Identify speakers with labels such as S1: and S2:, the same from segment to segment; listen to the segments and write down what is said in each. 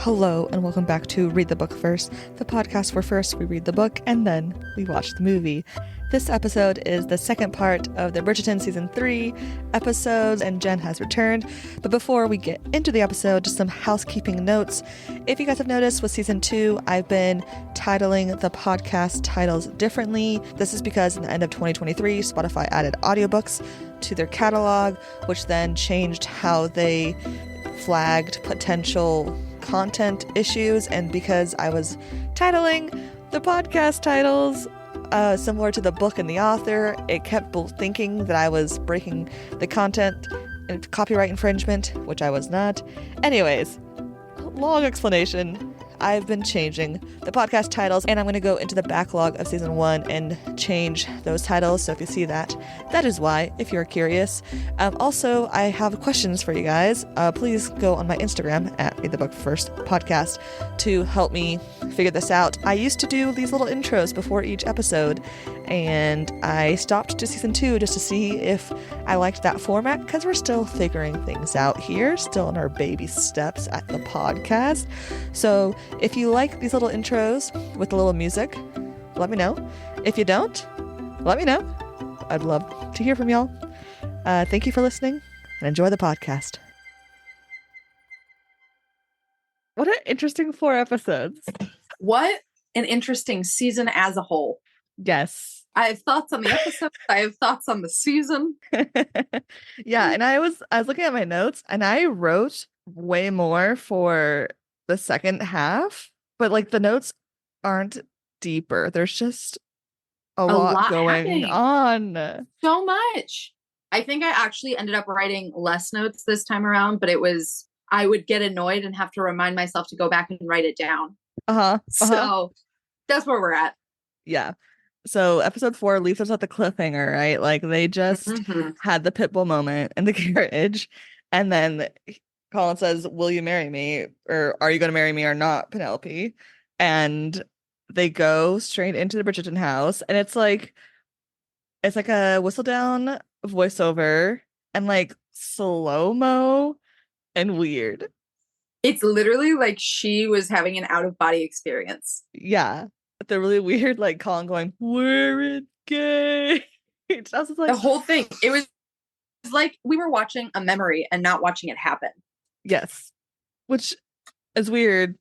S1: Hello, and welcome back to Read the Book First, the podcast where first we read the book and then we watch the movie. This episode is the second part of the Bridgerton Season 3 episodes, and Jenn has returned. But before we get into the episode, just some housekeeping notes. If you guys have noticed with Season 2, I've been titling the podcast titles differently. This is because in the end of 2023, Spotify added audiobooks to their catalog, which then changed how they flagged potential content issues, and because I was titling the podcast titles similar to the book and the author, it kept thinking that I was breaking the content and copyright infringement, which I was not. Anyways, long explanation. I've been changing the podcast titles, and I'm going to go into the backlog of season 1 and change those titles. So if you see that, that is why, if you're curious. Also, I have questions for you guys. Please go on my Instagram at Read the Book First Podcast to help me figure this out. I used to do these little intros before each episode, and I stopped to season 2 just to see if I liked that format, because we're still figuring things out here, still in our baby steps at the podcast. So if you like these little intros with a little music, let me know. If you don't, let me know. I'd love to hear from y'all. Thank you for listening, and enjoy the podcast. What an interesting 4 episodes.
S2: What an interesting season as a whole.
S1: Yes.
S2: I have thoughts on the episode. I have thoughts on the season.
S1: Yeah, and I was looking at my notes, and I wrote way more for the second half, but like the notes aren't deeper. There's just a lot going
S2: happening.
S1: On.
S2: So much. I think I actually ended up writing less notes this time around, but I would get annoyed and have to remind myself to go back and write it down. So that's where we're at.
S1: Yeah. So episode 4 leaves us at the cliffhanger, right? Like they just had the Pitbull moment in the carriage, and then Colin says, "Will you marry me?" or "Are you going to marry me or not, Penelope?" And they go straight into the Bridgerton house, and it's like a whistle down voiceover and like slow-mo and weird.
S2: It's literally like she was having an out-of-body experience.
S1: Yeah. The really weird, like Colin going, "We're engaged." I was like,
S2: the whole thing. It was like we were watching a memory and not watching it happen.
S1: Yes. Which is weird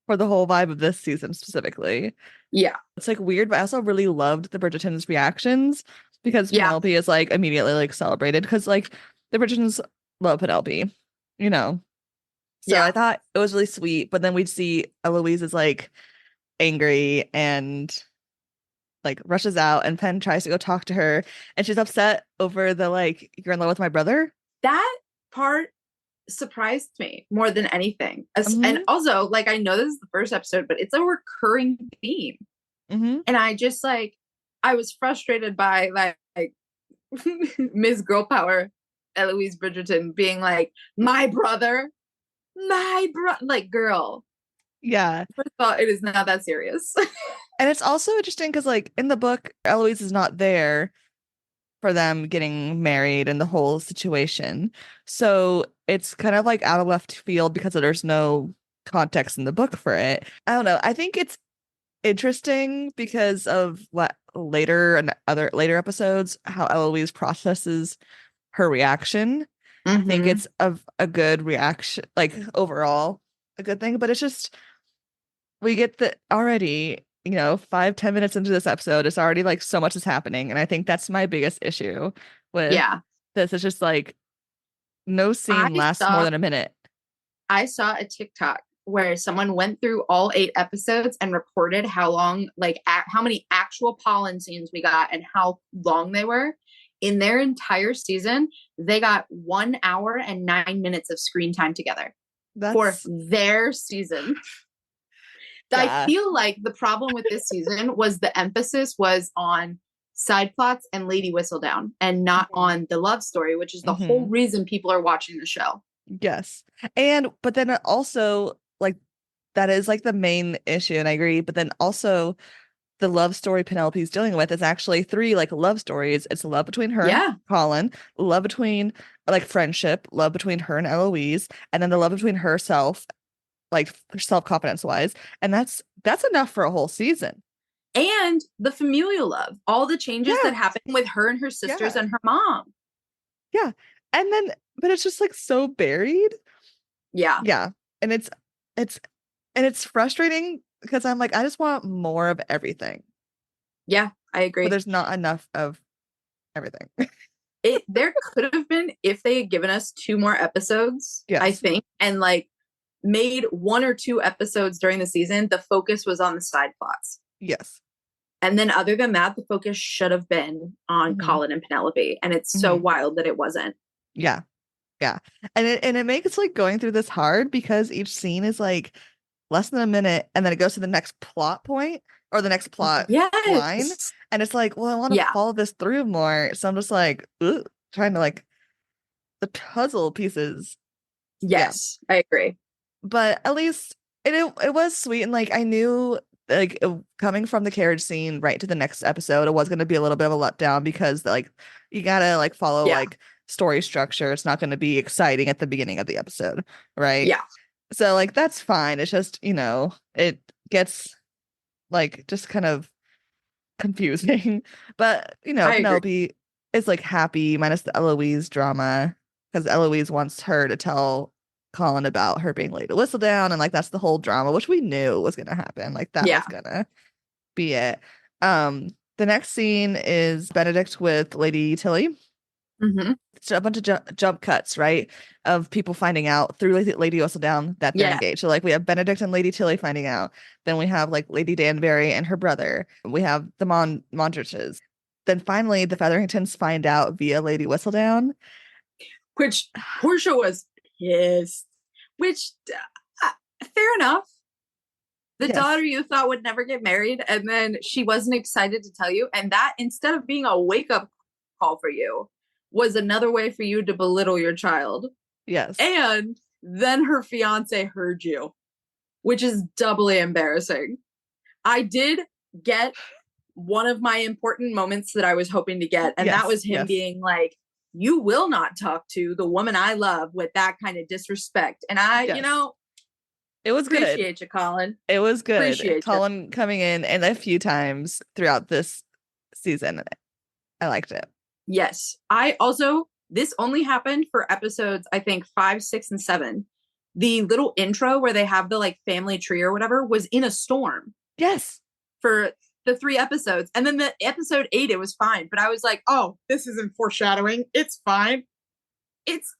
S1: for the whole vibe of this season specifically.
S2: Yeah.
S1: It's like weird, but I also really loved the Bridgerton's reactions, because Penelope is like immediately like celebrated, because like the Bridgertons love Penelope, you know. So I thought it was really sweet, but then we'd see Eloise is like angry and like rushes out, and Pen tries to go talk to her, and she's upset over the like, "You're in love with my brother."
S2: That part surprised me more than anything. And also, like, I know this is the first episode, but it's a recurring theme. And I just like, I was frustrated by like Ms. Girl Power Eloise Bridgerton being like, my brother, like, girl.
S1: Yeah.
S2: First of all, it is not that serious.
S1: And it's also interesting because like in the book, Eloise is not there for them getting married and the whole situation. So it's kind of like out of left field because there's no context in the book for it. I don't know. I think it's interesting because of what later and other later episodes, how Eloise processes her reaction. I think it's a good reaction, like overall a good thing, but it's just, we get the already, 5-10 minutes into this episode, it's already like so much is happening. And I think that's my biggest issue with this. It's just like no scene lasts more than a minute.
S2: I saw a TikTok where someone went through all 8 episodes and reported how long, like how many actual Polin scenes we got and how long they were. In their entire season, they got 1 hour and 9 minutes of screen time together for their season. I feel like the problem with this season was the emphasis was on side plots and Lady Whistledown and not on the love story, which is the whole reason people are watching the show.
S1: Yes. But then also like that is like the main issue, and I agree. But then also the love story Penelope's dealing with is actually 3 like love stories. It's love between her and Colin, love between like friendship, love between her and Eloise, and then the love between herself like self-confidence wise, and that's enough for a whole season.
S2: And the familial love, all the changes
S1: Yeah.
S2: that happen with her and her sisters
S1: Yeah.
S2: and her mom.
S1: Yeah. And then, but it's just like so buried.
S2: Yeah.
S1: Yeah. And it's and it's frustrating because I'm like, I just want more of everything,
S2: Yeah, I
S1: but
S2: agree.
S1: there's not enough of everything.
S2: There could have been, if they had given us 2 more episodes, I
S1: Yes.
S2: think, and like made 1 or 2 episodes during the season, the focus was on the side plots.
S1: Yes.
S2: And then other than that, the focus should have been on
S1: Hmm.
S2: Colin and Penelope. And it's so
S1: Hmm.
S2: wild that it wasn't.
S1: Yeah. Yeah. And it makes like going through this hard because each scene is like less than a minute and then it goes to the next plot point or the next plot line.
S2: Yes.
S1: And it's like, well, I want to
S2: Yeah.
S1: follow this through more. So I'm just like, ugh, trying to like the puzzle pieces. Yeah.
S2: Yes, I agree.
S1: But at least it was sweet. And like I knew like coming from the carriage scene right to the next episode, it was going to be a little bit of a letdown because like you gotta like follow
S2: Yeah.
S1: like story structure. It's not going to be exciting at the beginning of the episode, right?
S2: Yeah.
S1: So like that's fine. It's just, it gets like just kind of confusing. But
S2: I agree.
S1: Penelope is like happy minus the Eloise drama because Eloise wants her to tell Colin about her being laid to whistle down, and like that's the whole drama, which we knew was gonna happen. Like that
S2: Yeah.
S1: was gonna be it. The next scene is Benedict with Lady Tilly.
S2: Hmm.
S1: It's a bunch of jump cuts, right? Of people finding out through Lady Whistledown that they're
S2: Yeah.
S1: engaged. So like we have Benedict and Lady Tilly finding out. Then we have like Lady Danbury and her brother. We have the Mondriches. Then finally the Featheringtons find out via Lady Whistledown.
S2: Which Portia was pissed. Which, fair enough. The
S1: Yes.
S2: daughter you thought would never get married, and then she wasn't excited to tell you. And that, instead of being a wake up call for you, was another way for you to belittle your child.
S1: Yes.
S2: And then her fiance heard you, which is doubly embarrassing. I did get one of my important moments that I was hoping to get, and that was him being like, you will not talk to the woman I love with that kind of disrespect. And
S1: it was good.
S2: Appreciate you, Colin.
S1: It was good.
S2: Appreciate
S1: Colin coming in and a few times throughout this season. I liked it.
S2: Yes. This only happened for episodes, I think 5, 6, and 7. The little intro where they have the like family tree or whatever was in a storm.
S1: Yes.
S2: For the 3 episodes. And then the episode 8, it was fine. But I was like, oh, this isn't foreshadowing. It's fine. It's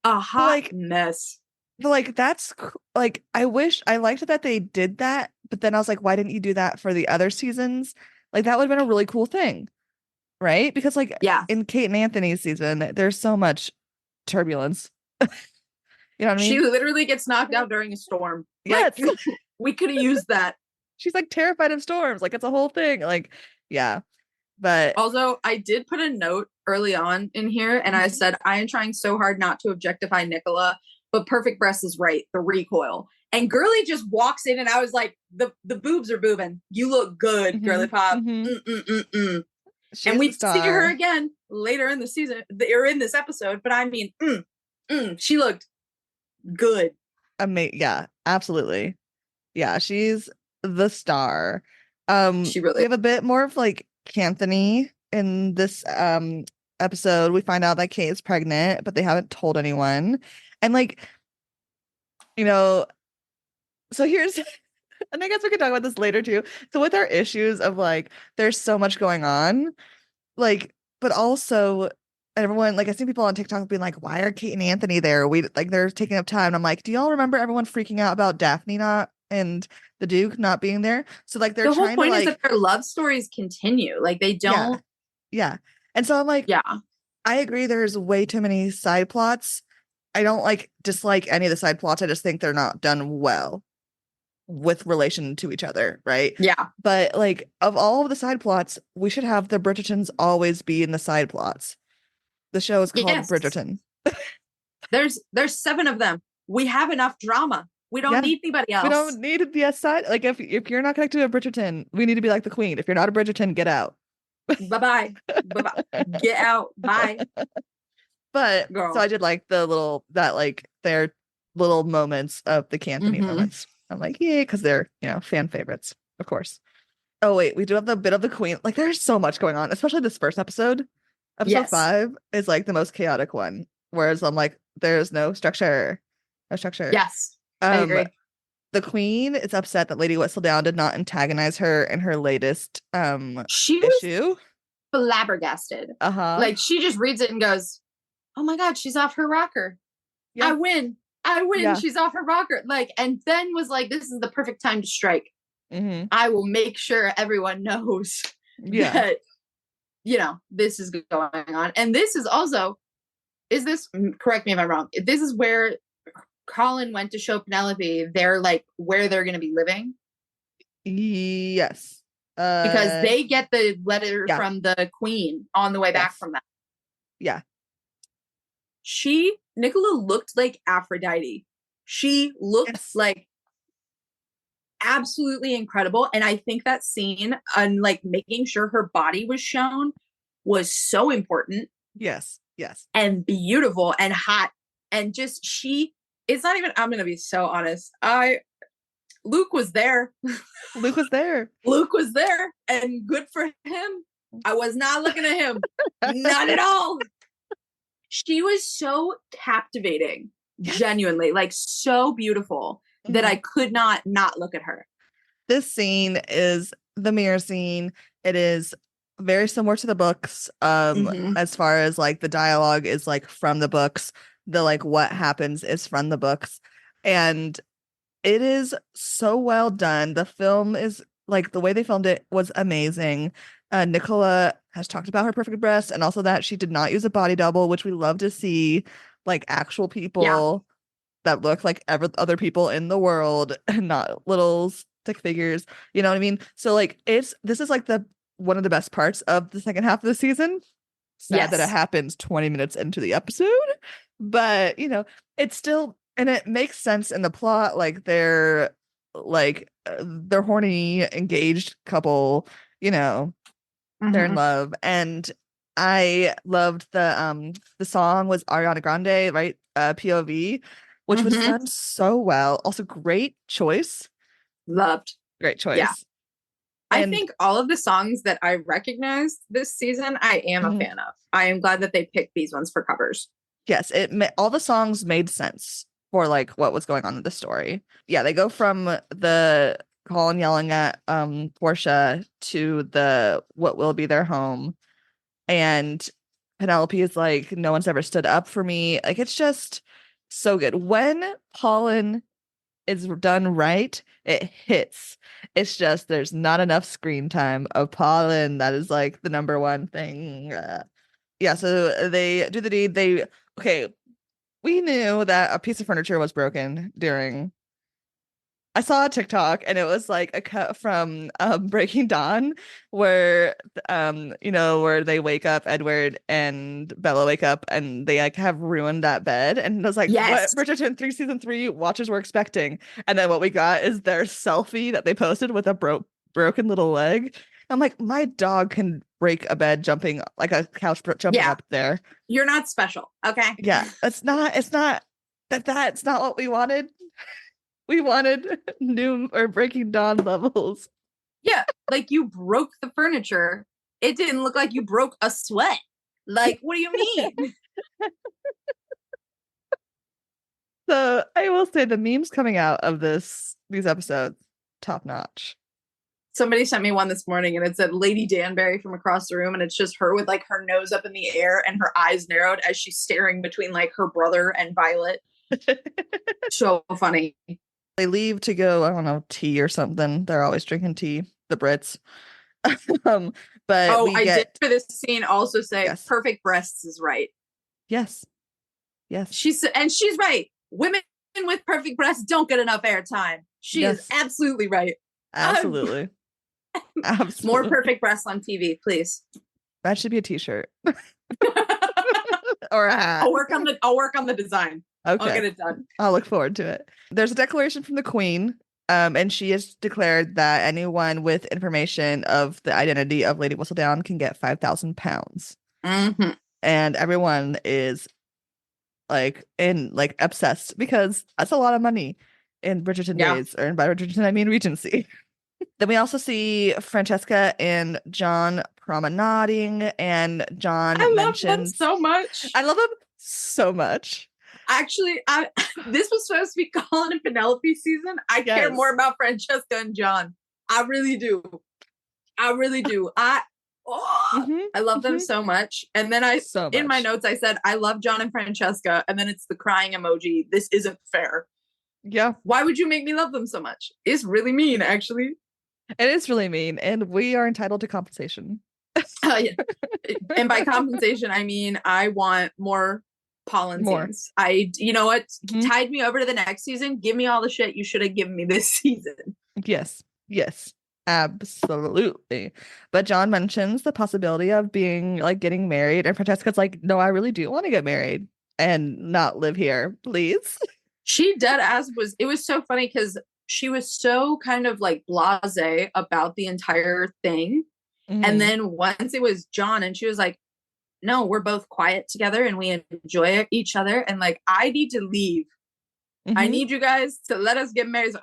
S2: a hot mess.
S1: Like that's like I liked that they did that, but then I was like, why didn't you do that for the other seasons? Like that would have been a really cool thing, right? Because like in Kate and Anthony's season, there's so much turbulence. You know what I mean?
S2: She literally gets knocked out during a storm.
S1: Yes.
S2: Like, we could have used that.
S1: She's like terrified of storms. Like it's a whole thing. Like, yeah. But
S2: also, I did put a note early on in here, and I said, I am trying so hard not to objectify Nicola, but Perfect Breast is right. The recoil. And Girly just walks in, and I was like, the boobs are boobing. You look good, Girly Pop. And we see her again later in the season, or in this episode. But I mean, she looked good.
S1: Yeah, absolutely. Yeah, she's the star.
S2: She really.
S1: We have a bit more of like Canthony in this episode. We find out that Kate is pregnant, but they haven't told anyone. And like, so here's, and I guess we could talk about this later too. So with our issues of like, there's so much going on, like, but also everyone, like I see people on TikTok being like, why are Kate and Anthony there? They're taking up time. And I'm like, do y'all remember everyone freaking out about Daphne and the Duke not being there? So like they're
S2: the whole
S1: trying
S2: point
S1: to like,
S2: is that their love stories continue. Like they don't.
S1: Yeah. And so I'm like, I agree. There's way too many side plots. I don't like dislike any of the side plots. I just think they're not done well with relation to each other, right?
S2: Yeah.
S1: But like of all of the side plots, we should have the Bridgertons always be in the side plots. The show is called Bridgerton.
S2: There's 7 of them. We have enough drama. We don't need anybody else.
S1: We don't need to be a side. Like if you're not connected to a Bridgerton, we need to be like the queen. If you're not a Bridgerton, get out.
S2: Bye-bye. Bye-bye. Get out. Bye.
S1: But girl. So I did like the little that like they're little moments of the Cantonese
S2: Mm-hmm.
S1: moments. I'm like, yeah, because they're, fan favorites, of course. Oh, wait, we do have the bit of the queen. Like, there's so much going on, especially this first episode. Episode
S2: Yes.
S1: 5 is like the most chaotic one. Whereas I'm like, there's no structure. No structure.
S2: Yes. I
S1: Um,
S2: agree.
S1: the queen is upset that Lady Whistledown did not antagonize her in her latest
S2: She was
S1: issue.
S2: flabbergasted.
S1: Uh-huh.
S2: Like she just reads it and goes, "Oh my god, she's off her rocker. I
S1: Yeah.
S2: win. I win.
S1: Yeah.
S2: She's off her rocker." Like, and then was like, "This is the perfect time to strike.
S1: Mm-hmm.
S2: I will make sure everyone knows
S1: Yeah.
S2: that this is going on." And this is also, is this, correct me if I'm wrong, this is where Colin went to show Penelope they're like where they're going to be living,
S1: Yes.
S2: because they get the letter
S1: Yeah.
S2: from the queen on the way back
S1: Yes.
S2: from that.
S1: Yeah.
S2: Nicola looked like Aphrodite. She looked
S1: Yes.
S2: like absolutely incredible. And I think that scene on like making sure her body was shown was so important.
S1: Yes. Yes.
S2: And beautiful and hot. And just it's not even, I'm gonna be so honest. Luke was there.
S1: Luke was there.
S2: Luke was there, and good for him. I was not looking at him. Not at all. She was so captivating, genuinely, like so beautiful that I could not look at her.
S1: This scene is the mirror scene. It is very similar to the books, as far as like the dialogue is like from the books. The like what happens is from the books. And it is so well done. The film is like the way they filmed it was amazing. Nicola has talked about her perfect breast and also that she did not use a body double, which we love to see, like actual people that look like other people in the world and not little stick figures. You know what I mean? So like this is like the one of the best parts of the second half of the season. Sad that it happens 20 minutes into the episode, but it's still, and it makes sense in the plot. Like they're horny engaged couple, they're in love. And I loved the song was Ariana Grande, right? POV, which was done so well. Also great choice.
S2: Loved.
S1: Great choice.
S2: Yeah. I think all of the songs that I recognized this season, I am a fan of. I am glad that they picked these ones for covers.
S1: Yes, all the songs made sense for like what was going on in the story. Yeah, they go from the Colin yelling at Portia to the what will be their home. And Penelope is like, no one's ever stood up for me. Like it's just so good. When Polin is done right, it hits. It's just there's not enough screen time of Polin. That is like the number one thing. Yeah, so they do the deed. We knew that a piece of furniture was broken during. I saw a TikTok and it was like a cut from Breaking Dawn where where they wake up, Edward and Bella wake up and they like have ruined that bed, and it was like what Bridgerton 3 season 3 watchers were expecting. And then what we got is their selfie that they posted with a broken little leg. I'm like, my dog can break a bed jumping like a couch jumping up there.
S2: You're not special, okay?
S1: Yeah, it's not that's not what we wanted. We wanted new or Breaking Dawn levels.
S2: Yeah, like you broke the furniture. It didn't look like you broke a sweat. Like, what do you mean?
S1: So I will say the memes coming out of these episodes, top notch.
S2: Somebody sent me one this morning and it said Lady Danbury from across the room, and it's just her with like her nose up in the air and her eyes narrowed as she's staring between like her brother and Violet. So funny.
S1: They leave to go, I don't know, tea or something. They're always drinking tea, the Brits. But
S2: I did for this scene also say perfect breasts is right.
S1: Yes.
S2: She's right. Women with perfect breasts don't get enough airtime. She is absolutely right.
S1: Absolutely. Absolutely.
S2: More perfect breasts on TV, please.
S1: That should be a t-shirt. Or a hat.
S2: I'll work on the design. Okay. I'll get it done.
S1: I'll look forward to it. There's a declaration from the Queen, and she has declared that anyone with information of the identity of Lady Whistledown can get £5,000.
S2: Mm-hmm.
S1: And everyone is like in like obsessed because that's a lot of money in Bridgerton
S2: Yeah.
S1: days, or in by Bridgerton I mean Regency. Then we also see Francesca and John promenading, and John
S2: I love them
S1: mentions,
S2: so much.
S1: I love him so much.
S2: Actually, this was supposed to be Colin and Penelope season. I care more about Francesca and John. I really do. I really do. I love them so much. And then in my notes, I said, I love John and Francesca. And then it's the crying emoji. This isn't fair.
S1: Yeah.
S2: Why would you make me love them so much? It's really mean, actually.
S1: It is really mean. And we are entitled to compensation.
S2: Yeah. And by compensation, I mean, I want more Polin scenes. You know what? Tide me over to the next season. Give me all the shit you should have given me this season.
S1: Yes. Yes. Absolutely. But John mentions the possibility of being like getting married, and Francesca's like, no, I really do want to get married and not live here, please.
S2: She dead ass it was so funny because she was so kind of like blasé about the entire thing. And then once it was John, and she was like, no, we're both quiet together and we enjoy each other. And like, I need to leave. I need you guys to let us get married so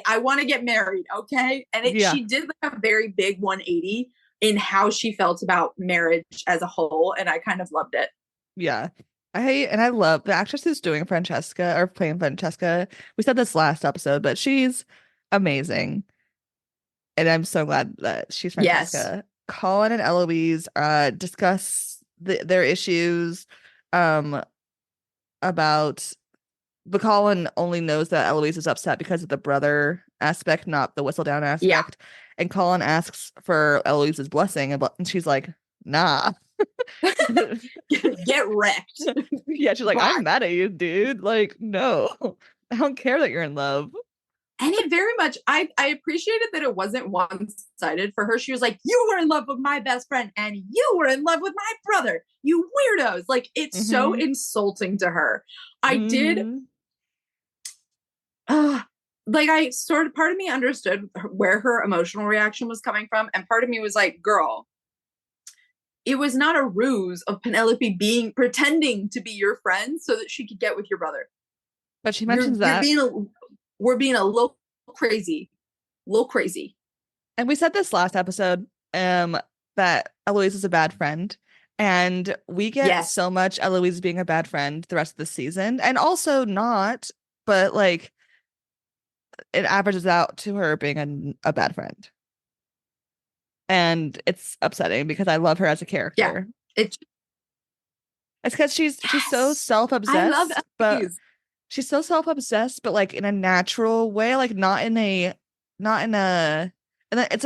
S2: I want to get married. Okay. And she did like a very big 180 in how she felt about marriage as a whole. And I kind of loved it.
S1: Yeah. I love the actress who's doing Francesca, or playing Francesca. We said this last episode, but she's amazing. And I'm so glad that she's Francesca. Yes. Colin and Eloise discuss their issues about, but Colin only knows that Eloise is upset because of the brother aspect, not the whistle down aspect. Yeah. And Colin asks for Eloise's blessing, and she's like, nah.
S2: Get wrecked.
S1: Yeah, she's like, I'm mad at you, dude. Like, no, I don't care that you're in love.
S2: And it very much, I appreciated that it wasn't one-sided for her. She was like, you were in love with my best friend and you were in love with my brother. You weirdos. Like, it's so insulting to her. I did. Part of me understood where her emotional reaction was coming from. And part of me was like, girl, it was not a ruse of Penelope pretending to be your friend so that she could get with your brother.
S1: But she mentions that.
S2: We're being a little crazy.
S1: And we said this last episode, that Eloise is a bad friend. And we get so much Eloise being a bad friend the rest of the season. And also not, but like it averages out to her being a bad friend. And it's upsetting because I love her as a character. Yeah. It's because she's so self-obsessed. I love Eloise. She's so self-obsessed, but like in a natural way, like it's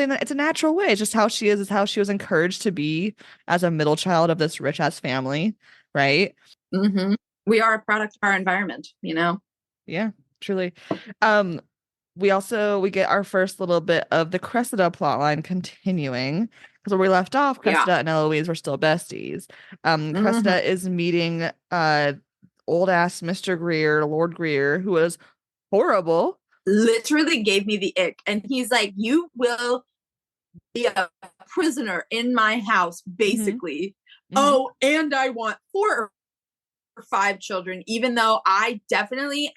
S1: a natural way. It's just how she is how she was encouraged to be as a middle child of this rich ass family, right?
S2: We are a product of our environment, you know?
S1: Yeah, truly. We get our first little bit of the Cressida plotline continuing, because where we left off, Cressida and Eloise were still besties. Cressida is meeting old ass Mr. Greer, Lord Greer, who was horrible.
S2: Literally gave me the ick. And he's like, you will be a prisoner in my house, basically. Oh, and I want 4 or 5 children, even though I definitely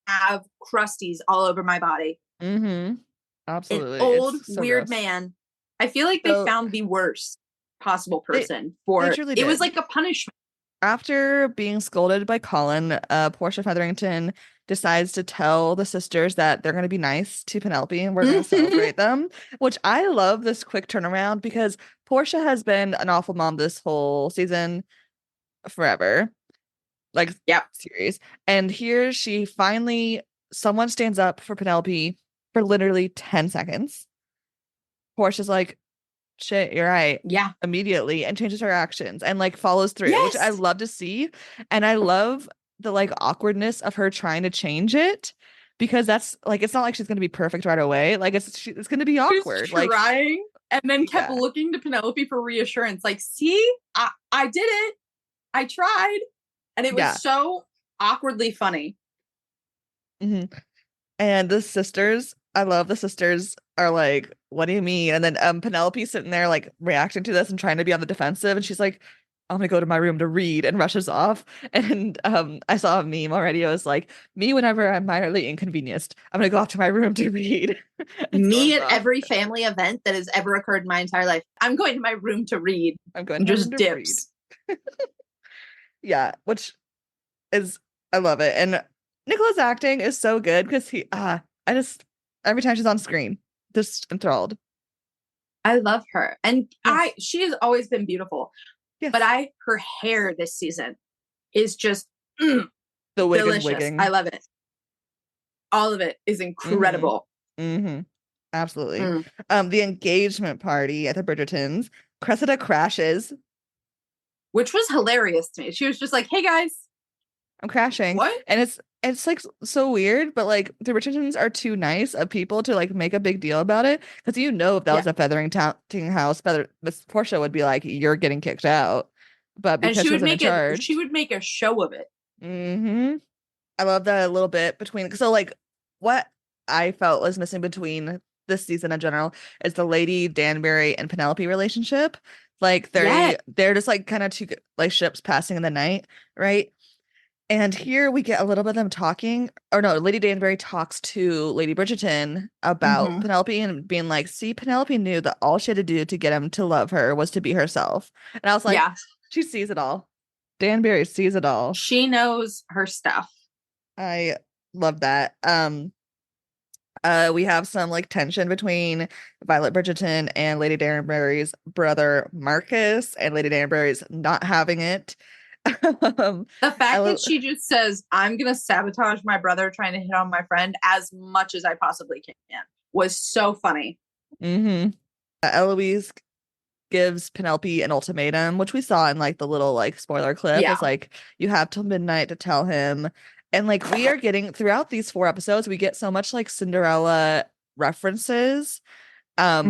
S2: have crusties all over my body.
S1: Absolutely.
S2: An old, weird man. I feel like they found the worst possible person it was like a punishment.
S1: After being scolded by Colin, Portia Featherington decides to tell the sisters that they're going to be nice to Penelope and we're going to celebrate them, which I love this quick turnaround because Portia has been an awful mom this whole season forever. Like, series. And here she finally, someone stands up for Penelope for literally 10 seconds. Portia's like, shit, you're right.
S2: Yeah.
S1: Immediately, and changes her actions and like follows through, which I love to see. And I love the like awkwardness of her trying to change it, because that's like, it's not like she's going to be perfect right away. Like it's going to be awkward.
S2: She's trying, and then kept looking to Penelope for reassurance. Like, see, I did it. I tried. And it was so awkwardly funny.
S1: And the sisters, I love the sisters are like, what do you mean? And then Penelope's sitting there like reacting to this and trying to be on the defensive. And she's like, I'm gonna go to my room to read, and rushes off. And I saw a meme already. It was like, me whenever I'm minorly inconvenienced, I'm gonna go off to my room to read. And
S2: Me
S1: storms
S2: at
S1: off.
S2: every family event that has ever occurred in my entire life. I'm going to my room to read.
S1: I'm going to
S2: And
S1: my room
S2: just
S1: to read.
S2: dips.
S1: Yeah, which is I love it. And Nicola's acting is so good because I just every time she's on screen, just enthralled.
S2: I love her. And
S1: Yes.
S2: she has always been beautiful.
S1: Yes.
S2: But her hair this season is just
S1: The wig and
S2: delicious.
S1: wigging.
S2: I love it. All of it is incredible.
S1: Mm-hmm. Absolutely.
S2: Mm.
S1: The engagement party at the Bridgertons, Cressida crashes.
S2: Which was hilarious to me. She was just like, hey guys.
S1: I'm crashing.
S2: What?
S1: And it's like so weird, but like the Bridgertons are too nice of people to like make a big deal about it. Because if that was a Feathering house, Miss Portia would be like, you're getting kicked out. But
S2: And
S1: because she wasn't in charge.
S2: she would make a show of it.
S1: Mm-hmm. I love that a little bit between. So like what I felt was missing between this season in general is the Lady Danbury and Penelope relationship. Like they're just like kind of two like ships passing in the night, right? And here we get a little bit of them talking, or no, Lady Danbury talks to Lady Bridgerton about Penelope and being like, see, Penelope knew that all she had to do to get him to love her was to be herself. And I was like, she sees it all. Danbury sees it all.
S2: She knows her stuff.
S1: I love that. We have some like tension between Violet Bridgerton and Lady Danbury's brother Marcus, and Lady Danbury's not having it.
S2: The fact that she just says, I'm gonna sabotage my brother trying to hit on my friend as much as I possibly can was so funny.
S1: Eloise gives Penelope an ultimatum, which we saw in like the little like spoiler clip. It's like, you have till midnight to tell him. And like we are getting throughout these 4 episodes, we get so much like Cinderella references,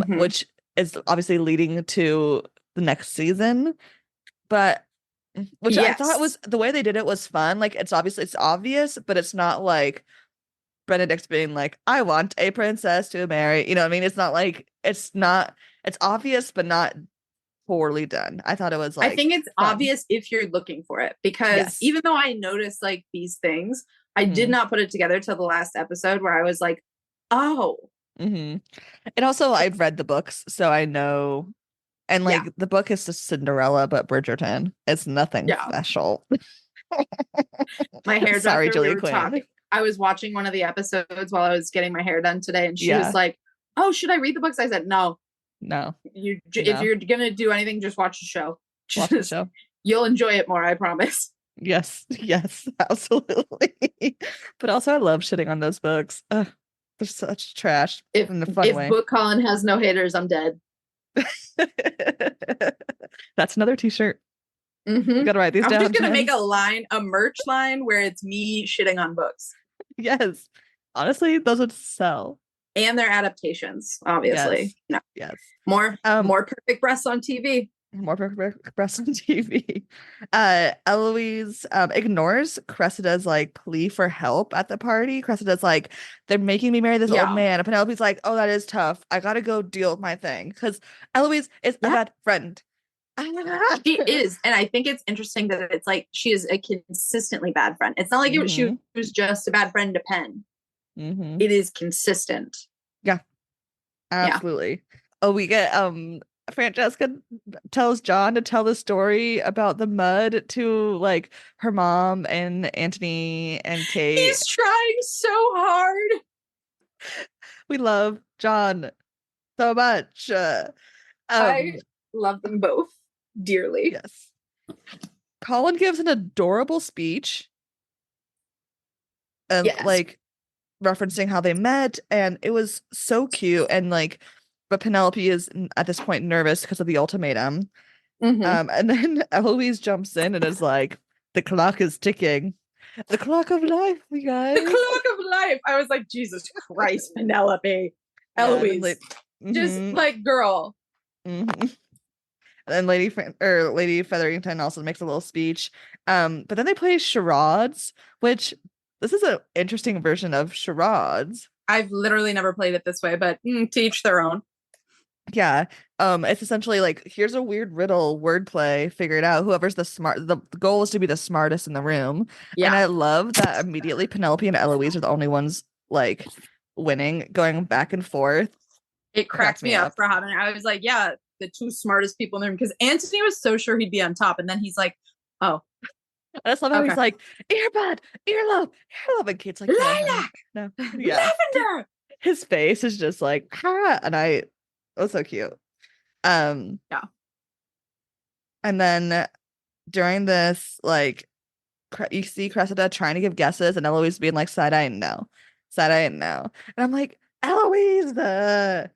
S1: which is obviously leading to the next season. But which I thought was the way they did it was fun. Like it's obvious, but it's not like Benedict's being like, I want a princess to marry. You know what I mean? It's not like it's obvious, but not poorly done. I thought it was like,
S2: I think it's obvious if you're looking for it, because even though I noticed like these things, I did not put it together till the last episode where I was like, oh.
S1: And also I've read the books, so I know. And like the book is just Cinderella, but Bridgerton. It's nothing special.
S2: My hairdresser,
S1: sorry, Julia Quinn.
S2: I was watching one of the episodes while I was getting my hair done today, and she was like, oh, should I read the books? I said, no. If you're gonna do anything, just watch the show.
S1: Watch the show.
S2: You'll enjoy it more, I promise.
S1: Yes, absolutely. But also I love shitting on those books. They're such trash in a fun way.
S2: If Book Colin has no haters, I'm dead.
S1: That's another t-shirt. You gotta write these down.
S2: I'm just gonna make a merch line where it's me shitting on books.
S1: Yes, honestly, those would sell.
S2: And their adaptations, obviously.
S1: Yes.
S2: More perfect breasts on TV.
S1: More perfect breasts on TV. Eloise ignores Cressida's like plea for help at the party. Cressida's like, they're making me marry this old man. And Penelope's like, oh, that is tough. I gotta go deal with my thing. Because Eloise is a bad friend.
S2: She is. And I think it's interesting that it's like she is a consistently bad friend. It's not like she was just a bad friend to Penn. It is consistent.
S1: Yeah, absolutely. Oh, we get Francesca tells John to tell the story about the mud to like her mom and Anthony and Kate.
S2: He's trying so hard.
S1: We love John so much.
S2: I love them both dearly.
S1: Yes. Colin gives an adorable speech. And like referencing how they met, and it was so cute. And like, but Penelope is at this point nervous because of the ultimatum. And then Eloise jumps in and is like, the clock is ticking. The clock of life, you guys.
S2: The clock of life. I was like, Jesus Christ, Penelope. Eloise. Just like, girl.
S1: And then Lady Featherington also makes a little speech. But then they play charades, which this is an interesting version of charades.
S2: I've literally never played it this way, but to each their own.
S1: Yeah. It's essentially like, here's a weird riddle wordplay, figure it out. Whoever's the goal is to be the smartest in the room. And
S2: Yeah.
S1: I love that immediately Penelope and Eloise are the only ones like winning, going back and forth.
S2: It
S1: It cracks
S2: cracked
S1: me
S2: me up
S1: up.
S2: for having I was like, yeah, the two smartest people in the room. Because Anthony was so sure he'd be on top. And then he's like, oh,
S1: I just love how he's
S2: okay.
S1: like, earbud, earlobe, earlobe. And Kate's like, no, honey,
S2: Lilac,
S1: no. Yeah.
S2: lavender.
S1: His face is just like, ha. And it was so cute. Um,
S2: Yeah.
S1: and then during this, like, you see Cressida trying to give guesses and Eloise being like, side eye, no. Side eye, no. And I'm like, Eloise, uh,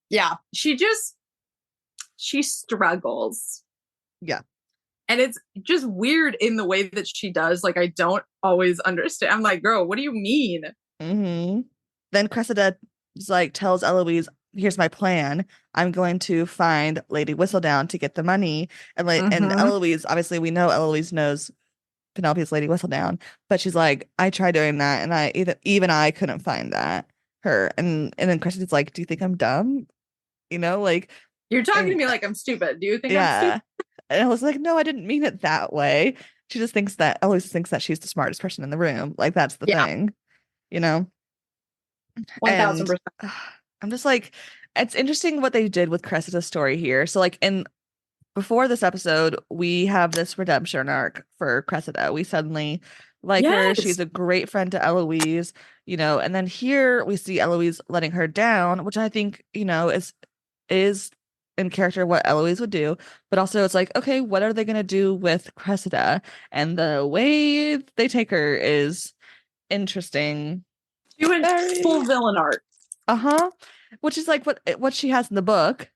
S2: Yeah. She struggles.
S1: yeah.
S2: And it's just weird in the way that she does. Like, I don't always understand. I'm like, girl, what do you mean?
S1: Mm-hmm. Then Cressida like tells Eloise, here's my plan. I'm going to find Lady Whistledown to get the money. And
S2: Mm-hmm.
S1: Eloise, obviously we know Eloise knows Penelope's Lady Whistledown, but she's like, I tried doing that and I even I couldn't find her. And then Cressida's like, do you think I'm dumb? Like,
S2: You're talking to
S1: and
S2: me like I'm stupid. Do you think I'm
S1: yeah.
S2: stupid?
S1: And I was like, no, I didn't mean it that way. She just thinks that Eloise thinks that she's the smartest person in the room. Like that's the
S2: Yeah.
S1: thing, you know? And
S2: 1000%.
S1: I'm just like, it's interesting what they did with Cressida's story here. So like in before this episode, we have this redemption arc for Cressida. We suddenly like her. She's
S2: Yes.
S1: a great friend to Eloise, and then here we see Eloise letting her down, which I think, is in character what Eloise would do. But also it's like, okay, what are they gonna do with Cressida? And the way they take her is interesting.
S2: She went
S1: Very
S2: full villain art.
S1: uh-huh. Which is like what she has in the book.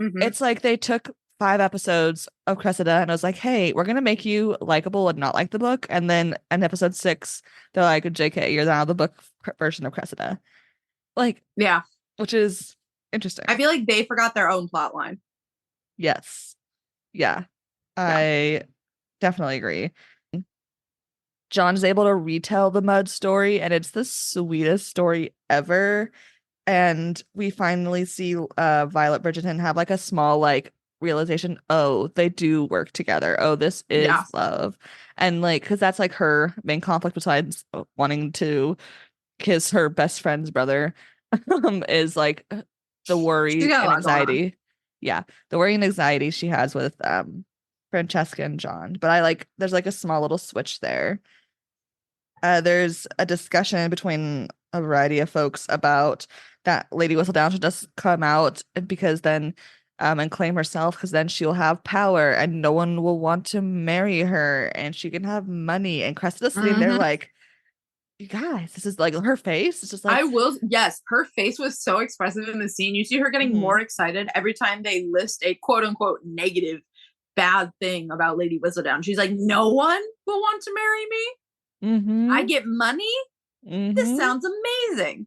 S2: Mm-hmm.
S1: It's like they took 5 episodes of Cressida and I was like, hey, we're gonna make you likable and not like the book. And then in episode 6, they're like, JK, you're now the book version of Cressida. Like,
S2: Yeah.
S1: which is interesting.
S2: I feel like they forgot their own plot line.
S1: Yes. Yeah.
S2: Yeah.
S1: I definitely agree. John is able to retell the Mud story, and it's the sweetest story ever. And we finally see Violet Bridgerton have like a small like realization, oh, they do work together. Oh, this
S2: Yeah.
S1: is love. And like, because that's like her main conflict besides wanting to kiss her best friend's brother, is like the
S2: She's
S1: worry
S2: got a
S1: and
S2: lot going on.
S1: anxiety. Yeah, the worry and anxiety she has with Francesca and John. But there's like a small little switch there. There's a discussion between a variety of folks about that Lady Whistledown should just come out because then and claim herself because then she'll have power and no one will want to marry her and she can have money. And Cressida's sitting there
S2: Mm-hmm.
S1: like, you guys, this is like her face. It's just like,
S2: Yes, her face was so expressive in the scene. You see her getting
S1: mhm,
S2: more excited every time they list a quote unquote negative bad thing about Lady Whistledown. She's like, no one will want to marry me. I
S1: mhm,
S2: get money. This
S1: mhm.
S2: sounds amazing.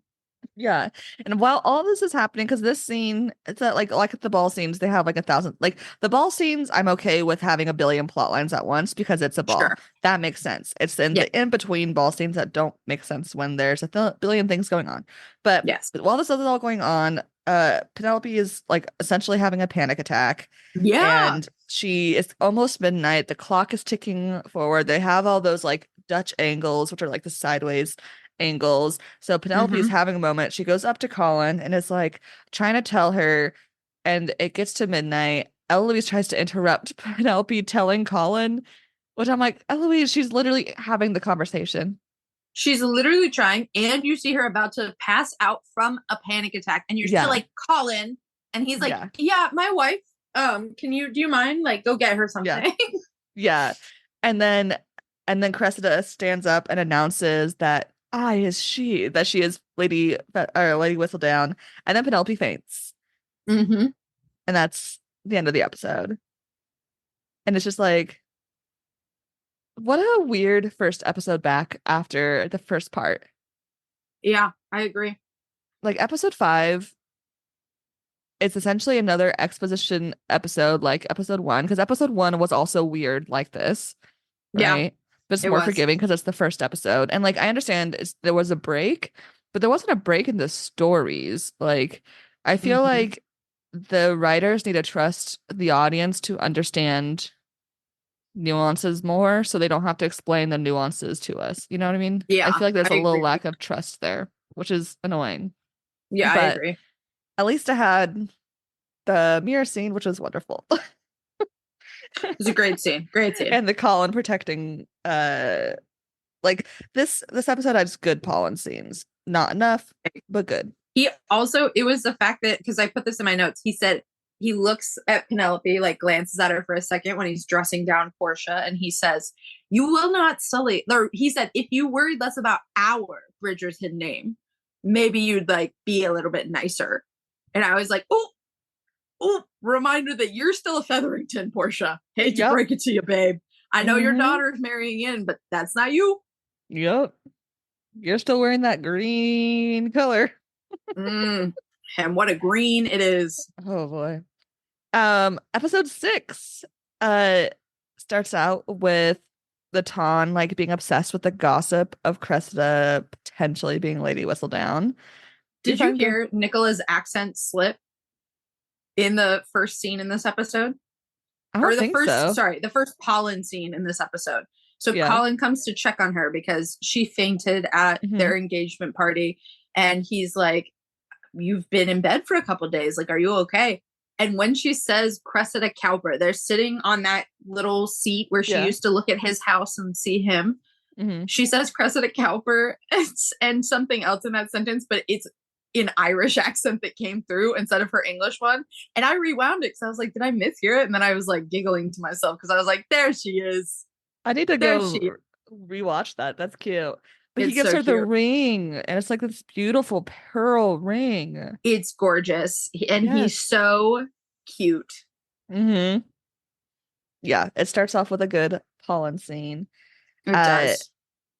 S1: Yeah. And while all this is happening, because this scene, it's that like the ball scenes, they have like 1,000. Like the ball scenes, I'm okay with having a billion plot lines at once because it's a ball.
S2: Sure.
S1: That makes sense. It's in
S2: Yeah.
S1: the in between ball scenes that don't make sense when there's a billion things going on. But
S2: Yes.
S1: while this is all going on, Penelope is like essentially having a panic attack,
S2: Yeah.
S1: and she is almost midnight. The clock is ticking forward. They have all those like Dutch angles, which are like the sideways angles. So Penelope is
S2: Mm-hmm.
S1: having a moment. She goes up to Colin and is like trying to tell her, and it gets to midnight. Eloise tries to interrupt Penelope telling Colin, which I'm like, Eloise, she's literally having the conversation.
S2: She's literally trying, and you see her about to pass out from a panic attack, and you're still
S1: Yeah,
S2: like, Colin, and he's like,
S1: yeah,
S2: yeah, my wife. Do you mind? Like, go get her
S1: yeah,
S2: something.
S1: yeah. And then Cressida stands up and announces that that she is Lady Whistledown, and then Penelope faints.
S2: Mm-hmm.
S1: And that's the end of the episode. And it's just like, what a weird first episode back after the first part.
S2: Yeah, I agree.
S1: Like episode 5, it's essentially another exposition episode like episode 1, because episode 1 was also weird like this,
S2: Yeah,
S1: right? But it's
S2: it
S1: more
S2: was.
S1: forgiving because it's the first episode. And like I understand there was a break, but there wasn't a break in the stories. Like, I feel
S2: Hmm.
S1: like the writers need to trust the audience to understand nuances more so they don't have to explain the nuances to us. You know what I mean? I
S2: Yeah,
S1: feel like there's
S2: I
S1: a little
S2: agree.
S1: lack of trust there, which is annoying.
S2: Yeah, I
S1: But
S2: agree.
S1: at least I had the mirror scene, which was wonderful.
S2: It's a great scene. Great scene.
S1: And the Colin protecting like this episode has good pollen scenes. Not enough, but good.
S2: He also, it was the fact that, because I put this in my notes, he said he looks at Penelope, like glances at her for a second when he's dressing down Portia, and he says, "You will not sully," or he said, "If you worried less about our Bridgerton name, maybe you'd like be a little bit nicer." And I was like, "Oh, oh, reminder that you're still a Featherington, Portia. Hate to
S1: Yep.
S2: break it to you, babe. I know your
S1: Mm-hmm.
S2: daughter's marrying in, but that's not you."
S1: Yep. You're still wearing that green color.
S2: Mm. And what a green it is.
S1: Oh boy. Episode 6 uh starts out with the Ton like being obsessed with the gossip of Cressida potentially being Lady Whistledown. Do you
S2: Did you
S1: find the
S2: hear Nicola's accent slip in the first scene in this episode?
S1: I
S2: Or
S1: don't think so.
S2: the first Polin scene in this episode. So
S1: Yeah.
S2: Colin comes to check on her because she fainted at
S1: Hmm.
S2: their engagement party. And he's like, "You've been in bed for a couple days. Like, are you okay?" And when she says Cressida Cowper, they're sitting on that little seat where she
S1: Yeah.
S2: used to look at his house and see him.
S1: Hmm.
S2: She says Cressida Cowper and something else in that sentence, but it's in Irish accent that came through instead of her English one. And I rewound it because I was like, did I mishear it? And then I was like giggling to myself because I was like, there she is.
S1: I need to
S2: There she is.
S1: go rewatch that. That's cute. But he
S2: It's
S1: gives
S2: so
S1: her the
S2: cute.
S1: ring, and it's like this beautiful pearl ring.
S2: It's gorgeous. And he's
S1: Yes.
S2: so cute.
S1: Hmm. Yeah, it starts off with a good pollen scene.
S2: It
S1: Uh,
S2: does.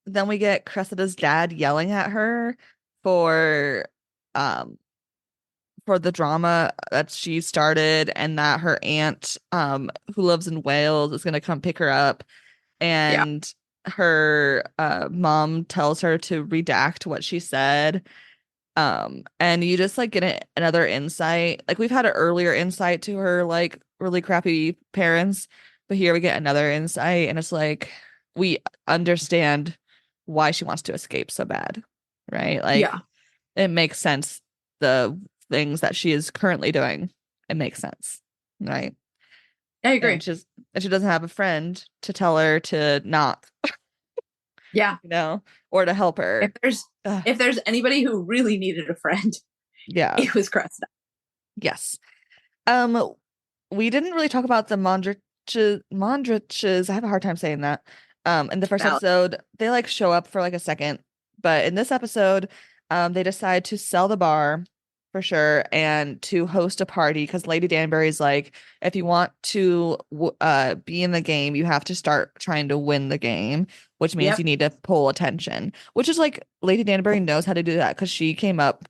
S1: then we get Cressida's dad yelling at her for um for the drama that she started and that her aunt who lives in Wales is gonna come pick her up
S2: Yeah.
S1: and her mom tells her to redact what she said. And you just like get another insight. Like we've had an earlier insight to her like really crappy parents, but here we get another insight, and it's like we understand why she wants to escape so bad, right?
S2: Yeah.
S1: Like it makes sense. The things that she is currently doing, it makes sense, right?
S2: I
S1: And
S2: agree.
S1: she doesn't have a friend to tell her to not,
S2: Yeah.
S1: or to help
S2: If
S1: her.
S2: there's
S1: Ugh,
S2: if there's anybody who really needed a friend,
S1: yeah.
S2: it was Cressida.
S1: Yes. Um, we didn't really talk about the Mondriches. I have a hard time saying that. In the first
S2: Valid.
S1: episode, they like show up for like a second, but in this episode, they decide to sell the bar for sure and to host a party because Lady Danbury's like, if you want to be in the game, you have to start trying to win the game, which means you
S2: Yep.
S1: need to pull attention, which is like Lady Danbury knows how to do that because she came up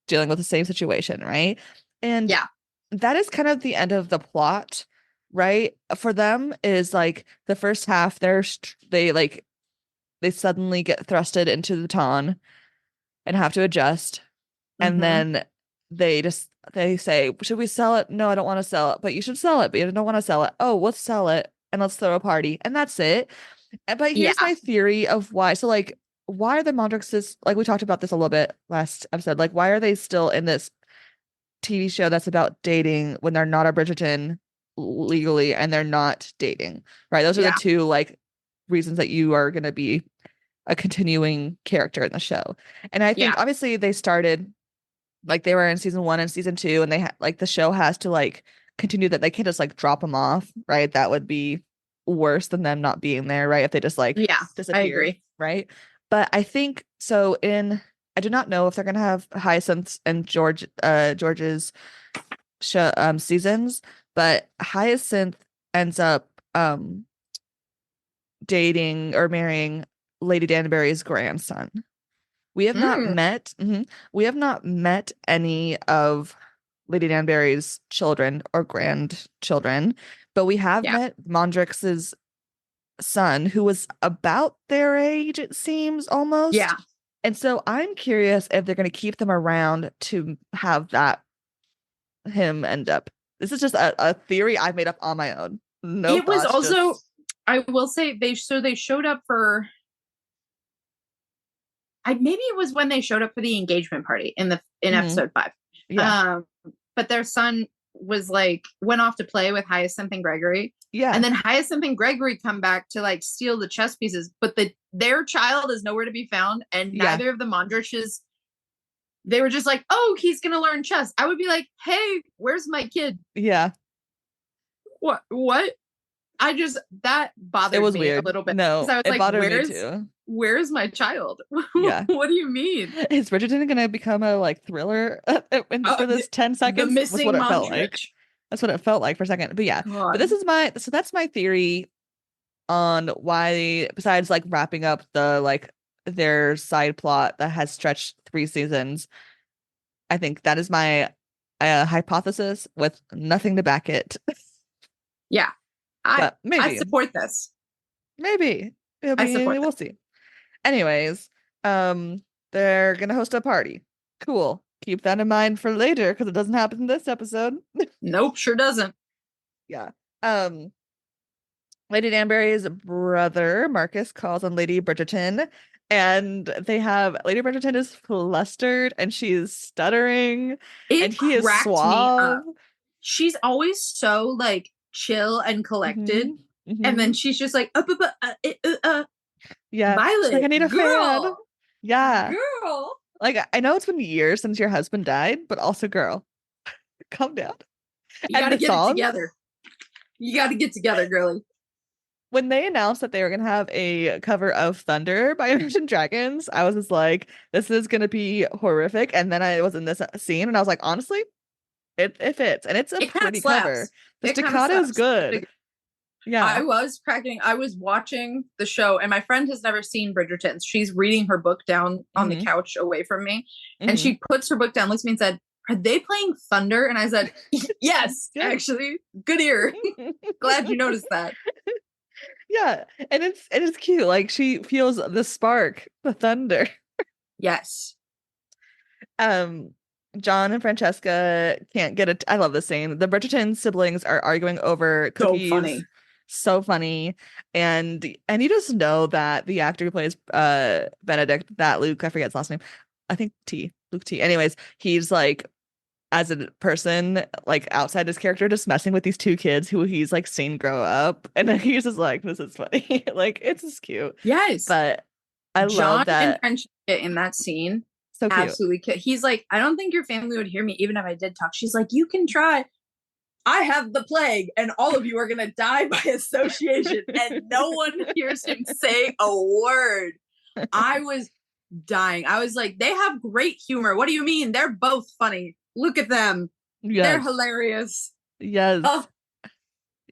S1: dealing with the same situation, right? And
S2: Yeah.
S1: that is kind of the end of the plot, right? For them is like the first half they suddenly get thrusted into the ton and have to adjust. And
S2: Mm-hmm.
S1: then they say, "Should we sell it? No, I don't want to sell it, but you should sell it, but you don't want to sell it. Oh, let's sell it and let's throw a party." And that's it. But here's
S2: Yeah.
S1: my theory of why. So like why are the Mondrexes like we talked about this a little bit last episode? Like why are they still in this TV show that's about dating when they're not a Bridgerton legally and they're not dating, right? Those are the
S2: Yeah.
S1: two like reasons that you are going to be a continuing character in the show. And I think
S2: Yeah.
S1: obviously they started like they were in season 1 and season 2 and like the show has to like continue that they can't just like drop them off, right? That would be worse than them not being there, right? If they just like
S2: Yeah. I
S1: disappeared,
S2: agree.
S1: right? But I think so in I do not know if they're gonna have Hyacinth and George's show seasons, but Hyacinth ends up dating or marrying Lady Danbury's grandson. We have not
S2: Mm.
S1: met we have not met any of Lady Danbury's children or grandchildren, but we have
S2: Yeah.
S1: met Mondrix's son, who was about their age, it seems almost.
S2: Yeah.
S1: And so I'm curious if they're going to keep them around to have that him end up. This is just a theory I've made up on my own. No
S2: It was
S1: thoughts,
S2: also,
S1: just
S2: I will say, they showed up for, maybe it was when they showed up for the engagement party in
S1: mhm.
S2: episode 5.
S1: Yeah.
S2: Um, but their son was like went off to play with Hyacinth and Gregory, and
S1: Yeah.
S2: then Hyacinth and Gregory come back to like steal the chess pieces, but their child is nowhere to be found, and
S1: Yeah.
S2: neither of the Mondriches. They were just like, "Oh, he's gonna learn chess." I would be like, "Hey, where's my kid?"
S1: Yeah.
S2: What? What? That
S1: It
S2: bothered
S1: was
S2: me a
S1: weird.
S2: little bit because
S1: No,
S2: I was
S1: it
S2: like,
S1: bothered me too.
S2: where's my child?
S1: Yeah.
S2: What do you mean?
S1: Is Bridgerton gonna become a like thriller for
S2: The,
S1: this 10
S2: the
S1: seconds? Was what
S2: missing
S1: it felt like.
S2: Mondrich.
S1: That's what it felt like for a second. But yeah. But
S2: God.
S1: this is my so that's my theory on why, besides like wrapping up the like their side plot that has stretched 3 seasons. I think that is my hypothesis with nothing to back it.
S2: Yeah. I
S1: But maybe,
S2: support this.
S1: maybe. I
S2: I
S1: mean,
S2: support
S1: we'll
S2: this.
S1: see. Anyways, they're gonna host a party. Cool. Keep that in mind for later because it doesn't happen in this episode.
S2: Nope, sure doesn't.
S1: Yeah. Um, Lady Danbury's brother, Marcus, calls on Lady Bridgerton, and they have Lady Bridgerton is flustered and she's stuttering, and
S2: It
S1: he is
S2: cracked me
S1: suave.
S2: up. She's always so like chill and collected.
S1: Hmm.
S2: And then
S1: Hmm.
S2: she's just like,
S1: Yeah. She's like, I
S2: Violet,
S1: need a fan.
S2: girl,
S1: Yeah.
S2: girl.
S1: Like, I know it's been years since your husband died, but also, girl, calm down.
S2: You
S1: And
S2: got to
S1: the
S2: get it
S1: song,
S2: together. You got to get together, girly.
S1: when they announced that they were going to have a cover of Thunder by Imagine Dragons, I was just like, this is going to be horrific. And then I was in this scene and I was like, honestly, it fits. And it's a
S2: It kind of
S1: pretty cover.
S2: slaps.
S1: The
S2: It kind of
S1: staccato is
S2: slaps.
S1: good. Yeah.
S2: I was watching the show, and my friend has never seen Bridgerton. She's reading her book down on the
S1: Hmm.
S2: couch away from me. And
S1: Hmm.
S2: she puts her book down, looks at me and said, "Are they playing Thunder?" And I said, "Yes,
S1: Yeah.
S2: actually. Good ear. Glad you noticed that."
S1: Yeah. And it's cute. Like she feels the spark, the thunder.
S2: Yes.
S1: um John and Francesca can't get it. I love this scene. The Bridgerton siblings are arguing over
S2: So
S1: cookies.
S2: funny.
S1: So funny. And you just know that the actor who plays Benedict, that Luke, I forget his last name. I think Luke T. Anyways, he's like, as a person, like outside his character, just messing with these two kids who he's like seen grow up. And then he's just like, this is funny. Like it's just cute.
S2: Yes.
S1: But I
S2: John
S1: love
S2: and
S1: that.
S2: Francesca in that scene.
S1: So cute.
S2: Absolutely. He's like, "I don't think your family would hear me even if I did talk." She's like, "You can try. I have the plague, and all of you are going to die by association." And no one hears him say a word. I was dying. I was like, they have great humor. What do you mean? They're both funny. Look at them. They're
S1: Yes.
S2: hilarious.
S1: Yes.
S2: Oh,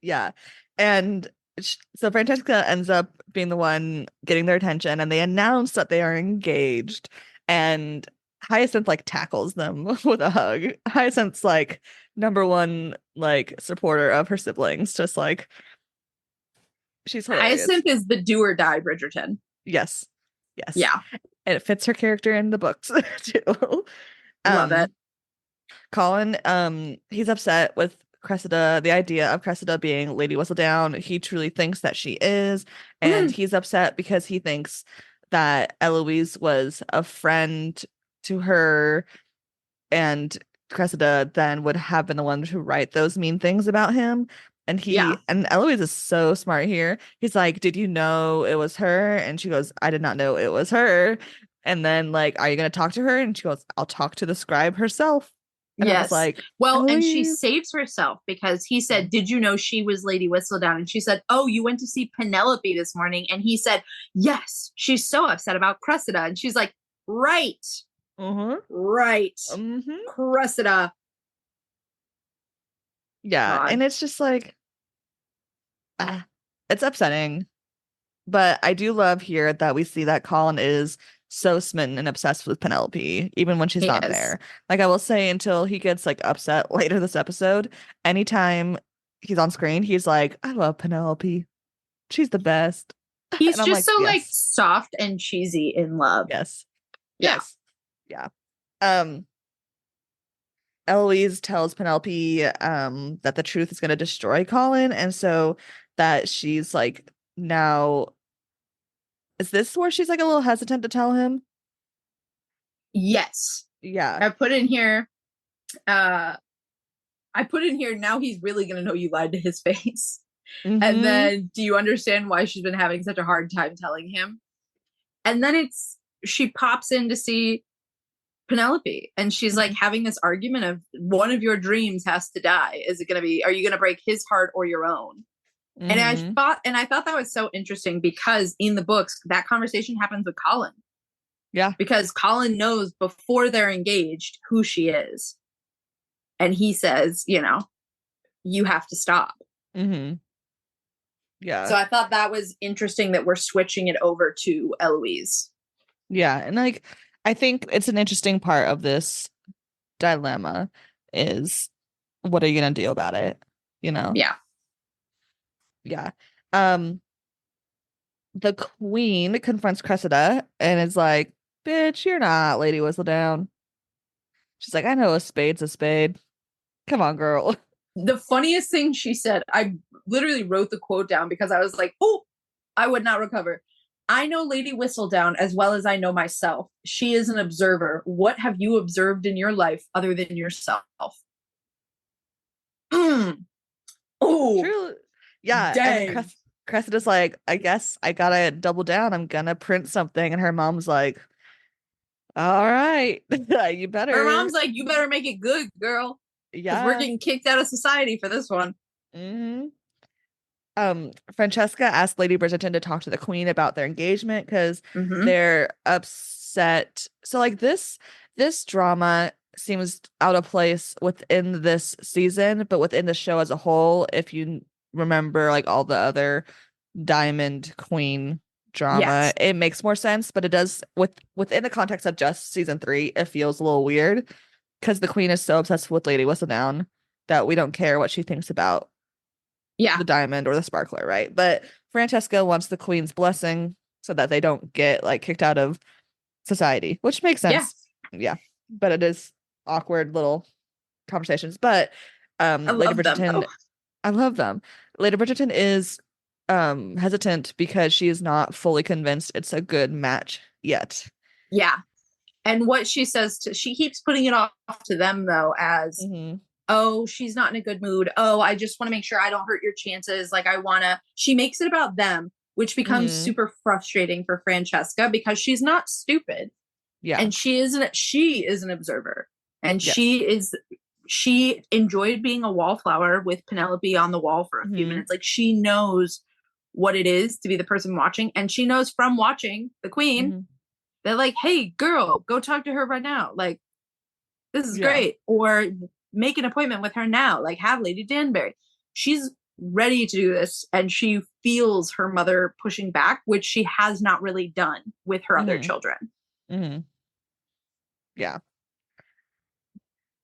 S1: Yeah. And so Francesca ends up being the one getting their attention, and they announce that they are engaged. And Hyacinth like tackles them with a hug. Hyacinth's like number one like supporter of her siblings. Just like she's hilarious.
S2: Hyacinth is the do or die Bridgerton.
S1: Yes. Yes.
S2: Yeah.
S1: And it fits her character in the books too.
S2: Love it.
S1: Colin, he's upset with Cressida, the idea of Cressida being Lady Whistledown. He truly thinks that she is, and he's upset because he thinks that Eloise was a friend to her, and Cressida then would have been the one to write those mean things about him. And
S2: Yeah.
S1: and Eloise is so smart here. He's like, "Did you know it was her?" And she goes, "I did not know it was her." And then like, "Are you going to talk to her?" And she goes, "I'll talk to the scribe herself." And I was
S2: Yes.
S1: like,
S2: Well, and she
S1: Eloise.
S2: saves herself because he said, "Did you know she was Lady Whistledown?" And she said, "Oh, you went to see Penelope this morning." And he said, "Yes, she's so upset about Cressida." And she's like, "Right, right, Cressida."
S1: Yeah.
S2: God.
S1: And it's just like, it's upsetting. But I do love here that we see that Colin is so smitten and obsessed with Penelope, even when she's
S2: He
S1: not
S2: is.
S1: there. Like I will say, until he gets like upset later this episode, anytime he's on screen, he's like, "I love Penelope. She's the best."
S2: He's
S1: And I'm
S2: just
S1: like,
S2: so like
S1: yes,
S2: soft and cheesy in love.
S1: yes,
S2: Yeah.
S1: Yes. Yeah. Um, Eloise tells Penelope that the truth is going to destroy Colin, and so that she's like now is this where she's like a little hesitant to tell him?
S2: Yes.
S1: Yeah.
S2: I put in here, uh, now he's really going to know you lied to his face. And
S1: Mm-hmm.
S2: then, do you understand why she's been having such a hard time telling him? And then she pops in to see Penelope, and she's like having this argument of one of your dreams has to die. Is it going to be, are you going to break his heart or your own? And
S1: Mm-hmm.
S2: I thought that was so interesting because in the books, that conversation happens with Colin.
S1: Yeah.
S2: Because Colin knows before they're engaged who she is. And he says, you have to stop.
S1: Mm-hmm.
S2: So
S1: Yeah.
S2: I thought that was interesting that we're switching it over to Eloise.
S1: Yeah. And like I think it's an interesting part of this dilemma is what are you gonna do about it? You know?
S2: Yeah.
S1: Yeah. Um, the queen confronts Cressida and is like, bitch, you're not Lady Whistledown. She's like, I know a spade's a spade. Come on, girl.
S2: The funniest thing she said, I literally wrote the quote down because I was like, oh, I would not recover. I know Lady Whistledown as well as I know myself. She is an observer. What have you observed in your life other than yourself? Mm. Oh,
S1: True. Yeah. And
S2: dang.
S1: Cressida's like, I guess I gotta double down. I'm gonna print something. And her mom's like, all right, you
S2: Her
S1: better.
S2: mom's like, you better make it good, girl, because we're
S1: Yeah.
S2: getting kicked out of society for this one.
S1: Hmm. Francesca asked Lady Bridgerton to talk to the queen about their engagement because
S2: Mm-hmm.
S1: they're upset. So like this drama seems out of place within this season, but within the show as a whole, if you remember like all the other Diamond Queen drama,
S2: Yes.
S1: it makes more sense, but it does within the context of just season 3, it feels a little weird because the queen is so obsessed with Lady Whistledown that we don't care what she thinks about
S2: Yeah.
S1: the diamond or the sparkler, right? But Francesca wants the queen's blessing so that they don't get like kicked out of society, which makes
S2: Yeah.
S1: sense. Yeah. But it is awkward little conversations. But
S2: I
S1: Lady
S2: love them
S1: Bridgerton,
S2: though.
S1: I love them. Lady Bridgerton is hesitant because she is not fully convinced it's a good match yet.
S2: Yeah. And what she says she keeps putting it off to them though as,
S1: Hmm.
S2: oh, she's not in a good mood. Oh, I just want to make sure I don't hurt your chances. Like she makes it about them, which becomes
S1: Hmm.
S2: super frustrating for Francesca because she's not stupid.
S1: Yeah.
S2: And she is an observer. And
S1: Yes.
S2: she enjoyed being a wallflower with Penelope on the wall for a few
S1: Hmm.
S2: minutes. Like she knows what it is to be the person watching. And she knows from watching the queen
S1: Hmm.
S2: that like, hey, girl, go talk to her right now. Like, this is
S1: Yeah.
S2: great. Or make an appointment with her now. Like, have Lady Danbury. She's ready to do this. And she feels her mother pushing back, which she has not really done with her other
S1: Hmm.
S2: children.
S1: Hmm. Yeah.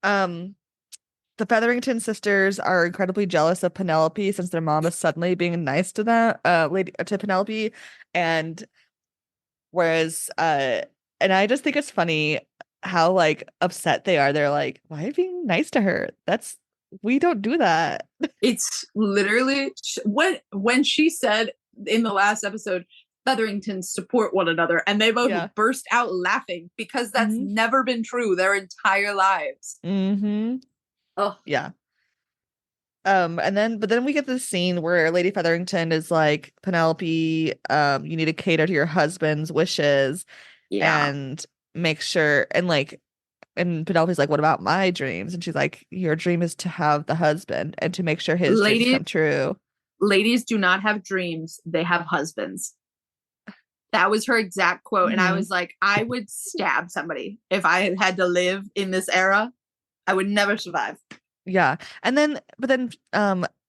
S1: Um, the Featherington sisters are incredibly jealous of Penelope since their mom is suddenly being nice to them, lady to Penelope, and whereas, and I just think it's funny how like upset they are. They're like, "Why are you being nice to her? We don't do that."
S2: It's literally when she said in the last episode, Featheringtons support one another, and they both
S1: Yeah.
S2: burst out laughing because that's
S1: Mm-hmm.
S2: never been true their entire lives.
S1: Mm-hmm.
S2: Oh,
S1: Yeah. But then we get this scene where Lady Featherington is like, Penelope, you need to cater to your husband's wishes
S2: yeah.
S1: and make sure and Penelope's like, what about my dreams? And she's like, your dream is to have the husband and to make sure his dreams
S2: Ladies,
S1: come true.
S2: ladies do not have dreams, they have husbands. That was her exact quote. And I
S1: Hmm.
S2: was like, I would stab somebody if I had to live in this era. I would never survive.
S1: Yeah. But then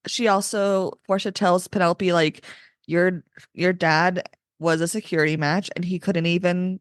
S1: she also Portia tells Penelope like your dad was a security match and he couldn't even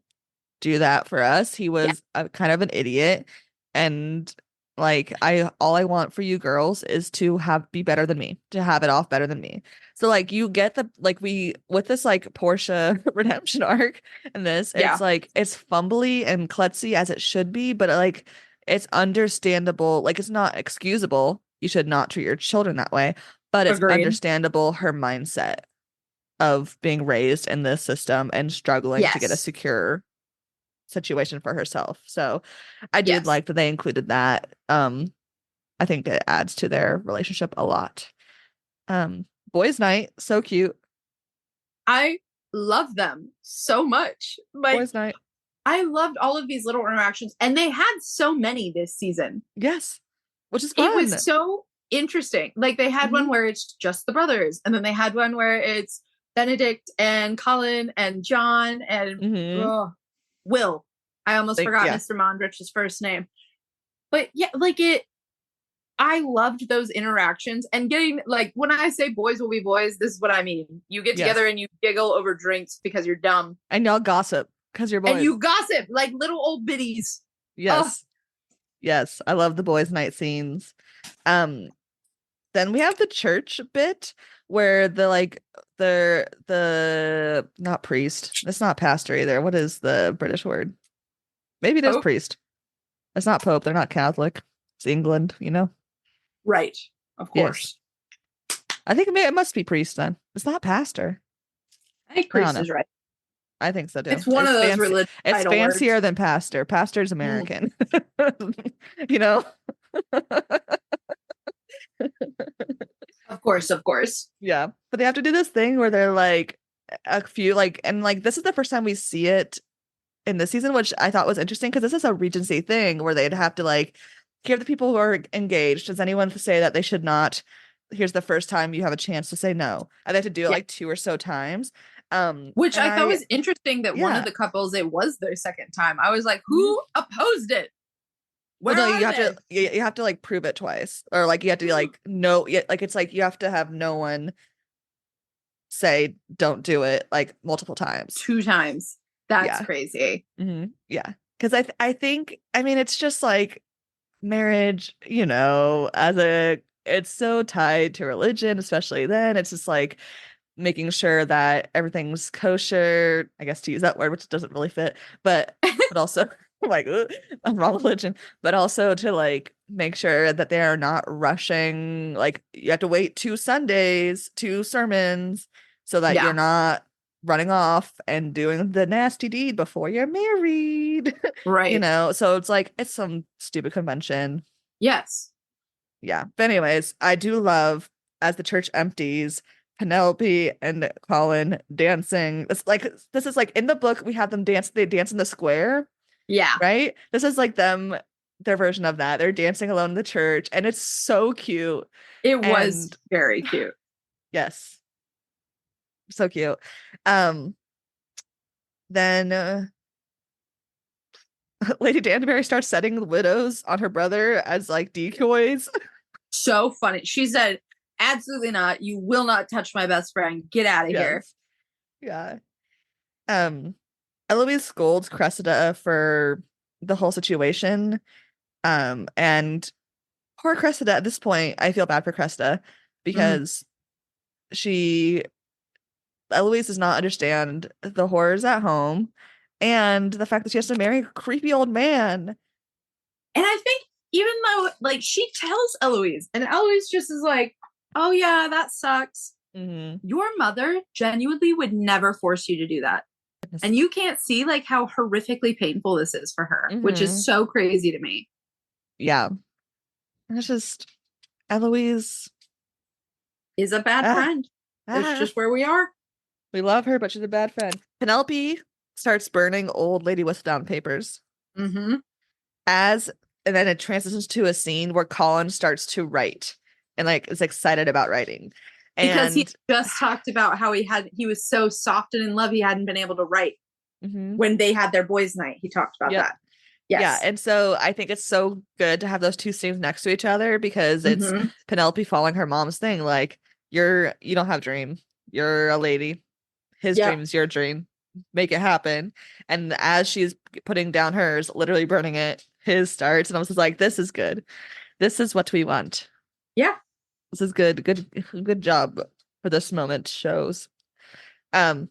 S1: do that for us. He
S2: Yeah.
S1: was kind of an idiot and Like all I want for you girls is to be better than me, to have it off better than me. So like you get the like we with this like Portia redemption arc and this, it's
S2: Yeah.
S1: like it's fumbly and klutzy as it should be, but like it's understandable. Like it's not excusable. You should not treat your children that way, but it's
S2: Agreed.
S1: understandable her mindset of being raised in this system and struggling to get a
S2: Yes.
S1: secure situation for herself. So I did
S2: Yes.
S1: like that they included that. I think it adds to their relationship a lot. Boys' night, so cute.
S2: I love them so much. Like,
S1: Boys' night.
S2: I loved all of these little interactions, and they had so many this season.
S1: Yes. Which is
S2: It
S1: fun.
S2: was so interesting. Like, they had one where it's just the brothers, and then they had one where it's Benedict and Colin and John and Will. I almost forgot
S1: yeah.
S2: Mr. Mondrich's first name. But yeah, like I loved those interactions and getting like when I say boys will be boys, this is what I mean. You get together and you giggle over drinks because you're dumb.
S1: And y'all gossip because you're boys.
S2: And you gossip like little old biddies.
S1: Yes. Yes. I love the boys' night scenes. Then we have the church bit where the not priest. It's not pastor either. What is the British word? Maybe it is priest. It's not pope. They're not Catholic. It's England, you know?
S2: Right. Of course.
S1: Yes. I think it must be priest then. It's not pastor.
S2: I think priest is right.
S1: I think so too.
S2: It's one of those religious
S1: It's fancier
S2: words.
S1: than pastor. Pastor's American. You know?
S2: Of course.
S1: Yeah. But they have to do this thing where they're like a few like and like this is the first time we see it in this season, which I thought was interesting because this is a Regency thing where they'd have to like hear the people who are engaged. Does anyone say that they should not? Here's the first time you have a chance to say no. And they have to do it like 2 or so times.
S2: Which I thought was interesting that one of the couples, it was their second time. I was like, who opposed it?
S1: Well, no, you have to like prove it twice, or like you have to like no, like it's like you have to have no one say don't do it like multiple times.
S2: 2 times. That's crazy.
S1: Yeah, because I think I mean it's just like marriage, you know, it's so tied to religion, especially then. It's just like making sure that everything's kosher, I guess to use that word, which doesn't really fit, but also like I'm wrong religion, but also to like make sure that they are not rushing. Like you have to wait 2 Sundays, 2 sermons, so that you're not running off and doing the nasty deed before you're married.
S2: Right.
S1: You know, so it's like it's some stupid convention.
S2: Yes.
S1: Yeah. But anyways, I do love as the church empties, Penelope and Colin dancing. It's like this is like in the book we have them dance. They dance in the square.
S2: Yeah.
S1: Right. This is like their version of that. They're dancing alone in the church, and it's so cute.
S2: It was very cute.
S1: Yes. So cute. Then Lady Danbury starts setting the widows on her brother as like decoys.
S2: So funny. She said, absolutely not. You will not touch my best friend. Get out of here.
S1: Yeah. Eloise scolds Cressida for the whole situation. And poor Cressida at this point, I feel bad for Cressida because Eloise does not understand the horrors at home and the fact that she has to marry a creepy old man.
S2: And I think even though like she tells Eloise and Eloise just is like, oh yeah, that sucks. Your mother genuinely would never force you to do that. And you can't see like how horrifically painful this is for her, which is so crazy to me.
S1: Yeah. It's just Eloise
S2: is a bad friend. It's just where we are.
S1: We love her, but she's a bad friend. Penelope starts burning old Lady Whistledown papers. And then it transitions to a scene where Colin starts to write and like is excited about writing.
S2: Because he just talked about how he was so soft and in love he hadn't been able to write when they had their boys' night. He talked about that. Yes.
S1: Yeah, and so I think it's so good to have those 2 scenes next to each other because it's Penelope following her mom's thing. Like you don't have a dream. You're a lady. His dream is your dream. Make it happen. And as she's putting down hers, literally burning it, his starts, and I was just like, this is good. This is what we want.
S2: Yeah.
S1: This is good. Good job for this moment shows. Um,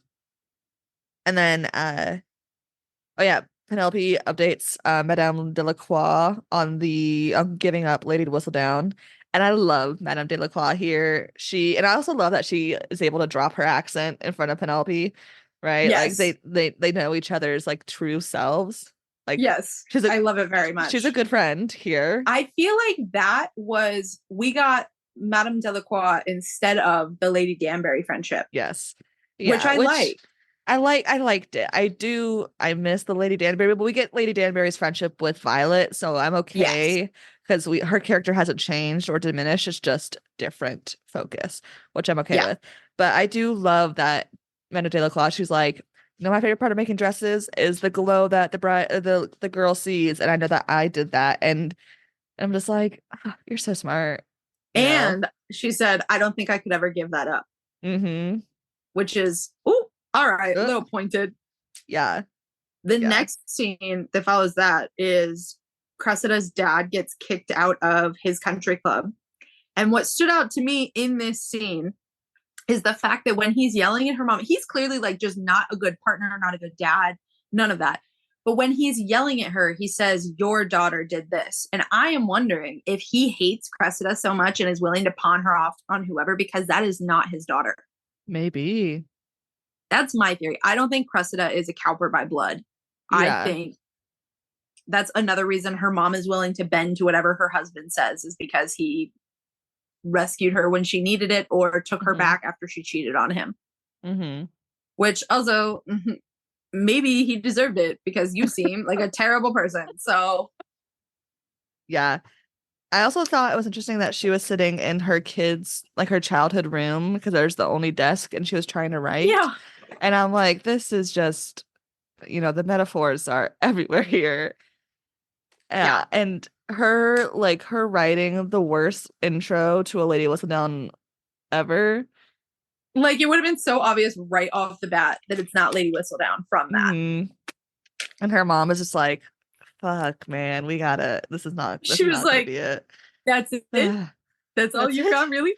S1: and then oh yeah, Penelope updates Madame Delacroix on the giving up Lady Whistledown. And I love Madame Delacroix here. And I also love that she is able to drop her accent in front of Penelope, right? Like
S2: Yes.
S1: they know each other's like true selves. Like
S2: Yes. I love it very
S1: she's a
S2: much.
S1: good friend here.
S2: I feel like we got Madame Delacroix instead of the Lady Danbury friendship,
S1: Yes.
S2: which
S1: Yeah,
S2: I
S1: which
S2: like.
S1: I liked it. I miss the Lady Danbury, but we get Lady Danbury's friendship with Violet, so I'm
S2: Yes.
S1: okay because we her character hasn't changed or diminished. It's just different focus, which I'm okay
S2: Yeah.
S1: with. But I do love that Mena de la Claus, she's like, my favorite part of making dresses is the glow that the girl sees, and I know that I did that. And I'm just like, "Ah, you're so smart, you know?"
S2: And she said, I don't think I could ever give that up,
S1: Mm-hmm.
S2: which is, oh, all right, a
S1: Uh,
S2: little pointed.
S1: yeah.
S2: The
S1: Yeah.
S2: next scene that follows that is Cressida's dad gets kicked out of his country club. And what stood out to me in this scene is the fact that when he's yelling at her mom, he's clearly like just not a good partner, not a good dad, none of that. But when he's yelling at her, he says, your daughter did this. And I am wondering if he hates Cressida so much and is willing to pawn her off on whoever, because that is not his daughter.
S1: Maybe.
S2: That's my theory. I don't think Cressida is a Cowper by blood. I
S1: Yeah.
S2: think that's another reason her mom is willing to bend to whatever her husband says, is because he rescued her when she needed it or took her back after she cheated on him.
S1: Mm-hmm.
S2: Which also, maybe he deserved it because you seem like a terrible person. So
S1: Yeah. I also thought it was interesting that she was sitting in her kids, like her childhood room, because there's the only desk and she was trying to write.
S2: yeah,
S1: And I'm like, this is just, the metaphors are everywhere here.
S2: yeah.
S1: Yeah. And her writing the worst intro to a Lady Listen Down ever.
S2: Like it would have been so obvious right off the bat that it's not Lady Whistledown from that.
S1: Hmm. And her mom is just like, fuck, man, this
S2: She
S1: is
S2: was
S1: not gonna
S2: like,
S1: be it.
S2: that's it. That's all
S1: That's
S2: you
S1: it.
S2: got, really?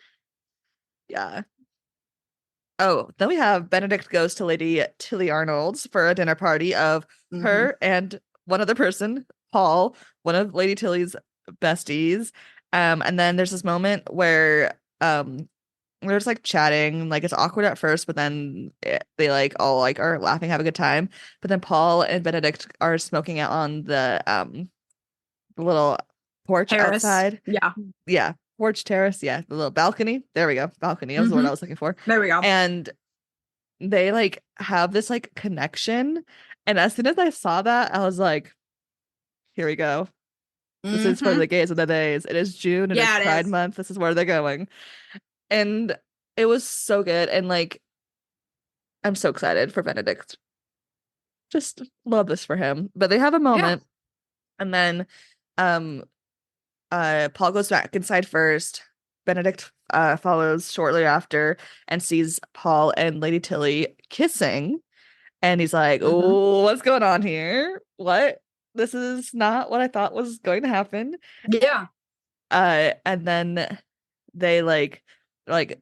S1: Yeah. Oh, then we have Benedict goes to Lady Tilly Arnold's for a dinner party of
S2: Mm-hmm.
S1: her and one other person, Paul, one of Lady Tilly's besties. And then there's this moment where they're just like chatting, like it's awkward at first, but then they like all like are laughing, have a good time. But then Paul and Benedict are smoking out on the little porch
S2: Paris.
S1: outside.
S2: Yeah.
S1: Yeah, porch terrace. Yeah, the little balcony. There we go. Balcony. That was the word
S2: Mm-hmm.
S1: I was looking for.
S2: There we go.
S1: And they like have this like connection. And as soon as I saw that, I was like, here we go. This is for
S2: Mm-hmm.
S1: the gays of the days. It is June and it's
S2: Yeah, it
S1: Pride
S2: is.
S1: Month. This is where they're going. And it was so good. And like, I'm so excited for Benedict. Just love this for him. But they have a
S2: Yeah.
S1: moment, and then um Paul goes back inside first. Benedict follows shortly after and sees Paul and Lady Tilly kissing. And he's like,
S2: Mm-hmm.
S1: oh, what's going on here? What? This is not what I thought was going to happen.
S2: Yeah.
S1: And then they like,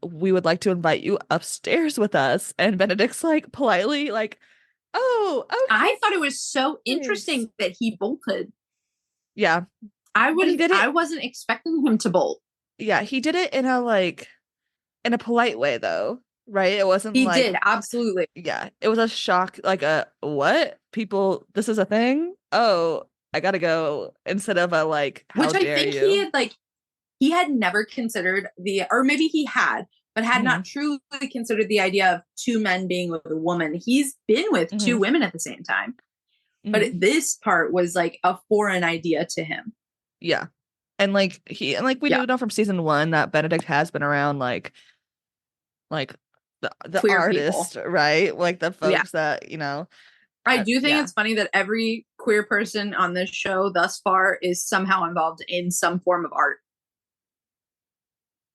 S1: we would like to invite you upstairs with us. And Benedict's like politely like, oh, okay,
S2: I thought it was so
S1: thanks.
S2: interesting that he bolted.
S1: Yeah.
S2: I
S1: But he
S2: wouldn't
S1: did
S2: I
S1: it.
S2: wasn't expecting him to bolt.
S1: Yeah, he did it in a polite way though, right? It wasn't
S2: He
S1: like,
S2: did, absolutely.
S1: yeah, it was a shock, like a what? People, this is a thing? Oh, I gotta go, instead of a like, how
S2: Which I
S1: dare
S2: think he
S1: you?
S2: had like he had never considered or maybe he had, but had
S1: Hmm.
S2: not truly considered the idea of two men being with a woman. He's been with two
S1: Hmm.
S2: women at the same time. But
S1: Hmm.
S2: this part was like a foreign idea to him.
S1: Yeah. And like we
S2: Yeah.
S1: do know from season one that Benedict has been around like the
S2: Queer people.
S1: artist, right? Like the
S2: Yeah.
S1: folks that,
S2: I do think
S1: yeah,
S2: it's funny that every queer person on this show thus far is somehow involved in some form of art.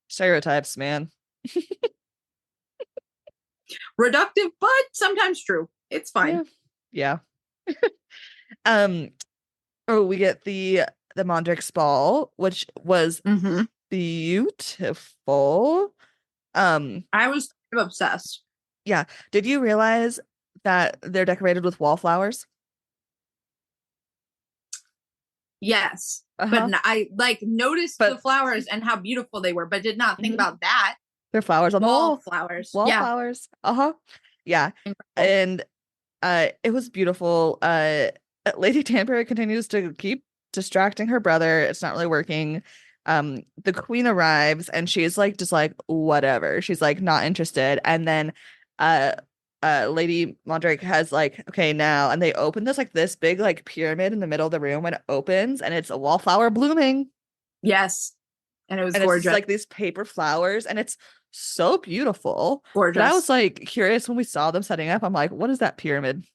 S1: stereotypes, man.
S2: Reductive, but sometimes true. It's fine.
S1: Yeah. Yeah. Um Oh, we get the Mondrick's ball, which was
S2: Mm-hmm.
S1: beautiful. Um,
S2: I was obsessed.
S1: yeah. Did you realize that they're decorated with wallflowers?
S2: Yes. But
S1: Uh-huh.
S2: I like noticed the
S1: But
S2: flowers and how beautiful they were, but did not think
S1: mhm,
S2: about that.
S1: they're flowers on the wall.
S2: Wallflowers. Yeah.
S1: Wallflowers. Uh-huh. Yeah.
S2: Incredible.
S1: And it was beautiful. Lady Danbury continues to keep distracting her brother. It's not really working. The queen arrives and she's like just like whatever. She's like not interested. And then uh Lady Mondrake has like, okay, now, and they open this big like pyramid in the middle of the room when it opens and it's a wallflower blooming.
S2: Yes. And it was
S1: And it's just
S2: gorgeous.
S1: like these paper flowers and it's so beautiful. But I was
S2: Gorgeous.
S1: like curious when we saw them setting up. I'm like, what is that pyramid?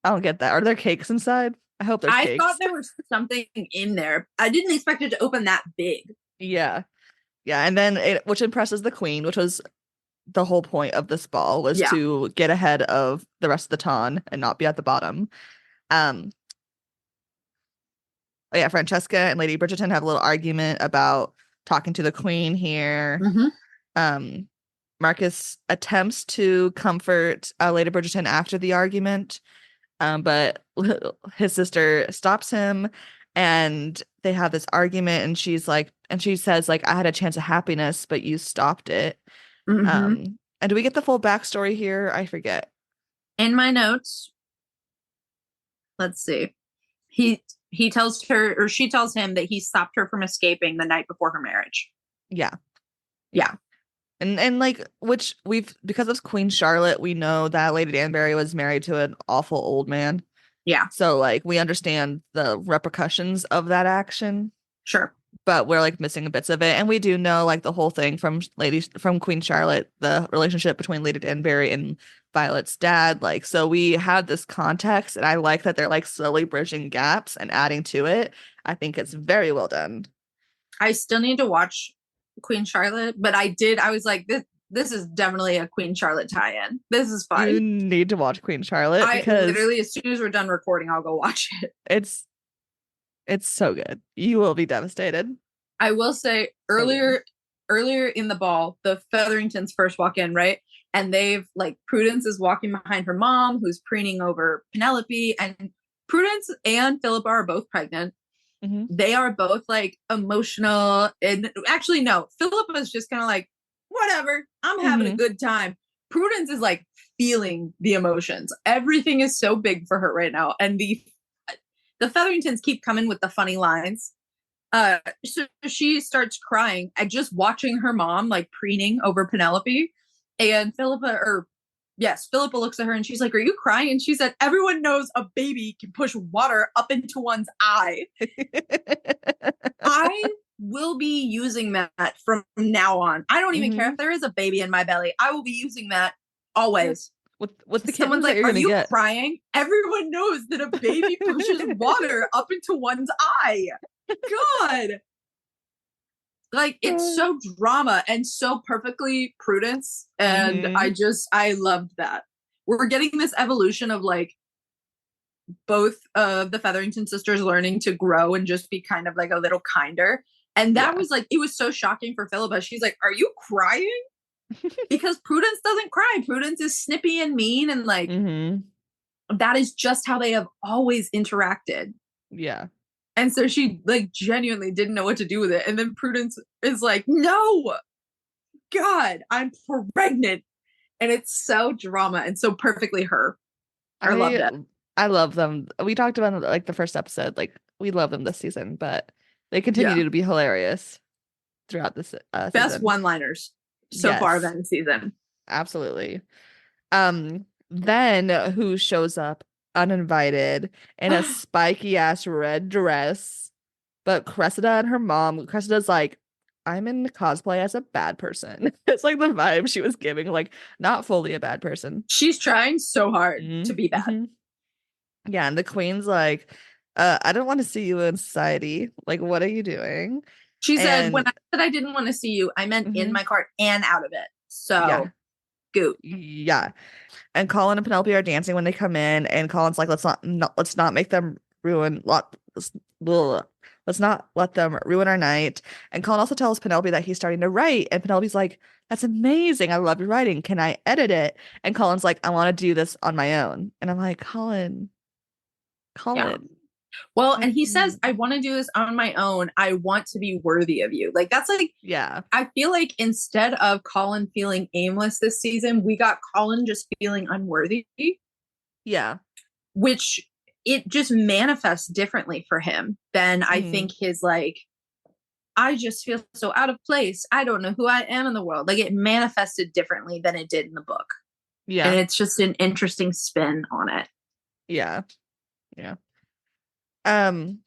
S1: I don't get that. Are there cakes inside? I hope there's
S2: I thought
S1: cakes.
S2: there was something in there. I didn't expect it to open that big.
S1: Yeah. Yeah. And then which impresses the queen, which was the whole point of this ball, was
S2: Yeah.
S1: to get ahead of the rest of the ton and not be at the bottom. Um, oh yeah, Francesca and Lady Bridgerton have a little argument about talking to the queen here.
S2: Mm-hmm.
S1: Um, Marcus attempts to comfort Lady Bridgerton after the argument, but his sister stops him and they have this argument and she says like, I had a chance of happiness, but you stopped it.
S2: Mm-hmm.
S1: And do we get the full backstory here? I forget.
S2: In my notes, let's see. He tells her, or she tells him, that he stopped her from escaping the night before her marriage.
S1: Yeah.
S2: Yeah.
S1: And like, which we've, because of Queen Charlotte, we know that Lady Danbury was married to an awful old man.
S2: Yeah.
S1: So like we understand the repercussions of that action,
S2: Sure.
S1: but we're like missing bits of it. And we do know like the whole thing from Queen Charlotte, the relationship between Lady Danbury and Violet's dad. Like, so we have this context, and I like that they're like slowly bridging gaps and adding to it. I think it's very well done.
S2: I still need to watch Queen Charlotte, but I was like, this is definitely a Queen Charlotte tie-in. This is fun.
S1: You need to watch Queen Charlotte
S2: I
S1: because
S2: literally, as soon as we're done recording, I'll go watch it.
S1: it's it's so good. You will be devastated.
S2: I will say
S1: So good.
S2: earlier in the ball, the Featheringtons first walk in, right? And they've like Prudence is walking behind her mom, who's preening over Penelope, and Prudence and Philippa are both pregnant.
S1: Hmm.
S2: They are both like emotional, and actually no, Philippa is just kind of like, whatever, I'm having a
S1: Hmm.
S2: good time. Prudence is like feeling the emotions. Everything is so big for her right now, and the Featheringtons keep coming with the funny lines. So she starts crying at just watching her mom like preening over Penelope. And Philippa looks at her and she's like, "Are you crying?" And she said, "Everyone knows a baby can push water up into one's eye." I will be using that from now on. I don't even care
S1: Hmm.
S2: if there is a baby in my belly. I will be using that always.
S1: With the
S2: Someone's
S1: kittens that
S2: like,
S1: you're
S2: "Are
S1: gonna
S2: you
S1: get.
S2: crying?" Everyone knows that a baby pushes water up into one's eye. God. Like, it's so drama and so perfectly Prudence. And
S1: Hmm.
S2: I loved that. We're getting this evolution of like both of the Featherington sisters learning to grow and just be kind of like a little kinder. And that
S1: Yeah.
S2: was like, it was so shocking for Philippa. She's like, "Are you crying?" Because Prudence doesn't cry. Prudence is snippy and mean. And like,
S1: Hmm.
S2: that is just how they have always interacted.
S1: Yeah.
S2: And so she like genuinely didn't know what to do with it. And then Prudence is like, "No, God, I'm pregnant." And it's so drama and so perfectly her. I loved
S1: I
S2: it.
S1: I love them. We talked about like the first episode. Like we love them this season, but they
S2: Yeah.
S1: continue to be hilarious throughout this
S2: Best
S1: season.
S2: one liners so far of
S1: Yes,
S2: any season.
S1: absolutely. Then who shows up uninvited in a spiky ass red dress, but Cressida and her mom. Cressida's like, I'm in cosplay as a bad person. It's like the vibe she was giving, like not fully a bad person.
S2: She's trying so hard to be bad.
S1: Mm-hmm. Yeah, and the queen's like, I don't want to see you in society. Like, what are you doing?
S2: She said, "When
S1: And
S2: I said I didn't want to see you, I meant in
S1: mhm,
S2: my cart and out of it."
S1: yeah,
S2: So, goot.
S1: yeah. And Colin and Penelope are dancing when they come in, and Colin's like, let's not make them ruin lot ugh, let's not let them ruin our night. And Colin also tells Penelope that he's starting to write, and Penelope's like, that's amazing. I love your writing. Can I edit it? And Colin's like, I want to do this on my own. And I'm like, Colin,
S2: Yeah.
S1: Colin.
S2: Well,
S1: Like,
S2: and he says, I want to do this on my own. I want to be worthy of you. Like, that's like,
S1: yeah,
S2: I feel like instead of Colin feeling aimless this season, we got Colin just feeling unworthy,
S1: yeah.
S2: which it just manifests differently for him than I
S1: Mhm.
S2: think his like, I just feel so out of place. I don't know who I am in the world. Like, it manifested differently than it did in the book. And
S1: Yeah,
S2: it's just an interesting spin on it.
S1: yeah, yeah. Um,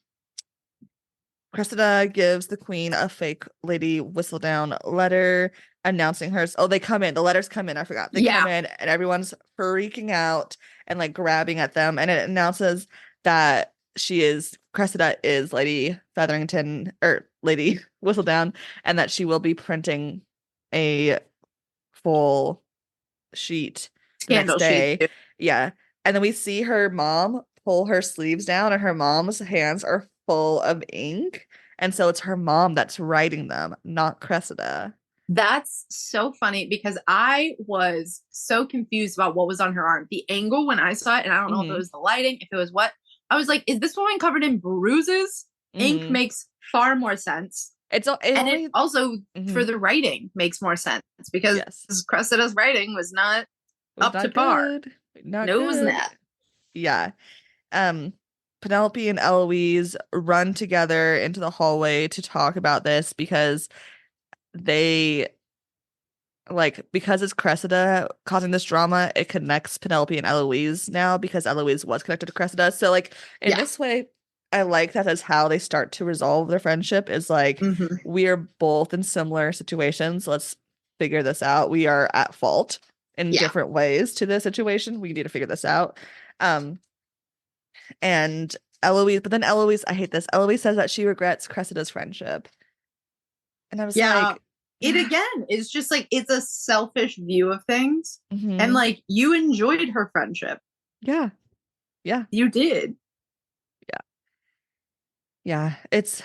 S1: Cressida gives the queen a fake Lady Whistledown letter announcing hers. Oh, they come in. The letters come in. I forgot. They come
S2: Yeah.
S1: in and everyone's freaking out and like grabbing at them. And it announces that Cressida is Lady Featherington or Lady Whistledown, and that she will be printing a full sheet the next
S2: Scandal sheet.
S1: day. Yeah. And then we see her mom pull her sleeves down, and her mom's hands are full of ink. And so it's her mom that's writing them, not Cressida.
S2: That's so funny because I was so confused about what was on her arm. The angle when I saw it, and I don't know if it
S1: Hmm.
S2: was the lighting, if it was what, I was like, is this woman covered in bruises? Ink
S1: Hmm.
S2: makes far more sense.
S1: It
S2: And it
S1: only.
S2: also, for
S1: Mhm.
S2: the writing, makes more sense because
S1: Yes.
S2: Cressida's writing was not
S1: It was
S2: up to
S1: not
S2: par.
S1: good. Not
S2: No, it was
S1: good.
S2: not.
S1: Yeah. Um, Penelope and Eloise run together into the hallway to talk about this because they because it's Cressida causing this drama, it connects Penelope and Eloise now because Eloise was connected to Cressida. So like in
S2: Yeah.
S1: this way, I like that as how they start to resolve their friendship is like
S2: Mm-hmm.
S1: we're both in similar situations. Let's figure this out. We are at fault in
S2: Yeah.
S1: different ways to the situation. We need to figure this out. Um, and but then Eloise, I hate this. Eloise says that she regrets Cressida's friendship. And I was
S2: Yeah.
S1: like,
S2: It again is just like, it's a selfish view of things. And
S1: mhm,
S2: like, you enjoyed her friendship.
S1: yeah, yeah,
S2: You did.
S1: yeah, yeah. It's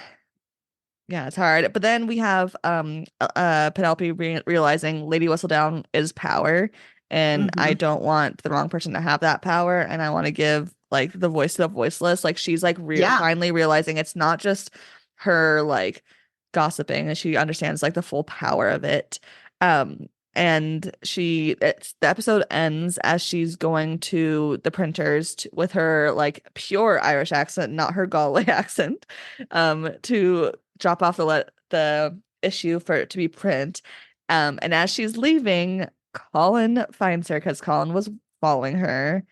S1: hard. But then we have Penelope realizing Lady Whistledown is power, and I
S2: Mm-hmm.
S1: don't want the wrong person to have that power, and I want to give like the voice to the voiceless. Like she's like
S2: Yeah.
S1: finally realizing it's not just her like gossiping, and she understands like the full power of it. Um and the episode ends as she's going to the printers with her like pure Irish accent, not her Galway accent, to drop off the issue for it to be print. And as she's leaving, Colin finds her because Colin was following her.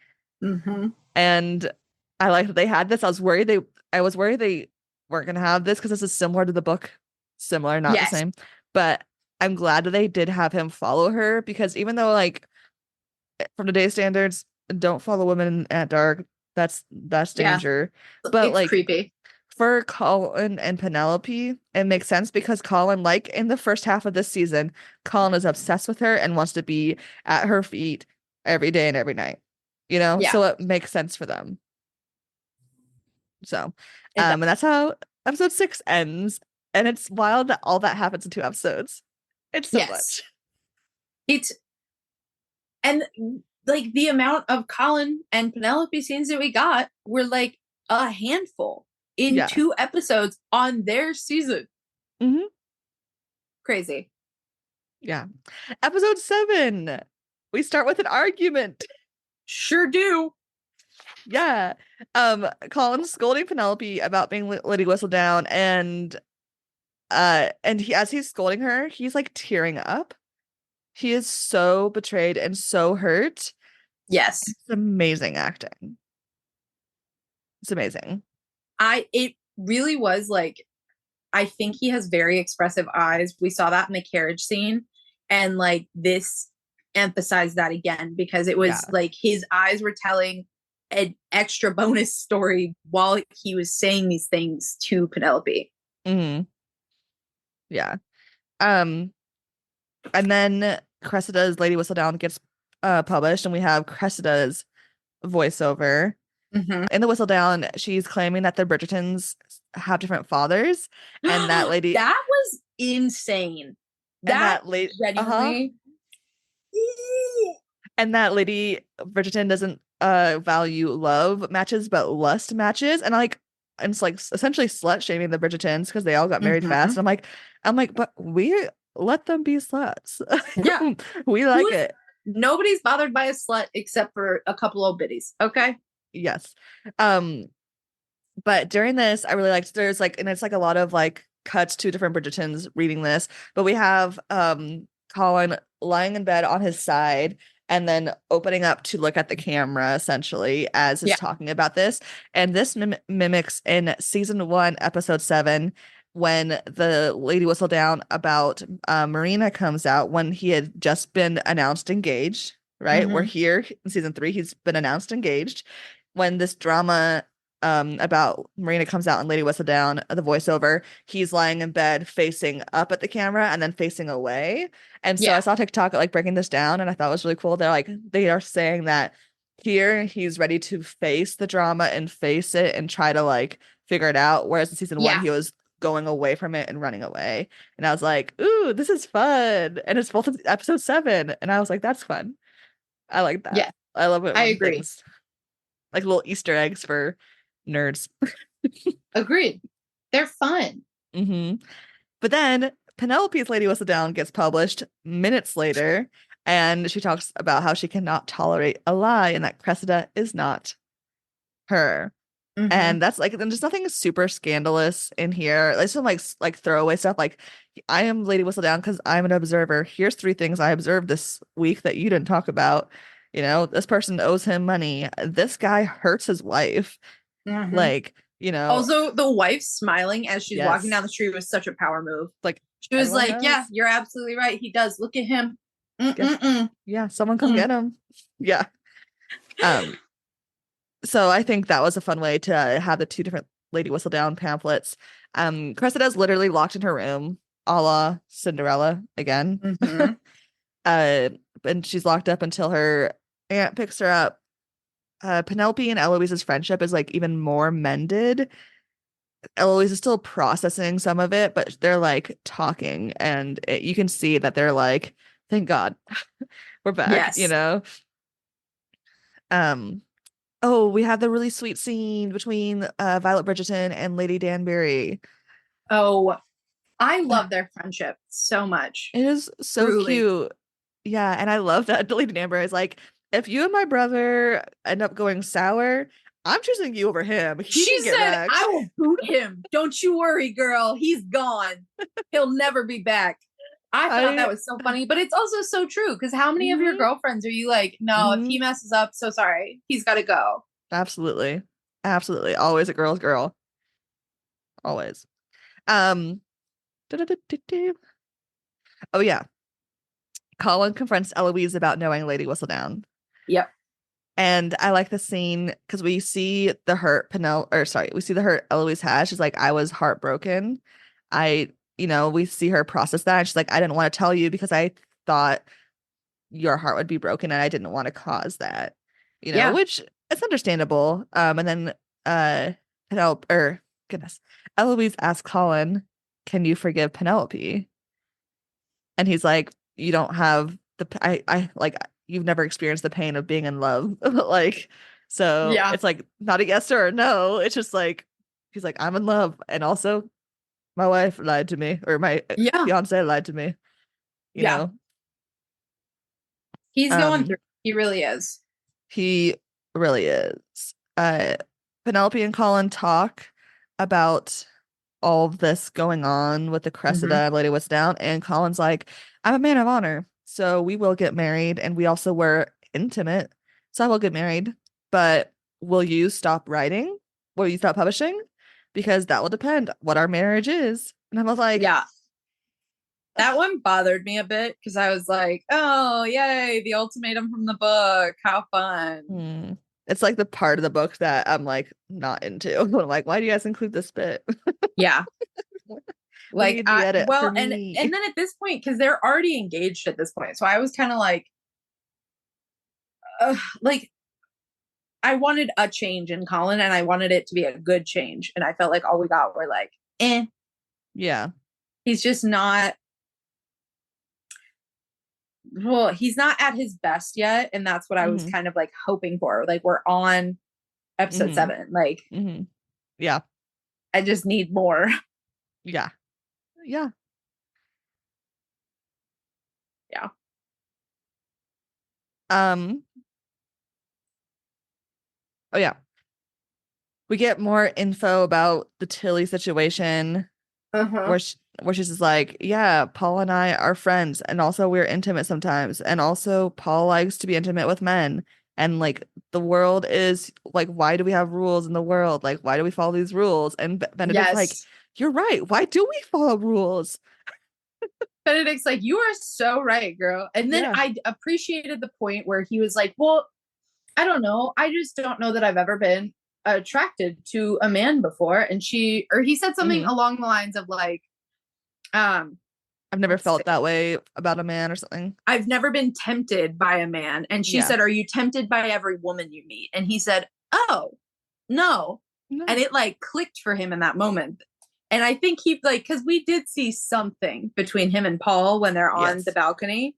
S2: Mm-hmm.
S1: And I like that they had this. I was worried they weren't gonna have this because this is similar to the book. Similar, not the
S2: Yes.
S1: same. But I'm glad that they did have him follow her because even though like from today's standards, don't follow women at dark. That's
S2: Yeah.
S1: danger. But
S2: It's
S1: like
S2: creepy.
S1: for Colin and Penelope, it makes sense because Colin, like in the first half of this season, Colin is obsessed with her and wants to be at her feet every day and every night. You know,
S2: Yeah.
S1: so it makes sense for them. So,
S2: It
S1: and that's how episode 6 ends. And it's wild that all that happens in 2 episodes. It's so
S2: Yes.
S1: much.
S2: It's and like the amount of Colin and Penelope scenes that we got were like a handful in
S1: Yeah.
S2: 2 episodes on their season.
S1: Hmm.
S2: Crazy.
S1: Yeah. Episode 7. We start with an argument.
S2: Sure do.
S1: Yeah. Colin's scolding Penelope about being Lady Whistledown, and as he's scolding her, he's like tearing up. He is so betrayed and so hurt.
S2: Yes.
S1: It's amazing acting. It's amazing.
S2: It really was like, I think he has very expressive eyes. We saw that in the carriage scene. And like this emphasized that again because it
S1: Yeah.
S2: was like his eyes were telling an extra bonus story while he was saying these things to Penelope.
S1: Hmm. Yeah. Um, and then Cressida's Lady Whistledown gets published, and we have Cressida's voiceover.
S2: Mm-hmm.
S1: In the Whistledown, she's claiming that the Bridgertons have different fathers, and that lady
S2: that was insane.
S1: and
S2: That
S1: that lady
S2: genuinely.
S1: and that lady Bridgerton doesn't value love matches but lust matches, and like and it's like essentially slut shaming the Bridgertons because they all got married fast. And I'm like, but we let them be sluts.
S2: Yeah.
S1: We like it.
S2: Nobody's bothered by a slut except for a couple old biddies. Okay.
S1: Yes. But during this, I really liked there's like, and it's like a lot of like cuts to different Bridgertons reading this, but we have Colin lying in bed on his side and then opening up to look at the camera essentially as he's talking about this. And this mimics in season 1, episode 7, when the Lady Whistledown about Marina comes out, when he had just been announced engaged, right? We're here in season 3, he's been announced engaged. When this drama about Marina comes out and Lady Whistledown, the voiceover, he's lying in bed facing up at the camera and then facing away. And so I saw TikTok like breaking this down, and I thought it was really cool. They're like, they are saying that here he's ready to face the drama and face it and try to like figure it out. Whereas in season 1, he was going away from it and running away. And I was like, ooh, this is fun. And it's both of episode 7. And I was like, that's fun. I like that. Yeah. I love it.
S2: I agree.
S1: Things, like little Easter eggs for nerds.
S2: Agreed. They're fun.
S1: But then Penelope's Lady Whistledown gets published minutes later, and she talks about how she cannot tolerate a lie and that Cressida is not her. And that's like, there's nothing super scandalous in here. There's some like throwaway stuff like, I am Lady Whistledown because I'm an observer. Here's 3 things I observed this week that you didn't talk about. You know, this person owes him money. This guy hurts his wife. Like, you know.
S2: Also, the wife smiling as she's walking down the street was such a power move.
S1: Like,
S2: she was like, yeah, you're absolutely right. He does. Look at him.
S1: Yeah, someone come get him. Yeah. So I think that was a fun way to have the 2 different Lady Whistledown pamphlets. Cressida's literally locked in her room, a la Cinderella again. And she's locked up until her aunt picks her up. Penelope and Eloise's friendship is like even more mended. Eloise is still processing some of it, but they're like talking, and you can see that they're like, thank God we're back, you know. Oh, we have the really sweet scene between Violet Bridgerton and Lady Danbury.
S2: Oh, I love their friendship so much.
S1: It is so cute. Yeah, and I love that Lady Danbury is like, if you and my brother end up going sour, I'm choosing you over him.
S2: She said, I will boot him. Don't you worry, girl. He's gone. He'll never be back. I thought that was so funny, but it's also so true, because how many of your girlfriends are you like, no, if he messes up, so sorry. He's got to go.
S1: Absolutely. Absolutely. Always a girl's girl. Always. Oh, yeah. Colin confronts Eloise about knowing Lady Whistledown.
S2: Yep.
S1: And I like the scene because we see the hurt we see the hurt Eloise has. She's like, I was heartbroken. We see her process that. And she's like, I didn't want to tell you because I thought your heart would be broken and I didn't want to cause that. Which it's understandable. And then Eloise asks Colin, can you forgive Penelope? And he's like, you don't have you've never experienced the pain of being in love. It's like not a yes or a no. It's just like, he's like, I'm in love. And also my wife lied to me, or my fiance lied to me. You know?
S2: He's going through. He really is.
S1: He really is. Penelope and Colin talk about all of this going on with the Cressida and Lady Whistledown, and Colin's like, I'm a man of honor, so we will get married, and we also were intimate, so I will get married. But will you stop writing? Will you stop publishing? Because that will depend what our marriage is. And I was like,
S2: yeah. That one bothered me a bit because I was like, oh, yay, the ultimatum from the book. How fun.
S1: It's like the part of the book that I'm like not into. I'm like, why do you guys include this bit?
S2: Yeah. Like, and then at this point, because they're already engaged at this point. So I was kind of like I wanted a change in Colin, and I wanted it to be a good change. And I felt like all we got were like, eh.
S1: Yeah.
S2: He's just not. Well, he's not at his best yet, and that's what I was
S1: Mm-hmm.
S2: kind of like hoping for. Like we're on episode
S1: Mm-hmm.
S2: 7. Like
S1: Mm-hmm. Yeah.
S2: I just need more.
S1: Yeah. Yeah.
S2: Yeah.
S1: Um. Oh yeah. We get more info about the Tilly situation
S2: Uh-huh.
S1: where she's just like, yeah, Paul and I are friends, and also we're intimate sometimes, and also Paul likes to be intimate with men, and like the world is like, why do we have rules in the world? Like, why do we follow these rules? And Benedict's like,
S2: Yes.
S1: you're right. Why do we follow rules?
S2: Benedict's like, you are so right, girl. And then
S1: Yeah.
S2: I appreciated the point where he was like, well, I don't know. I just don't know that I've ever been attracted to a man before. And he said something
S1: Hmm.
S2: along the lines of like, um,
S1: I've never
S2: what's
S1: felt
S2: it?
S1: that way about a man or something.
S2: I've never been tempted by a man. And she
S1: Yeah.
S2: said, are you tempted by every woman you meet? And he said, oh, no. And
S1: No.
S2: it like clicked for him in that moment. And I think he like, because we did see something between him and Paul when they're on the
S1: Yes.
S2: balcony.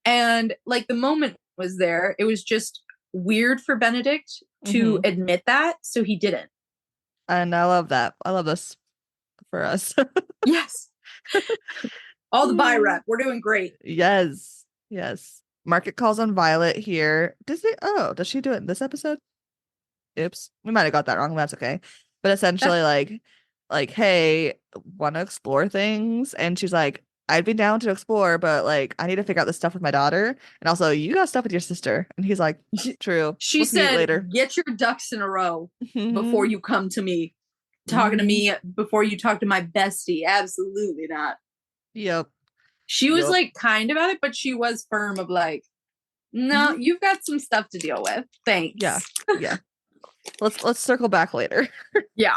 S2: And like the moment was there. It was just weird for Benedict to
S1: Hmm.
S2: admit that. So he didn't.
S1: And I love that. I love this for us.
S2: Yes. All the buy rep. We're doing great.
S1: Yes. Yes. Market calls on Violet here. Does she do it in this episode? Oops. We might have got that wrong. That's okay. But essentially, like, hey, want to explore things? And she's like, I'd be down to explore, but like, I need to figure out this stuff with my daughter. And also, you got stuff with your sister. And he's like, true.
S2: She
S1: Let's meet
S2: said,
S1: later.
S2: get your ducks in a row before
S1: Hmm.
S2: you come to me. Talking to
S1: Hmm.
S2: me before you talk to my bestie. Absolutely not.
S1: Yep.
S2: She was
S1: Yep.
S2: like kind about it, but she was firm of like, no,
S1: Mhm.
S2: you've got some stuff to deal with. Thanks.
S1: Yeah. Yeah. Let's circle back later.
S2: Yeah.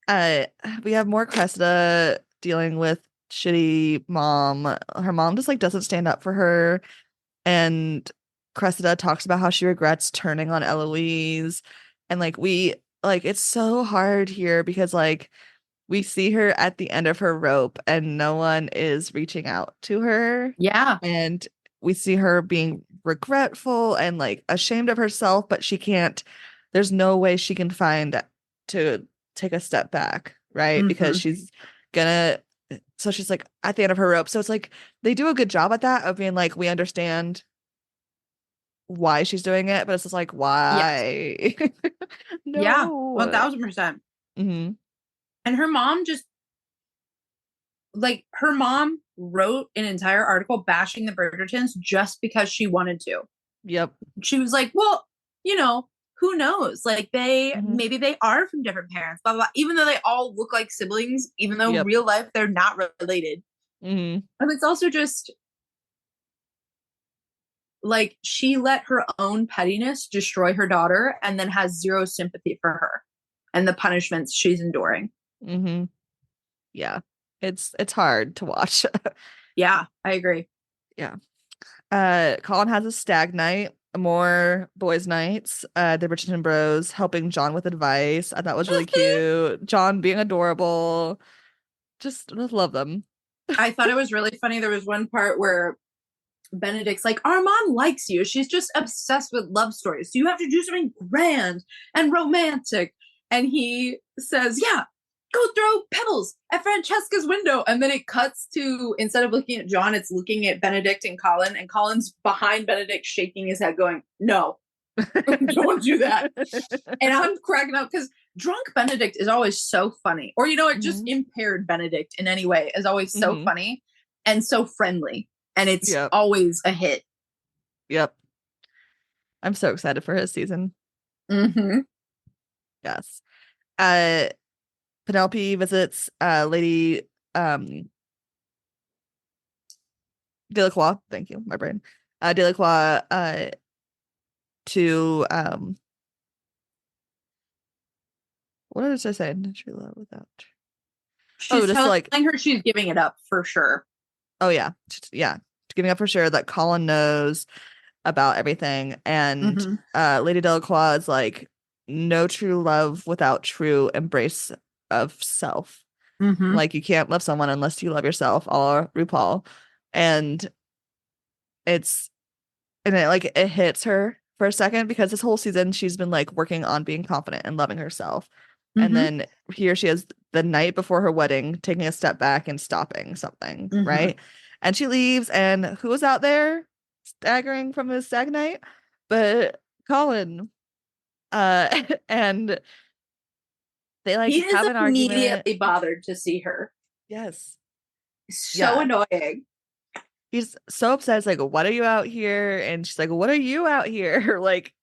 S1: Uh, we have more Cressida dealing with shitty mom. Her mom just like doesn't stand up for her, and Cressida talks about how she regrets turning on Eloise, and like it's so hard here because like we see her at the end of her rope and no one is reaching out to her,
S2: Yeah.
S1: and we see her being regretful and like ashamed of herself, but she can't. There's no way she can find to take a step back, right? Because
S2: Mm-hmm.
S1: she's gonna so she's like at the end of her rope. So it's like they do a good job at that of being like, we understand why she's doing it, but it's just like,
S2: Yes.
S1: why?
S2: Yeah.
S1: No.
S2: 1000%.
S1: Hmm.
S2: And her mom just like her mom wrote an entire article bashing the Bridgertons just because she wanted to.
S1: Yep.
S2: She was like, well, you know, who knows? Like
S1: Hmm.
S2: maybe they are from different parents, blah, blah, blah, even though they all look like siblings, even though
S1: Yep.
S2: real life they're not related.
S1: Hmm.
S2: And it's also just like she let her own pettiness destroy her daughter and then has zero sympathy for her and the punishments she's enduring.
S1: Hmm. Yeah. It's hard to watch.
S2: Yeah, I agree.
S1: Yeah. Colin has a stag night, more boys' nights. The Bridgerton Bros helping John with advice. I thought was really cute. John being adorable. Just love them.
S2: I thought it was really funny. There was one part where Benedict's like, our mom likes you. She's just obsessed with love stories. So you have to do something grand and romantic. And he says, yeah, go throw pebbles at Francesca's window. And then it cuts to, instead of looking at John, it's looking at Benedict and Colin. And Colin's behind Benedict shaking his head going, no, don't do that. And I'm cracking up because drunk Benedict is always so funny. Or, you know, it just
S1: Hmm.
S2: impaired Benedict in any way is always so
S1: Hmm.
S2: funny and so friendly. And it's
S1: Yep.
S2: always a hit.
S1: Yep. I'm so excited for his season.
S2: Mm-hmm.
S1: Yes. Uh Penelope visits Lady Delacroix. Thank you, my brain. Delacroix to what did I say? True love without. Oh,
S2: She's
S1: just
S2: telling
S1: like,
S2: her she's giving it up for sure.
S1: oh yeah. Yeah. Giving up for sure that Colin knows about everything. And
S2: Mm-hmm.
S1: Lady Delacroix is like, no true love without true embrace of self.
S2: Mm-hmm.
S1: Like you can't love someone unless you love yourself, all RuPaul. And it's and it like it hits her for a second because this whole season she's been like working on being confident and loving herself. And
S2: Mm-hmm.
S1: then here she is the night before her wedding, taking a step back and stopping something,
S2: Mm-hmm.
S1: right? And she leaves, and who was out there staggering from his stag night? But Colin. And they like
S2: He is
S1: have an argument.
S2: immediately bothered to see her.
S1: Yes.
S2: So
S1: Yeah.
S2: annoying.
S1: He's so upset. It's like, what are you out here? And she's like, what are you out here? Like,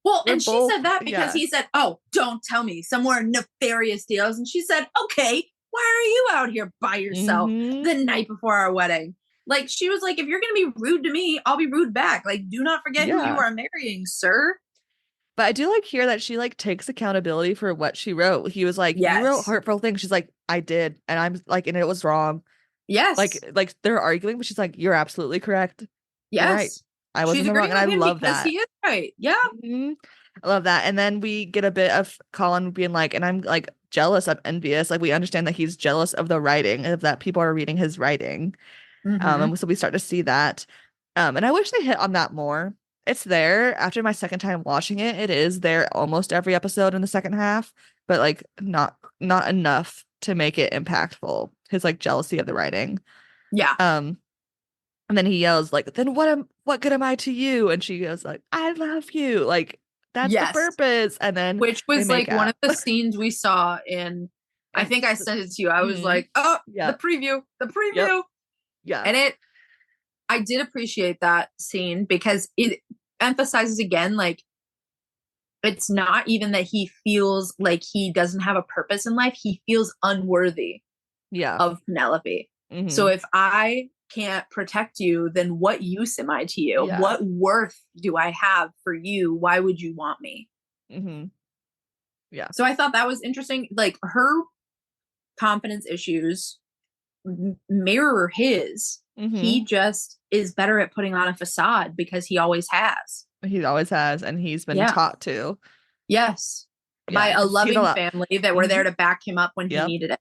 S2: Well,
S1: we're
S2: and she
S1: both,
S2: said that because
S1: yeah.
S2: he said, "Oh, don't tell me some more nefarious deals." And she said, "Okay, why are you out here by yourself
S1: Mm-hmm.
S2: the night before our wedding?" Like she was like, "If you're gonna be rude to me, I'll be rude back. Like, do not forget who you
S1: Yeah.
S2: are marrying, sir."
S1: But I do like here that she like takes accountability for what she wrote. He was like, you wrote
S2: Yes.
S1: hurtful things. She's like, I did. And I'm like, and it was wrong.
S2: Yes.
S1: Like they're arguing, but she's like, you're absolutely correct. You're right.
S2: Yes.
S1: I
S2: She's
S1: wasn't the wrong.
S2: agreeing
S1: And I
S2: with him
S1: love
S2: because
S1: that.
S2: he is right. Yeah.
S1: Mhm. I love that. And then we get a bit of Colin being like, and I'm like jealous, I'm envious. Like we understand that he's jealous of the writing, of that people are reading his writing.
S2: Mm-hmm.
S1: And so we start to see that. And I wish they hit on that more. It's there after my second time watching it. It is there almost every episode in the second half, but like not enough to make it impactful. His like jealousy of the writing.
S2: Yeah.
S1: Um, and then he yells like, "Then what good am I to you?" And she goes like, "I love you." Like that's the
S2: Yes.
S1: purpose. And then
S2: Which
S1: they
S2: was
S1: make
S2: like one of
S1: out.
S2: the scenes we saw in, I
S1: And
S2: think I sent it to you. I was
S1: mhm.
S2: like, "Oh, the
S1: Yep.
S2: preview, the
S1: Yep.
S2: preview."
S1: Yeah.
S2: And I did appreciate that scene because it emphasizes again, like, it's not even that he feels like he doesn't have a purpose in life. He feels unworthy
S1: Yeah.
S2: of Penelope. So
S1: Hmm.
S2: if I can't protect you, then what use am I to you?
S1: Yeah.
S2: What worth do I have for you? Why would you want me?
S1: Hmm. Yeah.
S2: So I thought that was interesting. Like her confidence issues mirror his.
S1: Hmm.
S2: He just is better at putting on a facade because he always has.
S1: He always has, and he's been
S2: Yeah.
S1: taught to.
S2: Yes. By
S1: Yeah,
S2: a
S1: because he's
S2: loving
S1: allowed.
S2: family that were
S1: Hmm.
S2: there to back him up when he
S1: Yep.
S2: needed it.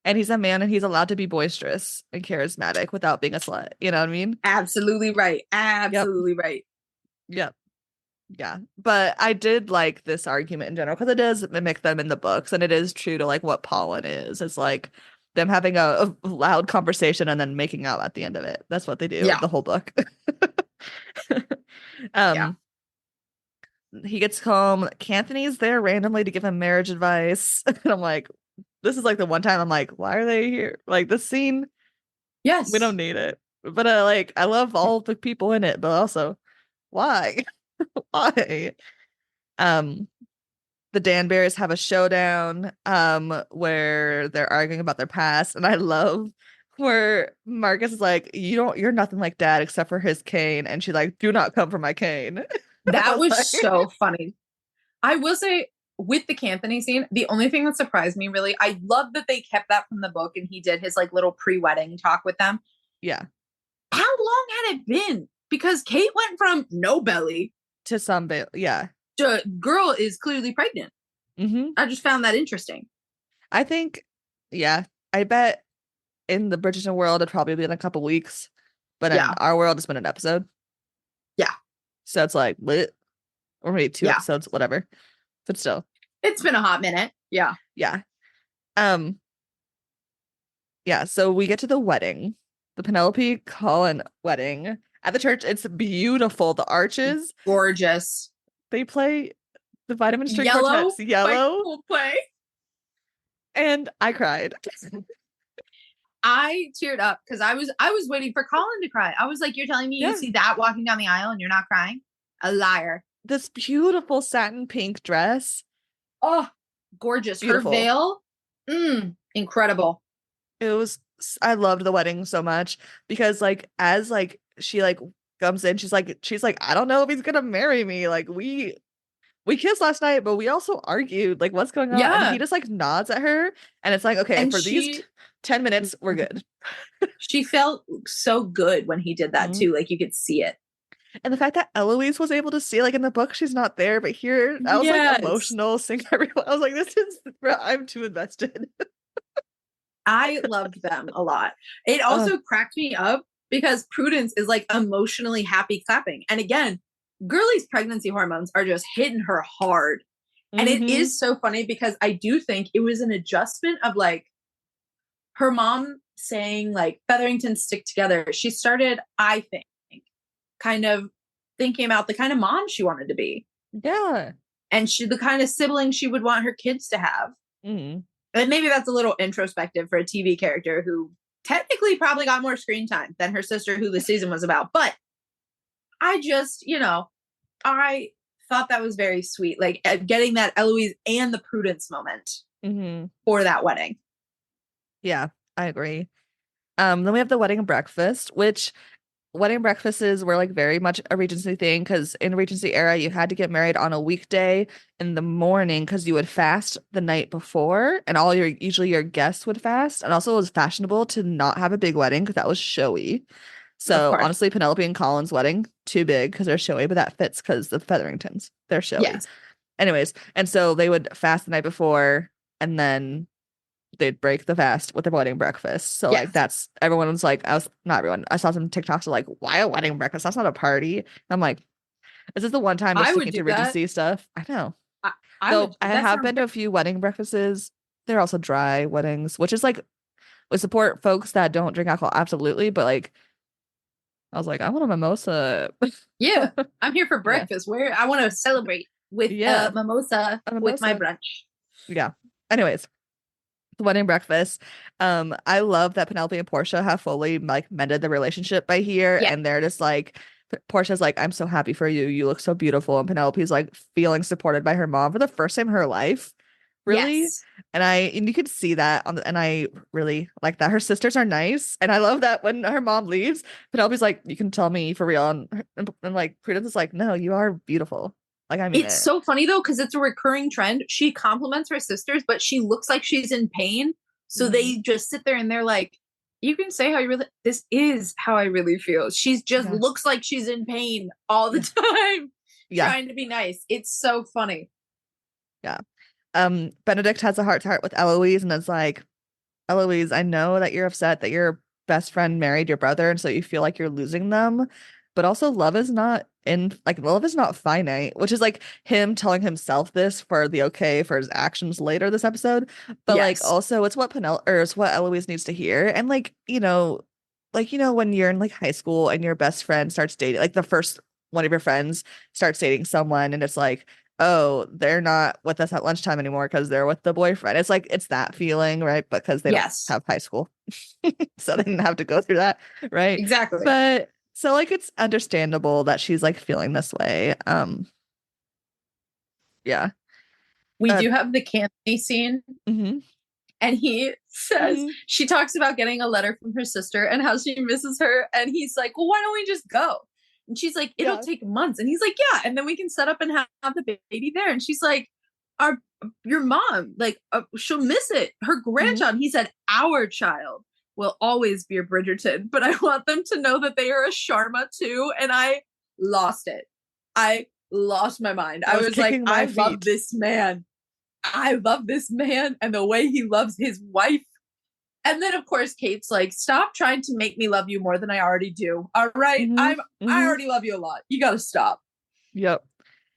S1: And he's a man, and he's allowed to be boisterous and charismatic without being a slut. You know what I mean?
S2: Absolutely right.
S1: Yep.
S2: Absolutely right.
S1: Yep. Yeah. But I did like this argument in general because it does mimic them in the books, and it is true to like what Pollen is. It's like them having a loud conversation and then making out at the end of it. That's what they do
S2: Yeah.
S1: the whole book.
S2: Yeah.
S1: um, he gets home. Canthony's there randomly to give him marriage advice. And I'm like, this is like the one time I'm like, why are they here? Like this scene, we don't
S2: Yes.
S1: need it. But like I love all the people in it, but also why? Why? Um, the Danbury's have a showdown where they're arguing about their past, and I love where Marcus is like, you're nothing like dad except for his cane, and she's like, do not come for my cane. I
S2: That
S1: was
S2: was
S1: like,
S2: so funny. I will say with the Canthony scene, the only thing that surprised me really, I love that they kept that from the book and he did his like little pre-wedding talk with them.
S1: yeah,
S2: How long had it been? Because Kate went from no belly
S1: to some bit, yeah.
S2: to girl is clearly pregnant.
S1: Hmm.
S2: I just found that interesting.
S1: I think, yeah, I bet in the Bridgerton world it'd probably been a couple weeks, but in
S2: Yeah.
S1: our world it's been an episode.
S2: Yeah.
S1: So it's like, lit, or maybe two
S2: Yeah.
S1: episodes, whatever. But still,
S2: It's been a hot minute. Yeah.
S1: yeah. Um, yeah, so we get to the wedding, the Penelope Colin wedding at the church. It's beautiful. The arches,
S2: Gorgeous.
S1: they play the Vitamin String
S2: Yellow
S1: Quartet's
S2: by
S1: Yellow,
S2: Coldplay.
S1: and I cried.
S2: I teared up because I was waiting for Colin to cry. I was like, "You're telling me you
S1: Yeah,
S2: see that walking down the aisle and you're not crying? A liar."
S1: this beautiful satin pink dress,
S2: Oh, gorgeous. Her
S1: beautiful.
S2: veil, incredible.
S1: It was, I loved the wedding so much because like as like she like comes in, she's like, I don't know if he's gonna marry me. Like we kissed last night, but we also argued. Like, what's going on? And he
S2: Yeah.
S1: just like nods at her, and it's like, okay,
S2: And
S1: for these 10 minutes, we're good.
S2: she felt so good when he did that
S1: Mhm.
S2: too. Like you could see it.
S1: And the fact that Eloise was able to see, like in the book, she's not there, but here I was like
S2: Yes.
S1: emotional seeing everyone. I was like, this is, I'm too invested.
S2: I loved them a lot. It
S1: Uh,
S2: also cracked me up because Prudence is like emotionally happy clapping. And again, Girly's pregnancy hormones are just hitting her hard. And it
S1: mm-hmm.
S2: is so funny because I do think it was an adjustment of like her mom saying like Featherington stick together. She started, I think, kind of thinking about the kind of mom she wanted to be.
S1: Yeah.
S2: And the kind of sibling she would want her kids to have.
S1: Mm-hmm.
S2: And maybe that's a little introspective for a TV character who technically probably got more screen time than her sister, who the season was about. But I just, I thought that was very sweet. Like getting that Eloise and the Prudence moment
S1: Mm-hmm.
S2: for that wedding.
S1: Yeah, I agree. Then we have the wedding breakfast, which wedding breakfasts were like very much a Regency thing because in Regency era, you had to get married on a weekday in the morning because you would fast the night before, and usually your guests would fast. And also, it was fashionable to not have a big wedding because that was showy.
S2: Of
S1: So
S2: course.
S1: honestly, Penelope and Colin's wedding too big because they're showy, but that fits because the Featheringtons they're showy.
S2: Yes.
S1: Anyways, and so they would fast the night before, and then they'd break the fast with a wedding breakfast. So like
S2: Yes.
S1: that's everyone was like, I was not everyone. I saw some TikToks like, why a wedding breakfast? That's not a party. And I'm like, is this the one time they're
S2: I would
S1: sticking
S2: do
S1: to
S2: that.
S1: Regency stuff? I know.
S2: I would.
S1: Though I
S2: That
S1: have
S2: sounds
S1: been to
S2: great.
S1: a few wedding breakfasts. They're also dry weddings, which is like we support folks that don't drink alcohol, absolutely. But like I was like, I want a mimosa.
S2: Yeah. I'm here for
S1: Yeah.
S2: breakfast. Where I want to celebrate with
S1: Yeah.
S2: mimosa
S1: A
S2: with my
S1: mimosa.
S2: brunch.
S1: Yeah. Anyways, the wedding breakfast. I love that Penelope and Portia have fully like mended the relationship by here,
S2: Yeah.
S1: and they're just like Portia's like, I'm so happy for you. You look so beautiful. And Penelope's like feeling supported by her mom for the first time in her life. Really.
S2: Yes.
S1: And you could see that and I really like that. Her sisters are nice. And I love that when her mom leaves, Penelope's like, you can tell me for real. And like Prudence is like, no, you are beautiful. Like, I mean
S2: It's
S1: it.
S2: so funny though, because it's a recurring trend. She compliments her sisters, but she looks like she's in pain. So
S1: Mhm.
S2: they just sit there and they're like, you can say how you really, this is how I really feel. She's just
S1: Yeah.
S2: looks like she's in pain all the
S1: Yeah.
S2: time,
S1: Yeah.
S2: trying to be nice. It's so funny.
S1: Yeah. Benedict has a heart to heart with Eloise and is like, Eloise, I know that you're upset that your best friend married your brother, and so you feel like you're losing them. But also, love is not finite, which is like him telling himself this for the okay for his actions later this episode. But like
S2: Yes.
S1: also, it's what it's what Eloise needs to hear. And when you're in like high school and your best friend starts dating, like the first one of your friends starts dating someone, and it's like, oh, they're not with us at lunchtime anymore because they're with the boyfriend. It's like it's that feeling, right? Because they don't
S2: Yes.
S1: have high school. So they didn't have to go through that, right?
S2: Exactly.
S1: But so like it's understandable that she's like feeling this way. Yeah.
S2: We
S1: Uh
S2: do have the candy scene.
S1: mhm,
S2: And he says,
S1: mhm,
S2: she talks about getting a letter from her sister and how she misses her. And he's like, well, why don't we just go? And she's like, it'll
S1: yeah.
S2: take months. And he's like, yeah. And then we can set up and have the baby there. And she's like, your mom, like, she'll miss it. Her
S1: Mhm.
S2: grandchild, he said, our child will always be a Bridgerton, but I want them to know that they are a Sharma too. And I lost it. I lost my mind.
S1: I
S2: I
S1: was
S2: was like,
S1: kicking my
S2: I love
S1: feet.
S2: this man. I love this man and the way he loves his wife. And then of course Kate's like, stop trying to make me love you more than I already do. All right.
S1: Hmm.
S2: I
S1: Hmm.
S2: already love you a lot. You gotta stop.
S1: Yep.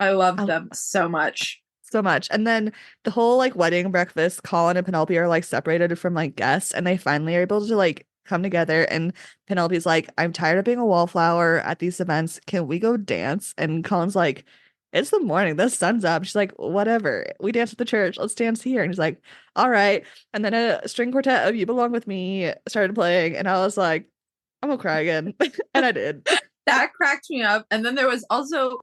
S2: I love
S1: I
S2: them so much.
S1: so much. And then the whole like wedding breakfast, Colin and Penelope are like separated from like guests, and they finally are able to like come together. And Penelope's like, I'm tired of being a wallflower at these events. Can we go dance? And Colin's like, it's the morning, the sun's up. She's like, whatever. We dance at the church. Let's dance here. And he's like, all right. And then a string quartet of You Belong With Me started playing, and I was like, I'm gonna cry again. And I did.
S2: That cracked me up. And then there was also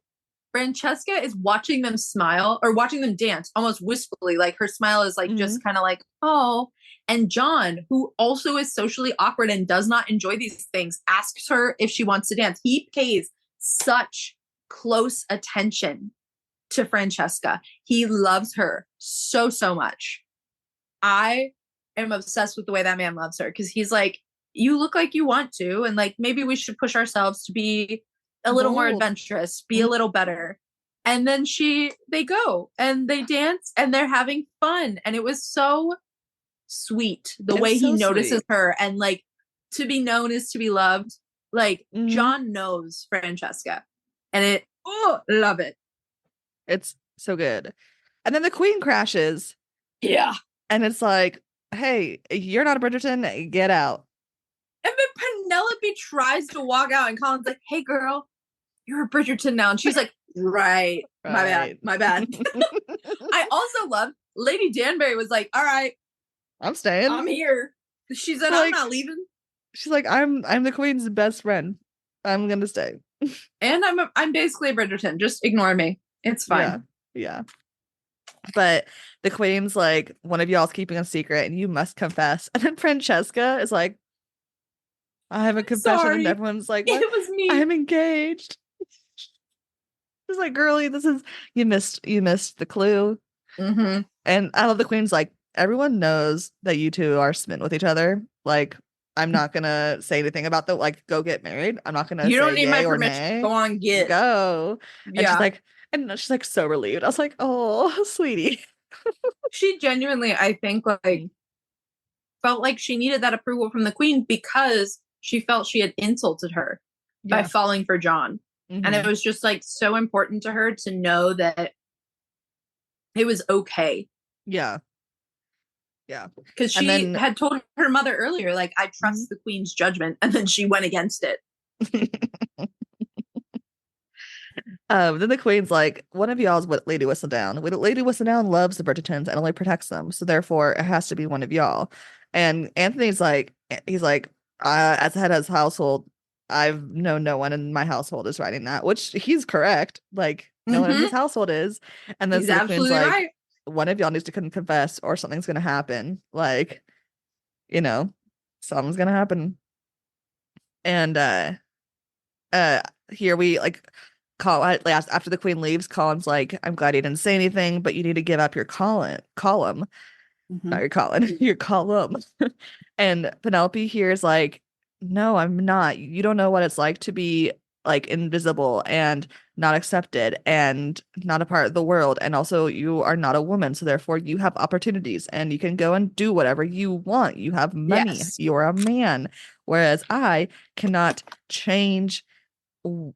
S2: Francesca is watching them smile or watching them dance almost wistfully. Like her smile is like
S1: Hmm.
S2: just kind of like, oh. And John, who also is socially awkward and does not enjoy these things, asks her if she wants to dance. He pays such close attention to Francesca. He loves her so, so much. I am obsessed with the way that man loves her because he's like, you look like you want to, and like maybe we should push ourselves to be a little more
S1: Bold.
S2: adventurous, be a little better. And then they go and they dance and they're having fun. And it was so sweet the way
S1: so
S2: he notices
S1: sweet.
S2: her, and like, to be known is to be loved. Like,
S1: Mhm.
S2: John knows Francesca, and love it.
S1: It's so good. And then the queen crashes.
S2: Yeah.
S1: And it's like, hey, you're not a Bridgerton, get out.
S2: And then Penelope tries to walk out, and Colin's like, hey girl, you're a Bridgerton now. And she's like, right. My bad. I also love Lady Danbury was like, all right,
S1: I'm staying.
S2: I'm here. She said,
S1: Like,
S2: I'm not leaving.
S1: She's like, I'm the queen's best friend. I'm gonna stay.
S2: And I'm basically a Bridgerton. Just ignore me. It's fine.
S1: Yeah. But the queen's like, one of y'all's keeping a secret and you must confess. And then Francesca is like, I have a confession.
S2: Sorry.
S1: And everyone's like, what?
S2: It was me.
S1: I'm engaged. It's like, girly, you missed the clue.
S2: Mm-hmm.
S1: And I love the queen's like, everyone knows that you two are smitten with each other. Like, I'm not gonna say anything about the like, go get married. I'm not gonna
S2: You
S1: say
S2: don't need my
S1: yay or
S2: permission.
S1: nay.
S2: Go on,
S1: Go. And
S2: Yeah.
S1: she's like so relieved. I was like, oh, sweetie.
S2: She genuinely, I think, like, felt like she needed that approval from the queen because she felt she had insulted her by falling for John.
S1: Mm-hmm.
S2: And it was just like so important to her to know that it was okay.
S1: Yeah.
S2: Because she had told her mother earlier, like, I trust the queen's judgment. And then she went against it.
S1: Then the queen's like, one of y'all's Lady Whistledown. Lady Whistledown loves the Bridgertons and only protects them. So therefore, it has to be one of y'all. And Anthony's like, as head of his household, I've known no one in my household is writing that, which he's correct. Like, no one in his household is. And then
S2: he's
S1: the queen's like,
S2: right.
S1: one of y'all needs to confess or something's going to happen. Like, something's going to happen. And here we like after the queen leaves, Colin's like, I'm glad you didn't say anything, but you need to give up your column. Not your Colin, your column. And Penelope here is like, no, I'm not. You don't know what it's like to be like invisible and not accepted and not a part of the world. And also you are not a woman. So therefore you have opportunities and you can go and do whatever you want. You have money.
S2: Yes.
S1: You're a man. Whereas I cannot change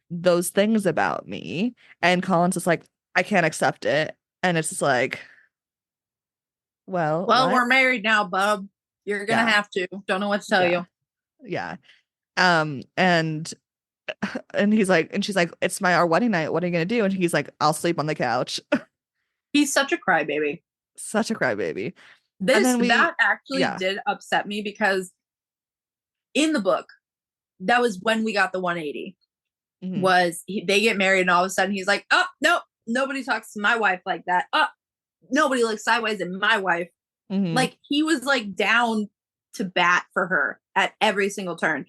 S1: those things about me. And Colin's just like, I can't accept it. And it's just like, well,
S2: we're married now, bub. You're gonna have to. Don't know what to tell you.
S1: Yeah. And he's like, and she's like, it's our wedding night. What are you gonna do? And he's like, I'll sleep on the couch.
S2: He's such a crybaby.
S1: Such a crybaby.
S2: That actually did upset me because in the book, that was when we got the 180. They get married and all of a sudden he's like, oh, no, nobody talks to my wife like that. Oh, nobody looks sideways at my wife. Like, he was like down to bat for her at every single turn.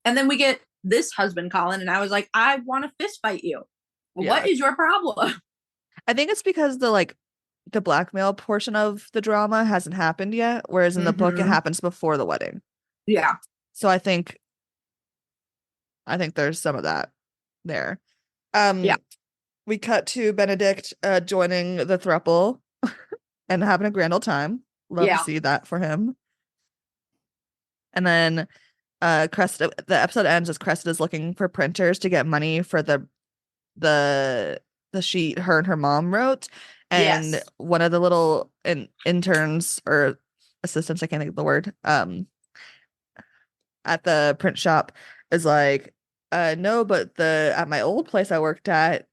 S2: And then we get this husband, Colin, and I was like, I want to fist fight you. What is your problem?
S1: I think it's because the blackmail portion of the drama hasn't happened yet, whereas in the book it happens before the wedding. Yeah. So I think there's some of that there. We cut to Benedict joining the throuple and having a grand old time. Love to see that for him. And then Cressida, the episode ends as Cressida's looking for printers to get money for the sheet her and her mom wrote. And one of the little interns or assistants, I can't think of the word, at the print shop is like, no, but at my old place I worked at,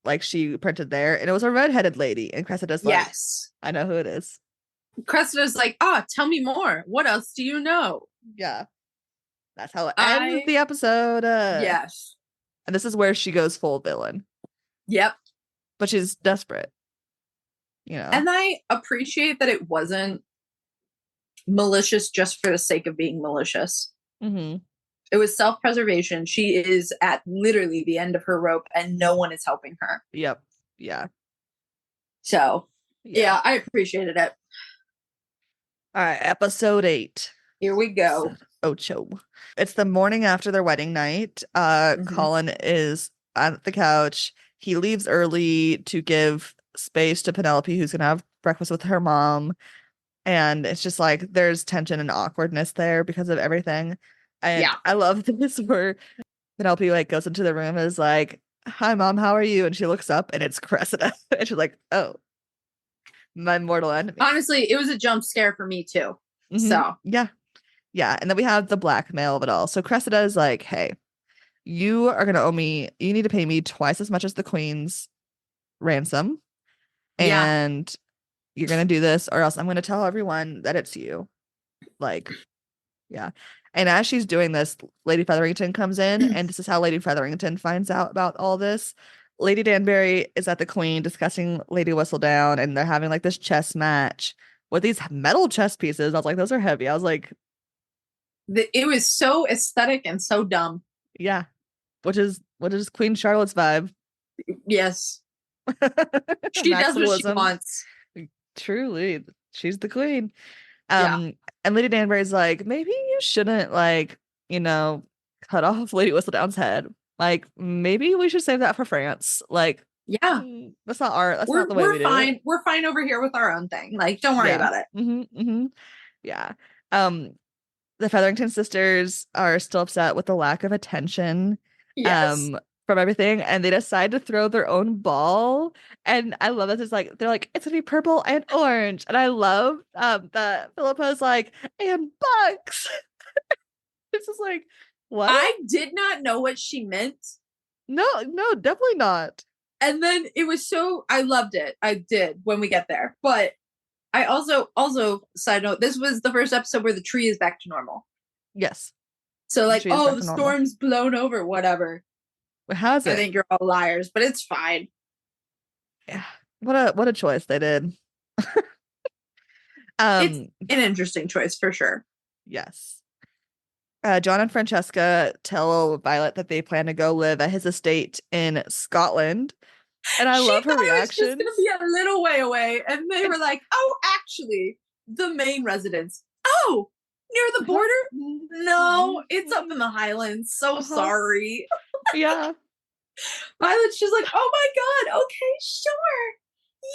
S1: like, she printed there and it was a redheaded lady. And Cressida's like, I know who it is.
S2: Cressida's like, tell me more. What else do you know?
S1: Yeah. That's how it ends the episode. Yes. And this is where she goes full villain. Yep. But she's desperate.
S2: And I appreciate that it wasn't malicious just for the sake of being malicious. It was self-preservation. She is at literally the end of her rope and no one is helping her.
S1: Yep. Yeah.
S2: So, yeah, I appreciated it.
S1: All right, episode 8.
S2: Here we go.
S1: Ocho. It's the morning after their wedding night. Colin is on the couch. He leaves early to give space to Penelope, who's gonna have breakfast with her mom. And it's just like there's tension and awkwardness there because of everything. And
S2: Yeah.
S1: I love this where Penelope like goes into the room and is like, "Hi mom, how are you?" And she looks up and it's Cressida. And she's like, "Oh, my mortal enemy."
S2: Honestly, it was a jump scare for me too. So
S1: Yeah. Yeah. And then we have the blackmail of it all. So Cressida is like, "Hey, you are gonna owe me, you need to pay me twice as much as the queen's ransom,
S2: yeah.
S1: and you're gonna do this, or else I'm gonna tell everyone that it's you." Like, yeah. And as she's doing this, Lady Featherington comes in, and this is how Lady Featherington finds out about all this. Lady Danbury is at the Queen discussing Lady Whistledown, and they're having like this chess match with these metal chess pieces. I was like, those are heavy. I was like,
S2: It was so aesthetic and so dumb.
S1: yeah, which is Queen Charlotte's vibe.
S2: Yes. She does what she wants.
S1: Truly, she's the queen.
S2: Yeah.
S1: And Lady Danbury's like, maybe you shouldn't like, cut off Lady Whistledown's head. Like, maybe we should save that for France. Like,
S2: yeah,
S1: that's not the way we do
S2: fine.
S1: it.
S2: We're fine over here with our own thing. Like, don't worry about it.
S1: Yeah. The Featherington sisters are still upset with the lack of attention.
S2: Yes.
S1: From everything, and they decide to throw their own ball. And I love that. It's like they're like, it's gonna be purple and orange. And I love that Philippa's like, and bugs. It's just like, what?
S2: I did not know what she meant.
S1: No, definitely not.
S2: And then it was so, I loved it. I did when we get there. But I also side note, this was the first episode where the tree is back to normal.
S1: Yes.
S2: So like, the storm's blown over, whatever.
S1: Has it?
S2: I think you're all liars, but it's fine.
S1: Yeah. What a choice they did.
S2: It's an interesting choice for sure.
S1: Yes. John and Francesca tell Violet that they plan to go live at his estate in Scotland. And I love her reaction.
S2: It was just going to be a little way away. And they were like, oh, actually, the main residence. Oh, near the border? No, it's up in the Highlands. So sorry.
S1: Yeah.
S2: Violet's just like, oh my God, okay, sure.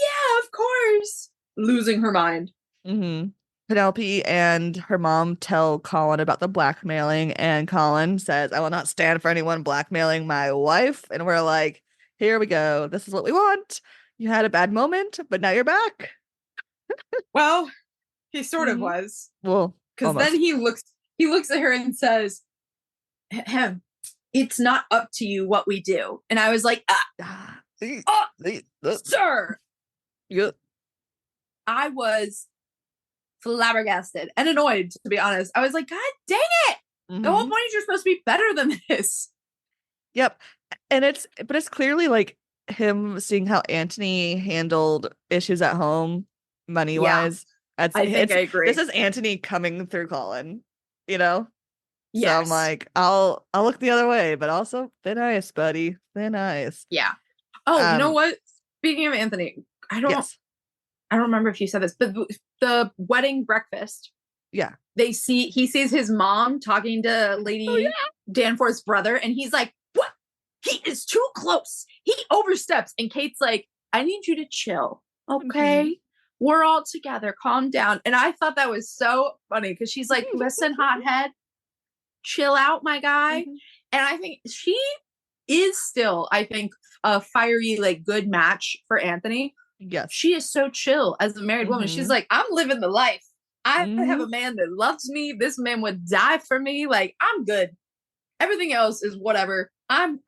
S2: Yeah, of course. Losing her mind.
S1: Penelope and her mom tell Colin about the blackmailing, and Colin says, "I will not stand for anyone blackmailing my wife." And we're like, here we go. This is what we want. You had a bad moment, but now you're back.
S2: Well, he sort of was.
S1: Well,
S2: because then he looks at her and says, it's not up to you what we do. And I was like, sir.
S1: Yeah.
S2: I was flabbergasted and annoyed, to be honest. I was like, God dang it. The whole point is you're supposed to be better than this.
S1: Yep. And it's clearly like him seeing how Anthony handled issues at home, money wise.
S2: I agree.
S1: This is Anthony coming through Colin, Yes. So I'm like, I'll look the other way, but also thin ice, buddy. Thin ice.
S2: Yeah. Oh, you know what? Speaking of Anthony, I don't remember if you said this, but the wedding breakfast.
S1: Yeah.
S2: He sees his mom talking to Lady Danforth's brother, and he's like, what? He is too close. He oversteps. And Kate's like, I need you to chill. Okay. We're all together. Calm down. And I thought that was so funny because she's like, listen, hothead, chill out, my guy. And I think she is still, a fiery, like, good match for Anthony.
S1: Yes.
S2: She is so chill as a married woman. She's like, I'm living the life. I have a man that loves me. This man would die for me. Like, I'm good. Everything else is whatever. I'm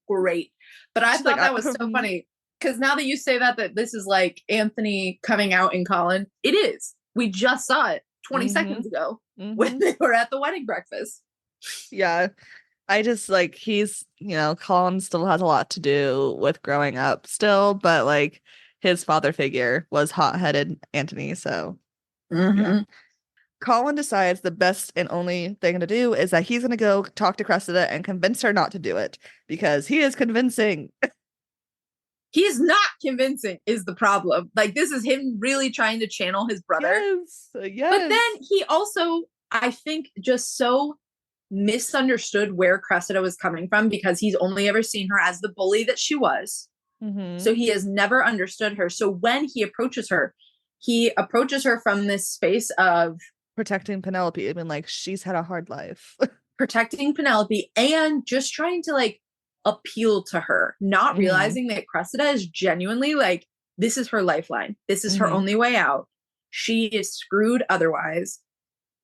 S2: great. But I thought that was so funny. Because now that you say that this is like Anthony coming out in Colin, it is. We just saw it 20 seconds ago when they were at the wedding breakfast.
S1: Yeah. I just like, he's, Colin still has a lot to do with growing up still, but like his father figure was hot-headed Anthony. So yeah. Colin decides the best and only thing to do is that he's going to go talk to Cressida and convince her not to do it because he is convincing.
S2: He's not convincing is the problem. Like, this is him really trying to channel his brother.
S1: Yes.
S2: But then he also, I think, just so misunderstood where Cressida was coming from because he's only ever seen her as the bully that she was. So he has never understood her. So when he approaches her from this space of
S1: protecting Penelope. I mean, like, she's had a hard life.
S2: protecting Penelope and just trying to like appeal to her, not realizing that Cressida is genuinely like, this is her lifeline. This is her only way out. She is screwed otherwise.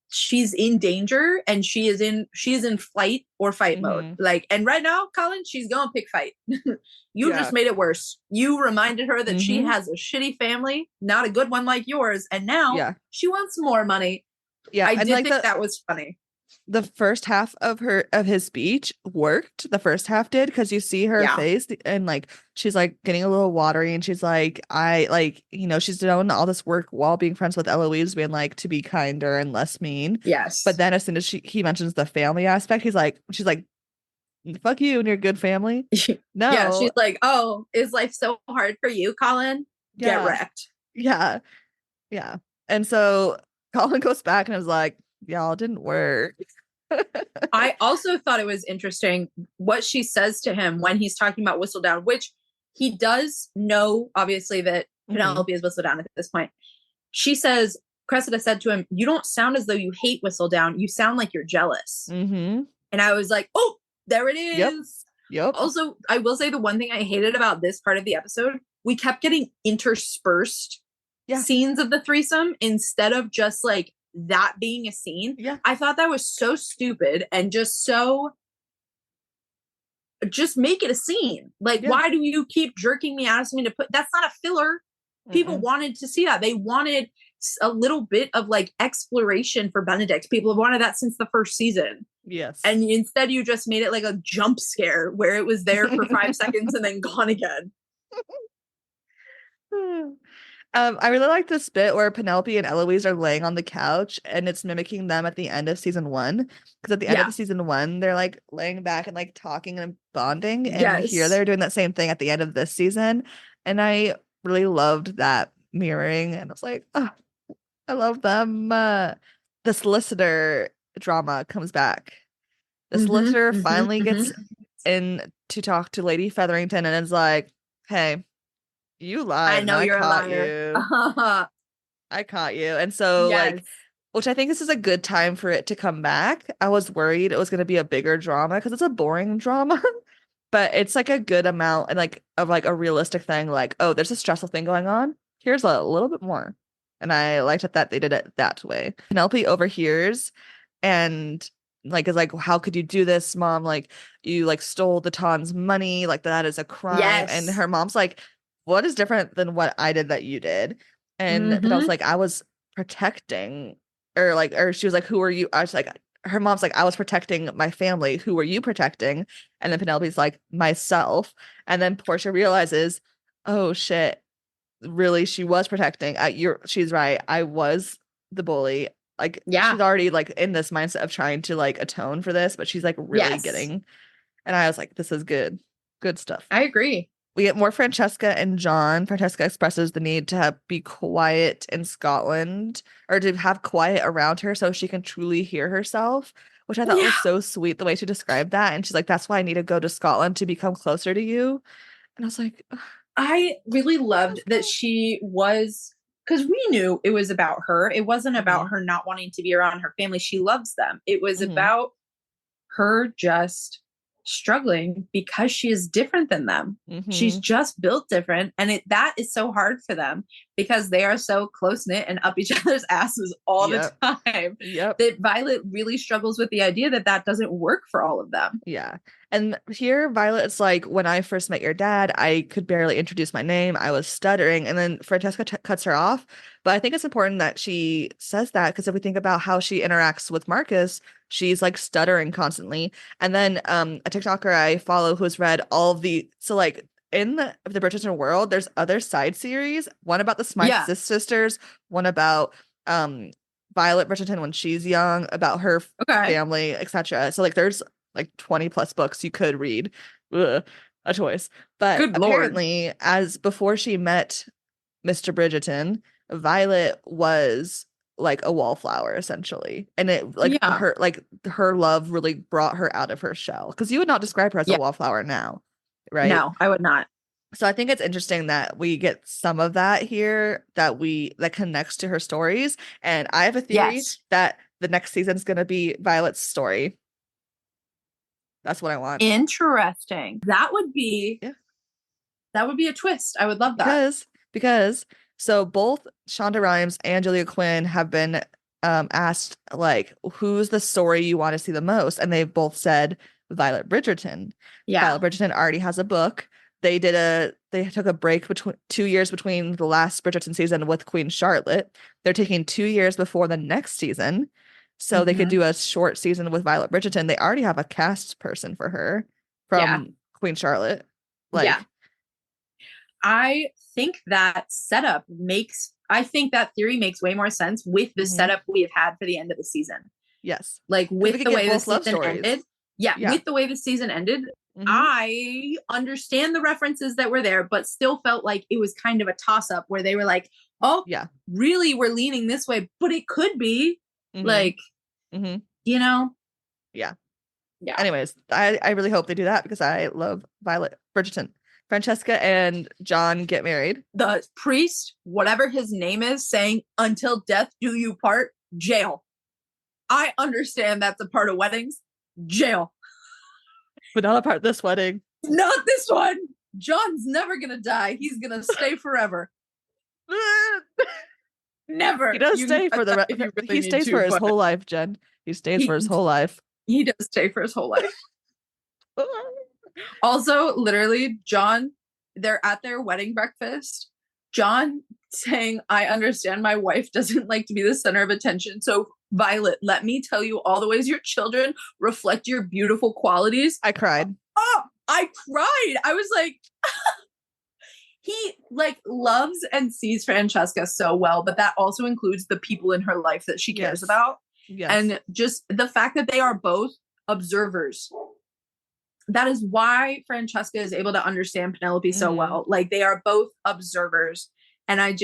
S2: She's in danger and she is in flight or fight mode. Like, and right now, Colin, she's gonna pick fight. You just made it worse. You reminded her that she has a shitty family, not a good one like yours, and now she wants more money.
S1: Yeah,
S2: I did think that was funny.
S1: The first half of his speech worked. The first half did, because you see her face and like she's like getting a little watery and she's like, I like, you know, she's doing all this work while being friends with Eloise, being like to be kinder and less mean.
S2: Yes.
S1: But then as soon as he mentions the family aspect, she's like, fuck you and your good family. No.
S2: Yeah, she's like, oh, is life so hard for you, Colin? Get wrecked.
S1: Yeah. Yeah. And so Colin goes back and is like, y'all didn't work.
S2: I also thought it was interesting what she says to him when he's talking about Whistledown, which he does know, obviously, that Penelope is Whistledown at this point. She says, Cressida said to him, you don't sound as though you hate Whistledown. You sound like you're jealous. And I was like, oh, there it is.
S1: Yep.
S2: Also, I will say the one thing I hated about this part of the episode, we kept getting interspersed scenes of the threesome instead of just like that being a scene. I thought that was so stupid and just make it a scene. Like, why do you keep jerking me out of something to put? That's not a filler. People wanted to see that. They wanted a little bit of like exploration for Benedict. People have wanted that since the first season.
S1: Yes.
S2: And instead you just made it like a jump scare where it was there for 5 seconds and then gone again.
S1: I really like this bit where Penelope and Eloise are laying on the couch and it's mimicking them at the end of season 1. Because at the end of the season 1, they're like laying back and like talking and bonding. And here they're doing that same thing at the end of this season. And I really loved that mirroring. And I was like, oh, I love them. The solicitor drama comes back. The solicitor finally gets in to talk to Lady Featherington and is like, hey, you lied.
S2: I know you're a liar.
S1: I caught you. And so like, which I think this is a good time for it to come back. I was worried it was going to be a bigger drama because it's a boring drama, but it's like a good amount and like of like a realistic thing. Like, oh, there's a stressful thing going on. Here's a little bit more. And I liked that they did it that way. Penelope overhears and like is like, how could you do this, mom? Like, you like stole the Ton's money. Like, that is a crime. And her mom's like, what is different than what I did that you did? And Penelope's like, I was protecting, or she was like, who are you? I was like, her mom's like, I was protecting my family. Who were you protecting? And then Penelope's like, myself. And then Portia realizes, oh shit, really, she was protecting. She's right. I was the bully. Like, she's already like in this mindset of trying to like atone for this, but she's like really getting. And I was like, this is good stuff.
S2: I agree.
S1: We get more Francesca and John. Francesca expresses the need to be quiet in Scotland, or to have quiet around her so she can truly hear herself, which I thought was so sweet the way she described that. And she's like, that's why I need to go to Scotland to become closer to you. And I was like, ugh.
S2: I really loved that she was, because we knew it was about her. It wasn't about her not wanting to be around her family. She loves them. It was about her just struggling because she is different than them. She's just built different, and that is so hard for them because they are so close-knit and up each other's asses all the time. That Violet really struggles with the idea that doesn't work for all of them.
S1: And here Violet's like, when I first met your dad, I could barely introduce my name. I was stuttering. And then Francesca cuts her off. But I think it's important that she says that, because if we think about how she interacts with Marcus, she's like stuttering constantly. And then a TikToker I follow who's read all of so like in the Bridgerton world, there's other side series, one about the Smythe sisters, one about Violet Bridgerton when she's young, about her family, etc. So like there's like 20 plus books you could read. Ugh, a choice. But apparently, as before she met Mr. Bridgerton, Violet was like a wallflower essentially, and it like
S2: Yeah.
S1: her love really brought her out of her shell, because you would not describe her as a
S2: Yeah.
S1: wallflower now, right?
S2: No, I would not.
S1: So I think it's interesting that we get some of that here, that connects to her stories. And I have a theory
S2: Yes.
S1: that the next season is going to be Violet's story. That's what I want.
S2: Interesting. That would be a twist. I would love that.
S1: Because so both Shonda Rhimes and Julia Quinn have been asked, like, who's the story you want to see the most, and they've both said Violet Bridgerton.
S2: Yeah.
S1: Violet Bridgerton already has a book. They took a break between 2 years between the last Bridgerton season with Queen Charlotte. They're taking 2 years before the next season, so they could do a short season with Violet Bridgerton. They already have a cast person for her from Queen Charlotte. Like,
S2: yeah. I think that theory makes way more sense with the setup we have had for the end of the season.
S1: Yes.
S2: Like with the way the season ended. Yeah, with the way the season ended, I understand the references that were there, but still felt like it was kind of a toss-up where they were like, oh, yeah, really, we're leaning this way, but it could be like, you know?
S1: Yeah. Yeah. Anyways, I really hope they do that, because I love Violet Bridgerton. Francesca and John get married.
S2: The priest, whatever his name is, saying, "Until death do you part," jail. I understand that's a part of weddings. Jail.
S1: But not a part of this wedding.
S2: Not this one. John's never gonna die. He's gonna stay forever. Never.
S1: He does stay for the he stays for his whole life, Jen. He stays for his whole life.
S2: He does stay for his whole life. Also, literally, John, they're at their wedding breakfast. John saying, "I understand my wife doesn't like to be the center of attention. So, Violet, let me tell you all the ways your children reflect your beautiful qualities."
S1: I cried.
S2: Oh, I cried. I was like, he like loves and sees Francesca so well, but that also includes the people in her life that she cares about. Yes. And just the fact that they are both observers. That is why Francesca is able to understand Penelope so well. Like, they are both observers. And I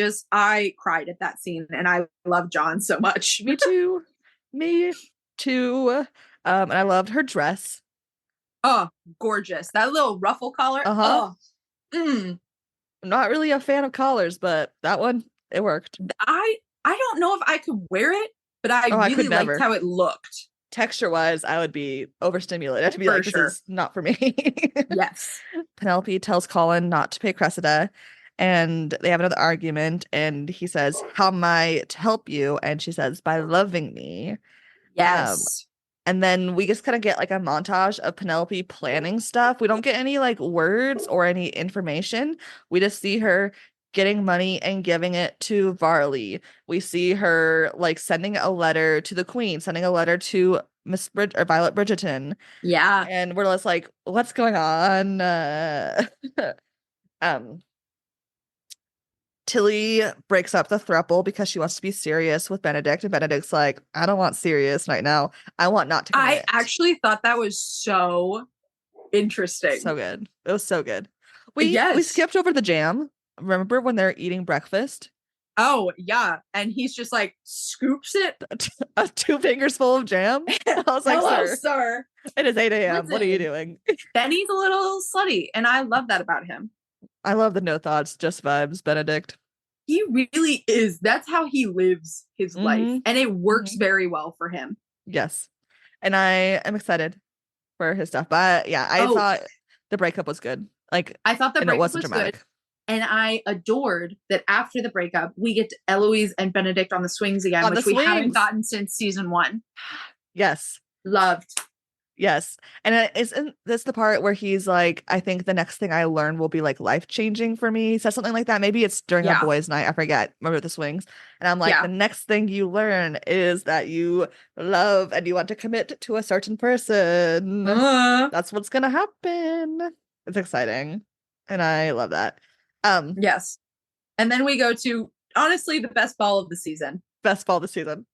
S2: cried at that scene, and I love John so much.
S1: Me too. Me too. And I loved her dress.
S2: Oh, gorgeous. That little ruffle collar. Oh.
S1: I'm not really a fan of collars, but that one, it worked.
S2: I don't know if I could wear it, but I really liked how it looked.
S1: Texture-wise, I would be overstimulated. I'd be like, this is not for me.
S2: Yes.
S1: Penelope tells Colin not to pay Cressida, and they have another argument, and he says, "How am I to help you?" And she says, "By loving me."
S2: Yes.
S1: And then we just kind of get like a montage of Penelope planning stuff. We don't get any like words or any information. We just see her getting money and giving it to Varley. We see her like sending a letter to the Queen, sending a letter to Violet Bridgerton.
S2: Yeah.
S1: And we're just like, what's going on? Tilly breaks up the throuple because she wants to be serious with Benedict, and Benedict's like, I don't want serious right now. I want not to commit.
S2: I actually thought that was so interesting.
S1: So good. It was so good. We skipped over the jam. Remember when they're eating breakfast?
S2: Oh, yeah. And he's just like, scoops it.
S1: 2 fingers full of jam. I was like,
S2: hello, sir.
S1: It is 8 a.m. What are you doing?
S2: Benny's a little slutty, and I love that about him.
S1: I love the no thoughts, just vibes, Benedict.
S2: He really is. That's how he lives his life. And it works very well for him.
S1: Yes. And I am excited for his stuff. But yeah, I thought the breakup was good. Like,
S2: I thought the breakup was
S1: dramatic.
S2: Good. And I adored that after the breakup, we get Eloise and Benedict on the swings again, which we haven't gotten since season 1.
S1: Yes.
S2: Loved.
S1: Yes. And isn't this the part where he's like, I think the next thing I learn will be like life-changing for me? He says something like that. Maybe it's during a boys' night. I forget. Remember the swings? And I'm like, the next thing you learn is that you love and you want to commit to a certain person. That's what's going to happen. It's exciting. And I love that.
S2: Yes. And then we go to, honestly, the best ball of the season.
S1: Best ball of the season.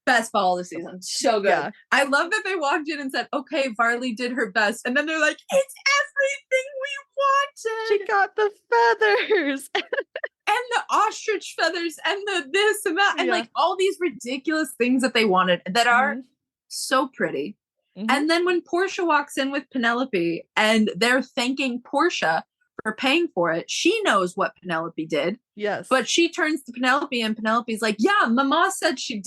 S2: Best ball of the season. So good. Yeah. I love that they walked in and said, okay, Varley did her best. And then they're like, it's everything we wanted.
S1: She got the feathers.
S2: and the ostrich feathers and the this and that and like all these ridiculous things that they wanted that are so pretty. And then when Portia walks in with Penelope and they're thanking Portia for paying for it, she knows what Penelope did.
S1: Yes.
S2: But she turns to Penelope and Penelope's like, yeah, Mama said she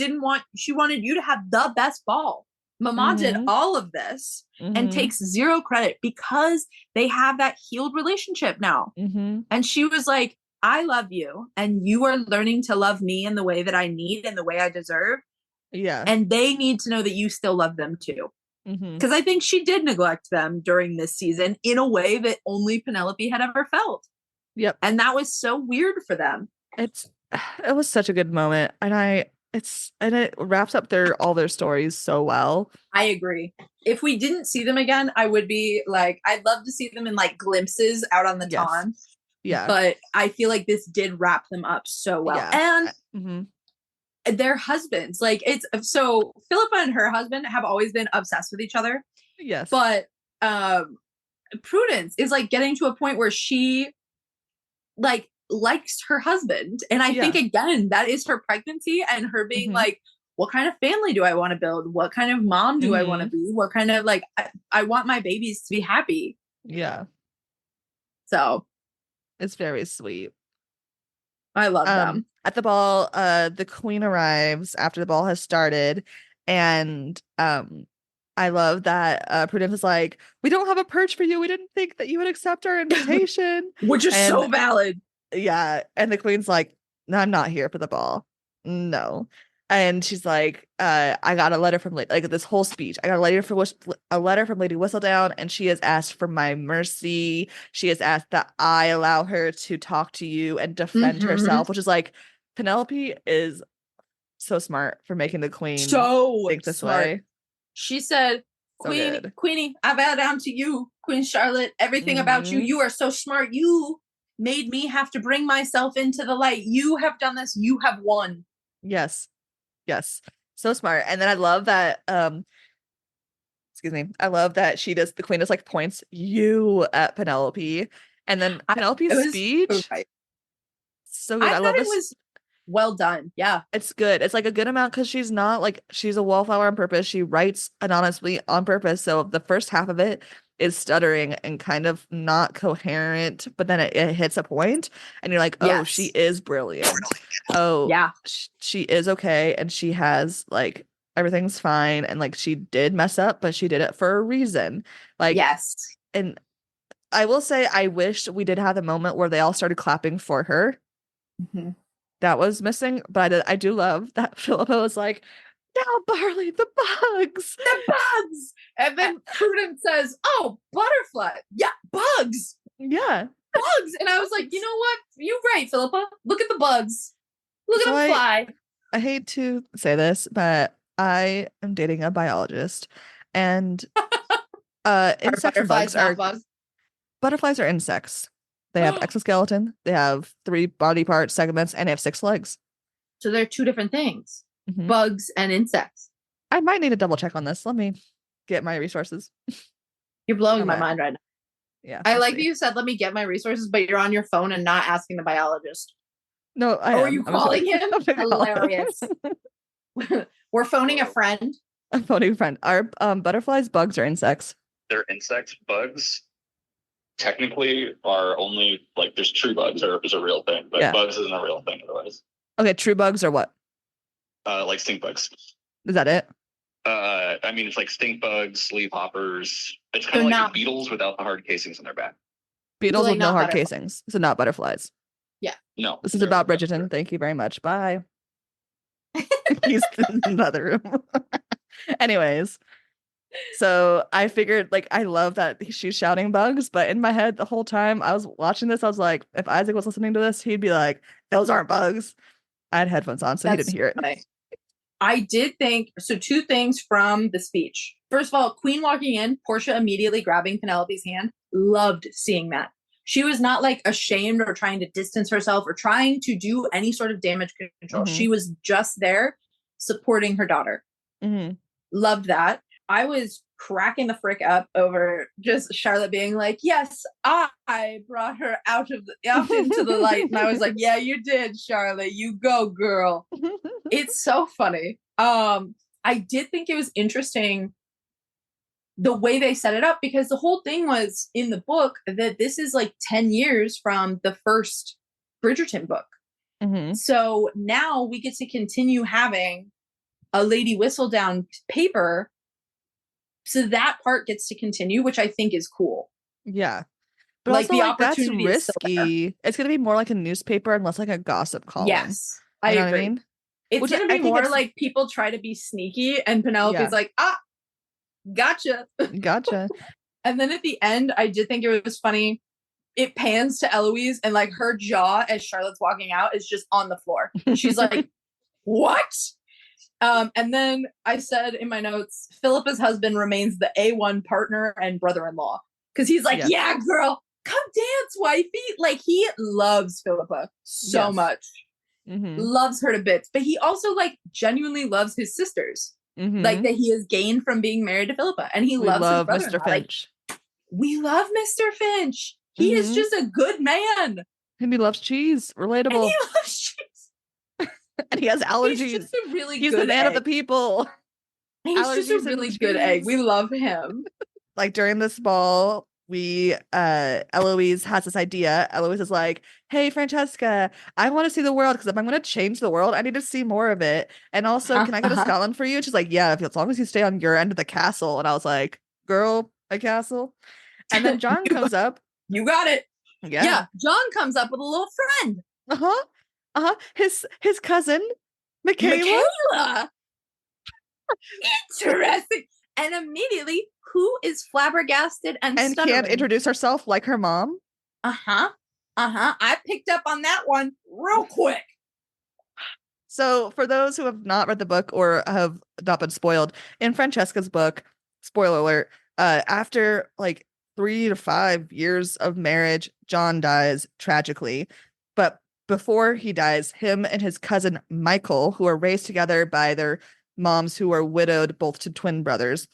S2: wanted you to have the best ball. Mama did all of this and takes zero credit because they have that healed relationship now. And she was like, I love you and you are learning to love me in the way that I need and the way I deserve.
S1: Yeah.
S2: And they need to know that you still love them too. Because I think she did neglect them during this season in a way that only Penelope had ever felt.
S1: Yep.
S2: And that was so weird for them.
S1: It was such a good moment. And it wraps up all their stories so well.
S2: I agree. If we didn't see them again, I would be like, I'd love to see them in like glimpses out on the Ton.
S1: Yeah.
S2: But I feel like this did wrap them up so well.
S1: Yeah.
S2: And their husbands, like so Philippa and her husband have always been obsessed with each other.
S1: Yes.
S2: But Prudence is like getting to a point where she like likes her husband. And I think again, that is her pregnancy and her being like, what kind of family do I want to build? What kind of mom do I want to be? What kind of like, I want my babies to be happy.
S1: Yeah.
S2: So
S1: it's very sweet.
S2: I love them.
S1: At the ball, the queen arrives after the ball has started, and I love that Prudence is like, we don't have a perch for you. We didn't think that you would accept our invitation.
S2: Which is so valid.
S1: Yeah. And the queen's like, no, I'm not here for the ball. No. And she's like, I got a letter from like this whole speech. I got a letter from Lady Whistledown, and she has asked for my mercy. She has asked that I allow her to talk to you and defend herself, which is like, Penelope is so smart for making the queen think this way.
S2: She said, Queenie, I bow down to you, Queen Charlotte. Everything about you. You are so smart. You made me have to bring myself into the light. You have done this. You have won.
S1: Yes. So smart. And then I love that excuse me, I love that the queen just like points you at Penelope, and then Penelope's speech so good. I love this. It was
S2: well done. Yeah,
S1: it's good. It's like a good amount because she's not like, she's a wallflower on purpose. She writes anonymously on purpose, so the first half of it is stuttering and kind of not coherent, but then it hits a point and you're like, oh, she is brilliant. Oh yeah, she is okay, and she has like, everything's fine, and like, she did mess up, but she did it for a reason. Like, yes. And I will say, I wish we did have the moment where they all started clapping for her. That was missing, but I do love that Philippa was like, now Barley, the bugs.
S2: And then Prudence says, oh, butterfly. Yeah, bugs.
S1: Yeah.
S2: Bugs. And I was like, you know what? You're right, Philippa. Look at the bugs. Look at them fly.
S1: I hate to say this, but I am dating a biologist, and insects and bugs are bugs? Butterflies are insects. They have exoskeleton, they have 3 body part segments, and they have 6 legs.
S2: So they're 2 different things. Bugs and insects.
S1: I might need to double check on this. Let me get my resources.
S2: You're blowing my mind right now.
S1: Yeah.
S2: I like that you said, let me get my resources, but you're on your phone and not asking the biologist.
S1: No,
S2: are you calling him? Hilarious. We're phoning a friend.
S1: I'm phoning a friend. Are butterflies bugs or insects?
S3: They're insects. Bugs technically are only like, there's true bugs is a real thing, but bugs isn't a real thing otherwise.
S1: Okay, true bugs are what?
S3: Like stink bugs.
S1: Is that it?
S3: I mean, it's like stink bugs, leaf hoppers. It's kind of like beetles without the hard casings on their back.
S1: Beetles with no hard casings. So not butterflies.
S2: Yeah.
S3: No.
S1: This is about Bridgerton. Thank you very much. Bye. He's in another room. Anyways. So I figured, like, I love that she's shouting bugs, but in my head the whole time I was watching this, I was like, if Isaac was listening to this, he'd be like, those aren't bugs. I had headphones on, so he didn't hear it.
S2: Funny. I did think, so 2 things from the speech. First of all, Queen walking in, Portia immediately grabbing Penelope's hand. Loved seeing that. She was not like ashamed or trying to distance herself or trying to do any sort of damage control. She was just there supporting her daughter. Loved that. I was cracking the frick up over just Charlotte being like, yes, I brought her out into the light. And I was like, yeah, you did, Charlotte. You go, girl. It's so funny. I did think it was interesting the way they set it up, because the whole thing was in the book that this is like 10 years from the first Bridgerton book.
S1: Mm-hmm.
S2: So now we get to continue having a Lady Whistledown paper. So that part gets to continue, which I think is cool.
S1: Yeah. But
S2: like
S1: also,
S2: the
S1: like, that's
S2: opportunity is still there.
S1: risky. It's going to be more like a newspaper and less like a gossip column.
S2: Yes,
S1: You
S2: I
S1: know
S2: agree.
S1: what I mean?
S2: It's
S1: Which
S2: going to
S1: I
S2: be
S1: think
S2: more
S1: it's-
S2: like people try to be sneaky and Penelope's like, gotcha.
S1: Gotcha.
S2: And then at the end, I did think it was funny. It pans to Eloise and like her jaw as Charlotte's walking out is just on the floor. She's like, what? And then I said in my notes, Philippa's husband remains the A1 partner and brother-in-law. Because he's like, yeah, girl, come dance, wifey. Like, he loves Philippa so much.
S1: Mm-hmm.
S2: Loves her to bits. But he also, like, genuinely loves his sisters.
S1: Mm-hmm.
S2: Like, that he has gained from being married to Philippa. And he loves his brother-in-law.
S1: Mr. Finch.
S2: Like, we love Mr. Finch. He is just a good man.
S1: And he loves cheese. Relatable.
S2: And he loves cheese.
S1: And he has allergies.
S2: He's just a really
S1: He's
S2: good
S1: the man
S2: egg.
S1: of the people.
S2: He's
S1: Allergies
S2: just a really good egg. We love him.
S1: Like during this ball, Eloise has this idea. Eloise is like, hey, Francesca, I want to see the world, because if I'm going to change the world, I need to see more of it. And also, can I go to Scotland for you? And she's like, yeah, as long as you stay on your end of the castle. And I was like, girl, a castle? And then John comes up.
S2: You got it.
S1: Yeah.
S2: John comes up with a little friend.
S1: His cousin, Michaela.
S2: Interesting. And immediately, who is flabbergasted and stuttering?
S1: Can't introduce herself like her mom.
S2: I picked up on that one real quick.
S1: So for those who have not read the book or have not been spoiled, in Francesca's book, spoiler alert, after like 3 to 5 years of marriage, John dies tragically. But before he dies, him and his cousin Michael, who are raised together by their moms who are widowed both to twin brothers.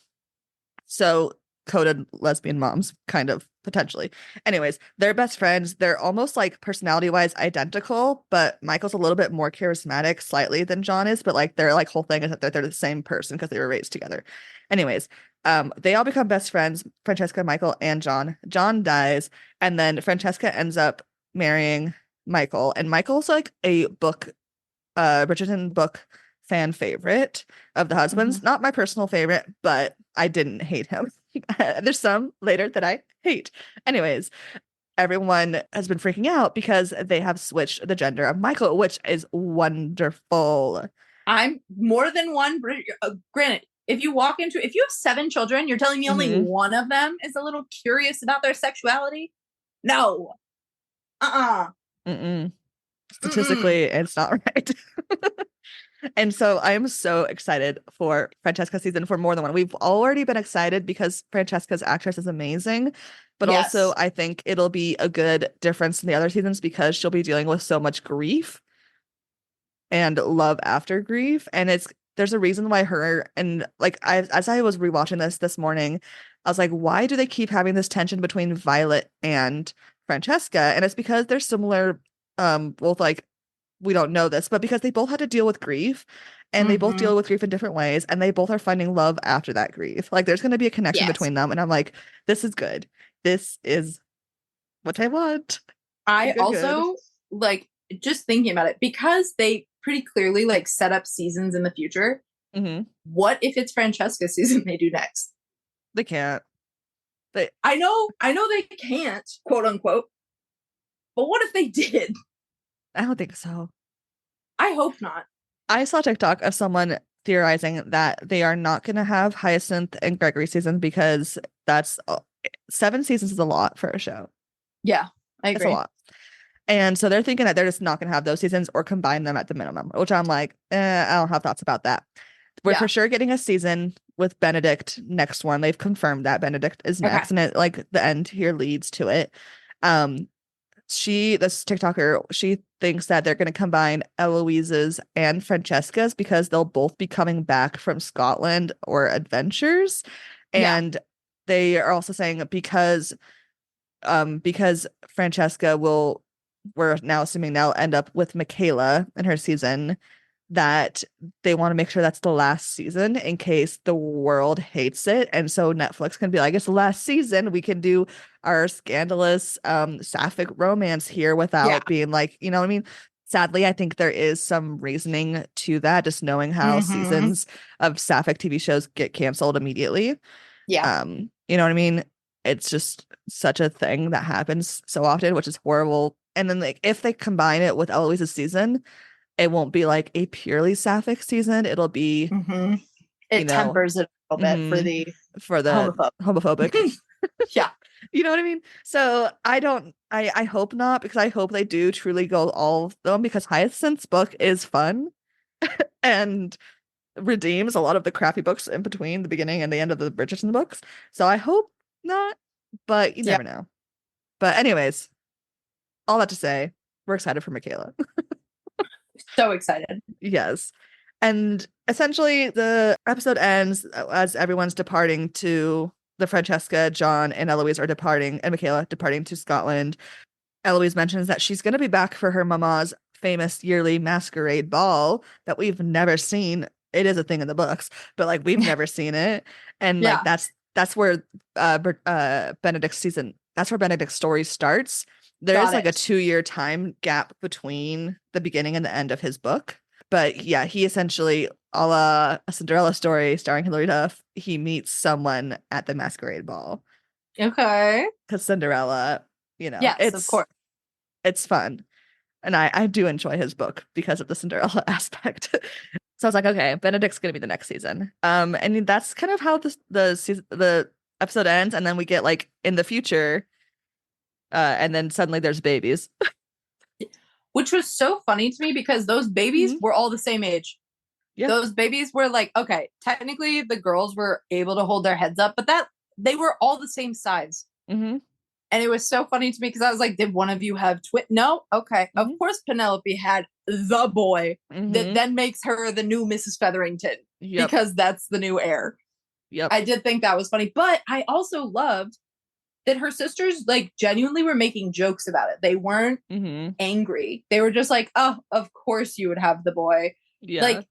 S1: So coded lesbian moms, kind of, potentially. Anyways, they're best friends. They're almost like personality-wise identical, but Michael's a little bit more charismatic slightly than John is, but like their like whole thing is that they're the same person because they were raised together. Anyways, they all become best friends, Francesca, Michael, and John. John dies, and then Francesca ends up marrying Michael, and Michael's like a Bridgerton book fan favorite of the husbands. Not my personal favorite, but I didn't hate him. There's some later that I hate. Anyways, everyone has been freaking out because they have switched the gender of Michael, which is wonderful.
S2: I'm more than one. Granted, if you have 7 children, you're telling me only one of them is a little curious about their sexuality? No.
S1: Statistically, it's not right. And so I am so excited for Francesca season for more than one. We've already been excited because Francesca's actress is amazing, but also I think it'll be a good difference in the other seasons because she'll be dealing with so much grief and love after grief. And there's a reason why her and like as I was rewatching this morning, I was like, why do they keep having this tension between Violet and Francesca? And it's because they're similar, both like, we don't know this, but because they both had to deal with grief and they both deal with grief in different ways, and they both are finding love after that grief. Like there's going to be a connection between them. And I'm like, this is good. This is what I want.
S2: I also like just thinking about it because they pretty clearly like set up seasons in the future. What if it's Francesca's season they do next?
S1: They can't.
S2: I know they can't, quote unquote. But what if they did?
S1: I don't think so.
S2: I hope not.
S1: I saw TikTok of someone theorizing that they are not going to have Hyacinth and Gregory season because that's 7 seasons is a lot for a show.
S2: Yeah, I agree.
S1: It's a lot. And so they're thinking that they're just not going to have those seasons or combine them at the minimum, which I'm like, I don't have thoughts about that. We're for sure getting a season with Benedict next one. They've confirmed that Benedict is next, and it, like the end here leads to it. This TikToker, she thinks that they're going to combine Eloise's and Francesca's because they'll both be coming back from Scotland or adventures. And they are also saying because Francesca we're now assuming now end up with Michaela in her season, that they want to make sure that's the last season in case the world hates it. And so Netflix can be like, it's the last season. We can do our scandalous sapphic romance here without being like, you know what I mean? Sadly, I think there is some reasoning to that, just knowing how seasons of sapphic TV shows get canceled immediately.
S2: Yeah.
S1: You know what I mean? It's just such a thing that happens so often, which is horrible. And then like if they combine it with Eloise's season, it won't be like a purely sapphic season. It'll be
S2: it tempers it a little bit for the
S1: homophobic.
S2: Yeah.
S1: You know what I mean? So I hope not, because I hope they do truly go all of them, because Hyacinth's book is fun and redeems a lot of the crappy books in between the beginning and the end of the Bridgerton books. So I hope not, but you never know. But anyways, all that to say, we're excited for Michaela.
S2: So excited.
S1: Yes. And essentially the episode ends as everyone's departing to the Francesca, John, and Eloise are departing, and Michaela departing to Scotland. Eloise mentions that she's going to be back for her mama's famous yearly masquerade ball that we've never seen. It is a thing in the books, but like we've never seen it. And like that's where Benedict's season, that's where Benedict's story starts. There is like a 2-year time gap between the beginning and the end of his book. But yeah, he essentially, a la A Cinderella Story starring Hilary Duff, he meets someone at the masquerade ball.
S2: Okay.
S1: Because Cinderella, you know,
S2: yes, of course.
S1: It's fun. And I do enjoy his book because of the Cinderella aspect. So I was like, okay, Benedict's going to be the next season. And that's kind of how the episode ends. And then we get like in the future, and then suddenly there's babies.
S2: Which was so funny to me because those babies were all the same age. Yep. Those babies were like, okay, technically the girls were able to hold their heads up, but that they were all the same size. And it was so funny to me because I was like, did one of you have twin? No? Okay. Of course Penelope had the boy that then makes her the new Mrs. Featherington because that's the new heir. I did think that was funny, but I also loved that her sisters like genuinely were making jokes about it. They weren't angry. They were just like, oh, of course you would have the boy. Like,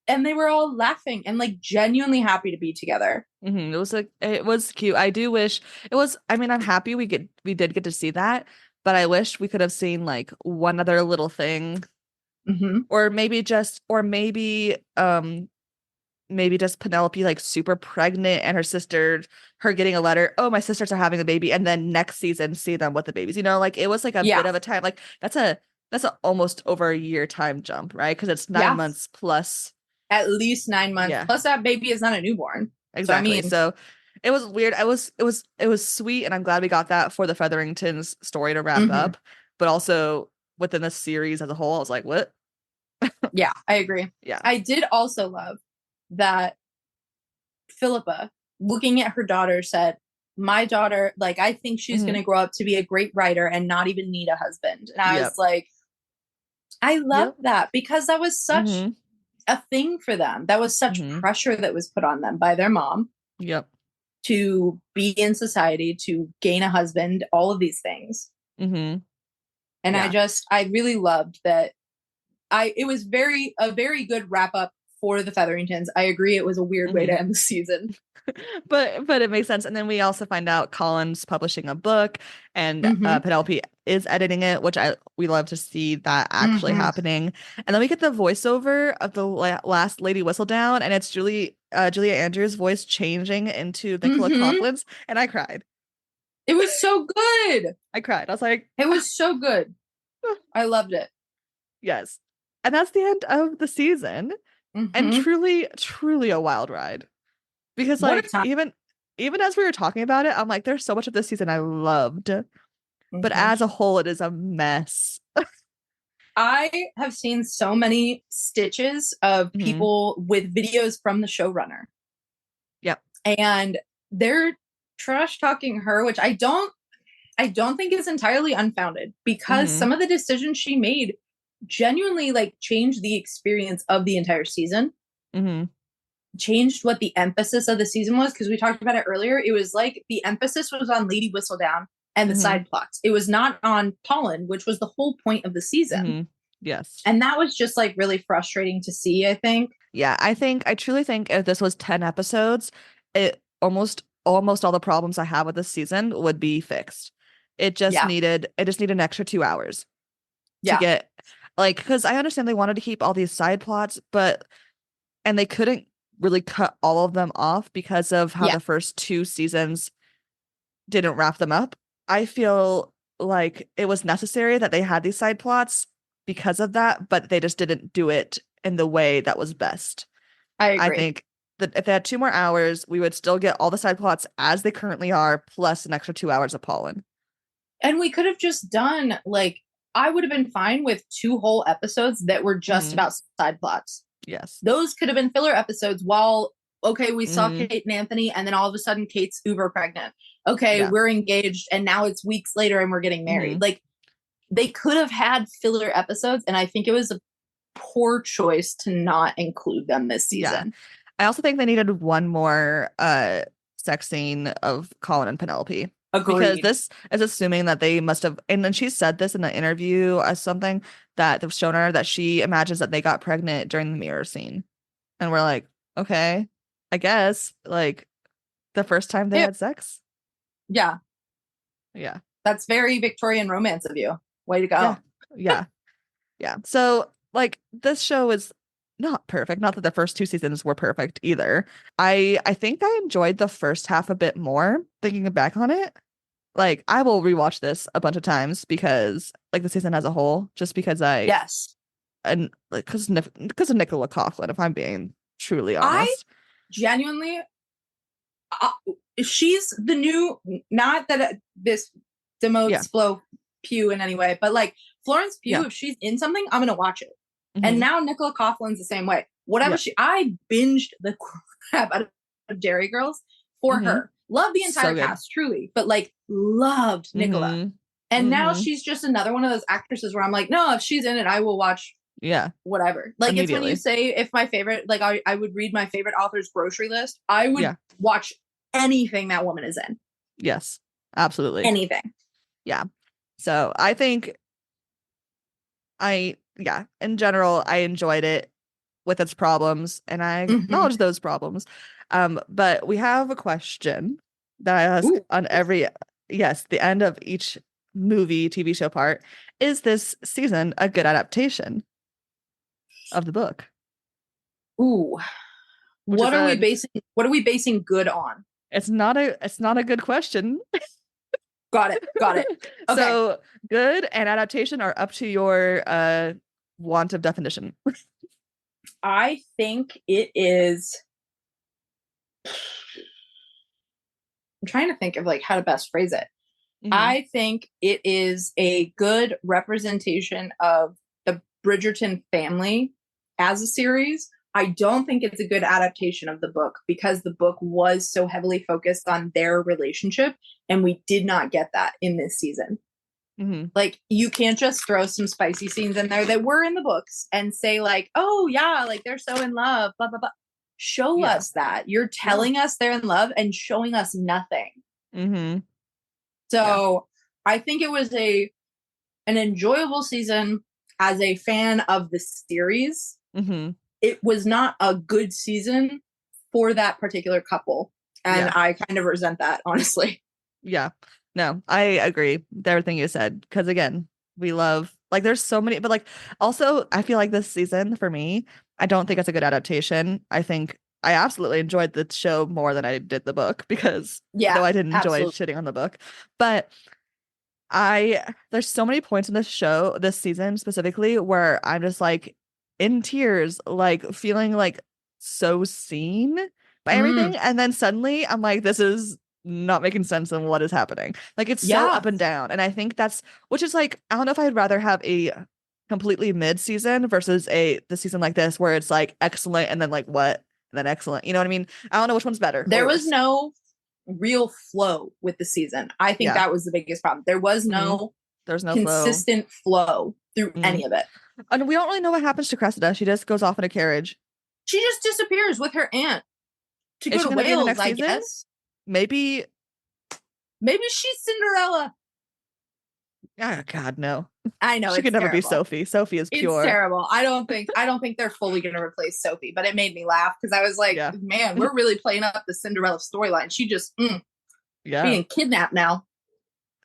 S2: and they were all laughing and like genuinely happy to be together.
S1: It was cute. I do wish it was, I mean, I'm happy we did get to see that, but I wish we could have seen like one other little thing. Or maybe just Penelope like super pregnant and her getting a letter, oh, my sisters are having a baby, and then next season see them with the babies, you know, like it was like a bit of a time, like that's a almost over a year time jump, right? Because it's 9 months plus,
S2: at least 9 months plus that baby is not a newborn.
S1: Exactly. So it was weird. It was sweet, and I'm glad we got that for the Featheringtons story to wrap up, but also within the series as a whole, I was like, what?
S2: Yeah, I agree.
S1: Yeah,
S2: I did also love that Philippa, looking at her daughter, said, my daughter, like, I think she's going to grow up to be a great writer and not even need a husband. And I was like, I love that, because that was such a thing for them. That was such pressure that was put on them by their mom. To be in society, to gain a husband, all of these things. And I really loved that. It was a very good wrap up for the Featheringtons. I agree, it was a weird way to end the season.
S1: but it makes sense. And then we also find out Colin's publishing a book, and Penelope is editing it, which we love to see that actually happening. And then we get the voiceover of the last Lady Whistledown, and it's Julia Andrews' voice changing into Nicola Coughlin's, and I cried.
S2: It was so good.
S1: I cried. I was like,
S2: it was so good. I loved it.
S1: Yes. And that's the end of the season. And truly, truly a wild ride. Because like even as we were talking about it, I'm like, there's so much of this season I loved. But as a whole, it is a mess.
S2: I have seen so many stitches of people with videos from the showrunner.
S1: Yep.
S2: And they're trash talking her, which I don't think is entirely unfounded, because some of the decisions she made genuinely like changed the experience of the entire season. changed what the emphasis of the season was, because we talked about it earlier. It was like the emphasis was on Lady Whistledown and the side plots. It was not on Polin, which was the whole point of the season.
S1: Yes.
S2: And that was just like really frustrating to see, I think.
S1: Yeah, I truly think if this was 10 episodes, it almost all the problems I have with this season would be fixed. It just needed an extra 2 hours to get, like, because I understand they wanted to keep all these side plots, and they couldn't really cut all of them off because of how the first 2 seasons didn't wrap them up. I feel like it was necessary that they had these side plots because of that, but they just didn't do it in the way that was best.
S2: I agree.
S1: I think that if they had 2 more hours, we would still get all the side plots as they currently are, plus an extra 2 hours of Polin.
S2: And we could have just done, like, I would have been fine with 2 whole episodes that were just about side plots.
S1: Yes.
S2: Those could have been filler episodes while, okay, we saw Kate and Anthony, and then all of a sudden Kate's uber pregnant. Okay, we're engaged, and now it's weeks later and we're getting married. Like, they could have had filler episodes, and I think it was a poor choice to not include them this season.
S1: I also think they needed one more sex scene of Colin and Penelope.
S2: Agreed.
S1: Because this is assuming that they must have, and then she said this in an interview as something that they've shown her, that she imagines that they got pregnant during the mirror scene. And we're like, okay, I guess, like, the first time they had sex.
S2: Yeah. That's very Victorian romance of you. Way to go.
S1: Yeah. So, like, this show is not perfect. Not that the first 2 seasons were perfect either. I think I enjoyed the first half a bit more, thinking back on it. Like, I will rewatch this a bunch of times because, like, the season as a whole, just because and like because of Nicola Coughlin, if I'm being truly honest.
S2: I genuinely, she's the new, not that this demotes Flo Pugh in any way, but like Florence Pugh, if she's in something, I'm gonna watch it. And now Nicola Coughlin's the same way. Whatever I binged the crap out of Dairy Girls for her. Loved the entire cast, truly, but like loved Nicola. And now she's just another one of those actresses where I'm like, no, if she's in it, I will watch. Whatever. Like, it's when you say, if my favorite, like, I would read my favorite author's grocery list, I would watch anything that woman is in.
S1: Yes, absolutely.
S2: Anything.
S1: Yeah. So I think in general, I enjoyed it with its problems, and I acknowledge those problems. But we have a question that I ask on the end of each movie, TV show part. Is this season a good adaptation of the book?
S2: Ooh. What are we basing good on?
S1: It's not a good question.
S2: Got it. Okay.
S1: So good and adaptation are up to your want of definition.
S2: I think it is. I'm trying to think of like how to best phrase it. I think it is a good representation of the Bridgerton family as a series. I don't think it's a good adaptation of the book because the book was so heavily focused on their relationship, and we did not get that in this season. Like, you can't just throw some spicy scenes in there that were in the books and say like, oh yeah, like they're so in love, blah blah blah. Show us that. You're telling us they're in love and showing us nothing. So I think it was an enjoyable season as a fan of the series. It was not a good season for that particular couple. And I kind of resent that, honestly.
S1: Yeah. No, I agree with everything you said. Because again, we love, like, there's so many, but like, also, I feel like this season for me, I don't think it's a good adaptation. I think I absolutely enjoyed the show more than I did the book because though I didn't enjoy shitting on the book, but there's so many points in this show, this season specifically, where I'm just like in tears, like feeling like so seen by everything. And then suddenly I'm like, this is not making sense in what is happening. Like, it's so up and down. And I think which is like, I don't know if I'd rather have a completely mid season versus the season like this, where it's like excellent and then like what? And then excellent. You know what I mean? I don't know which one's better.
S2: There was no real flow with the season. I think that was the biggest problem. There was no consistent flow through any of it.
S1: And we don't really know what happens to Cressida. She just goes off in a carriage.
S2: She just disappears with her aunt to
S1: Is
S2: go
S1: she
S2: to
S1: gonna be in the
S2: Wales,
S1: next
S2: I
S1: season?
S2: guess.
S1: Maybe
S2: She's Cinderella.
S1: Oh God, no.
S2: I know
S1: She could never be
S2: terrible.
S1: Sophie. Sophie is pure.
S2: It's terrible. I don't think they're fully gonna replace Sophie, but it made me laugh because I was like, man, we're really playing up the Cinderella storyline. She just being kidnapped now.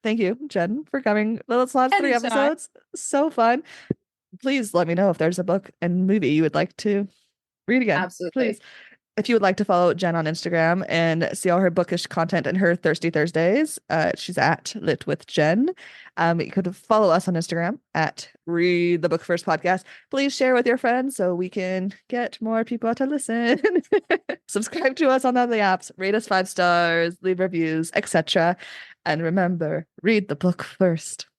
S1: Thank you, Jen, for coming. Let's last 3 episodes. So fun. Please let me know if there's a book and movie you would like to read again.
S2: Absolutely.
S1: Please. If you would like to follow Jen on Instagram and see all her bookish content and her Thirsty Thursdays, she's at Lit with Jen. You could follow us on Instagram at Read the Book First Podcast. Please share with your friends so we can get more people to listen. Subscribe to us on all the apps, rate us 5 stars, leave reviews, etc. And remember, read the book first.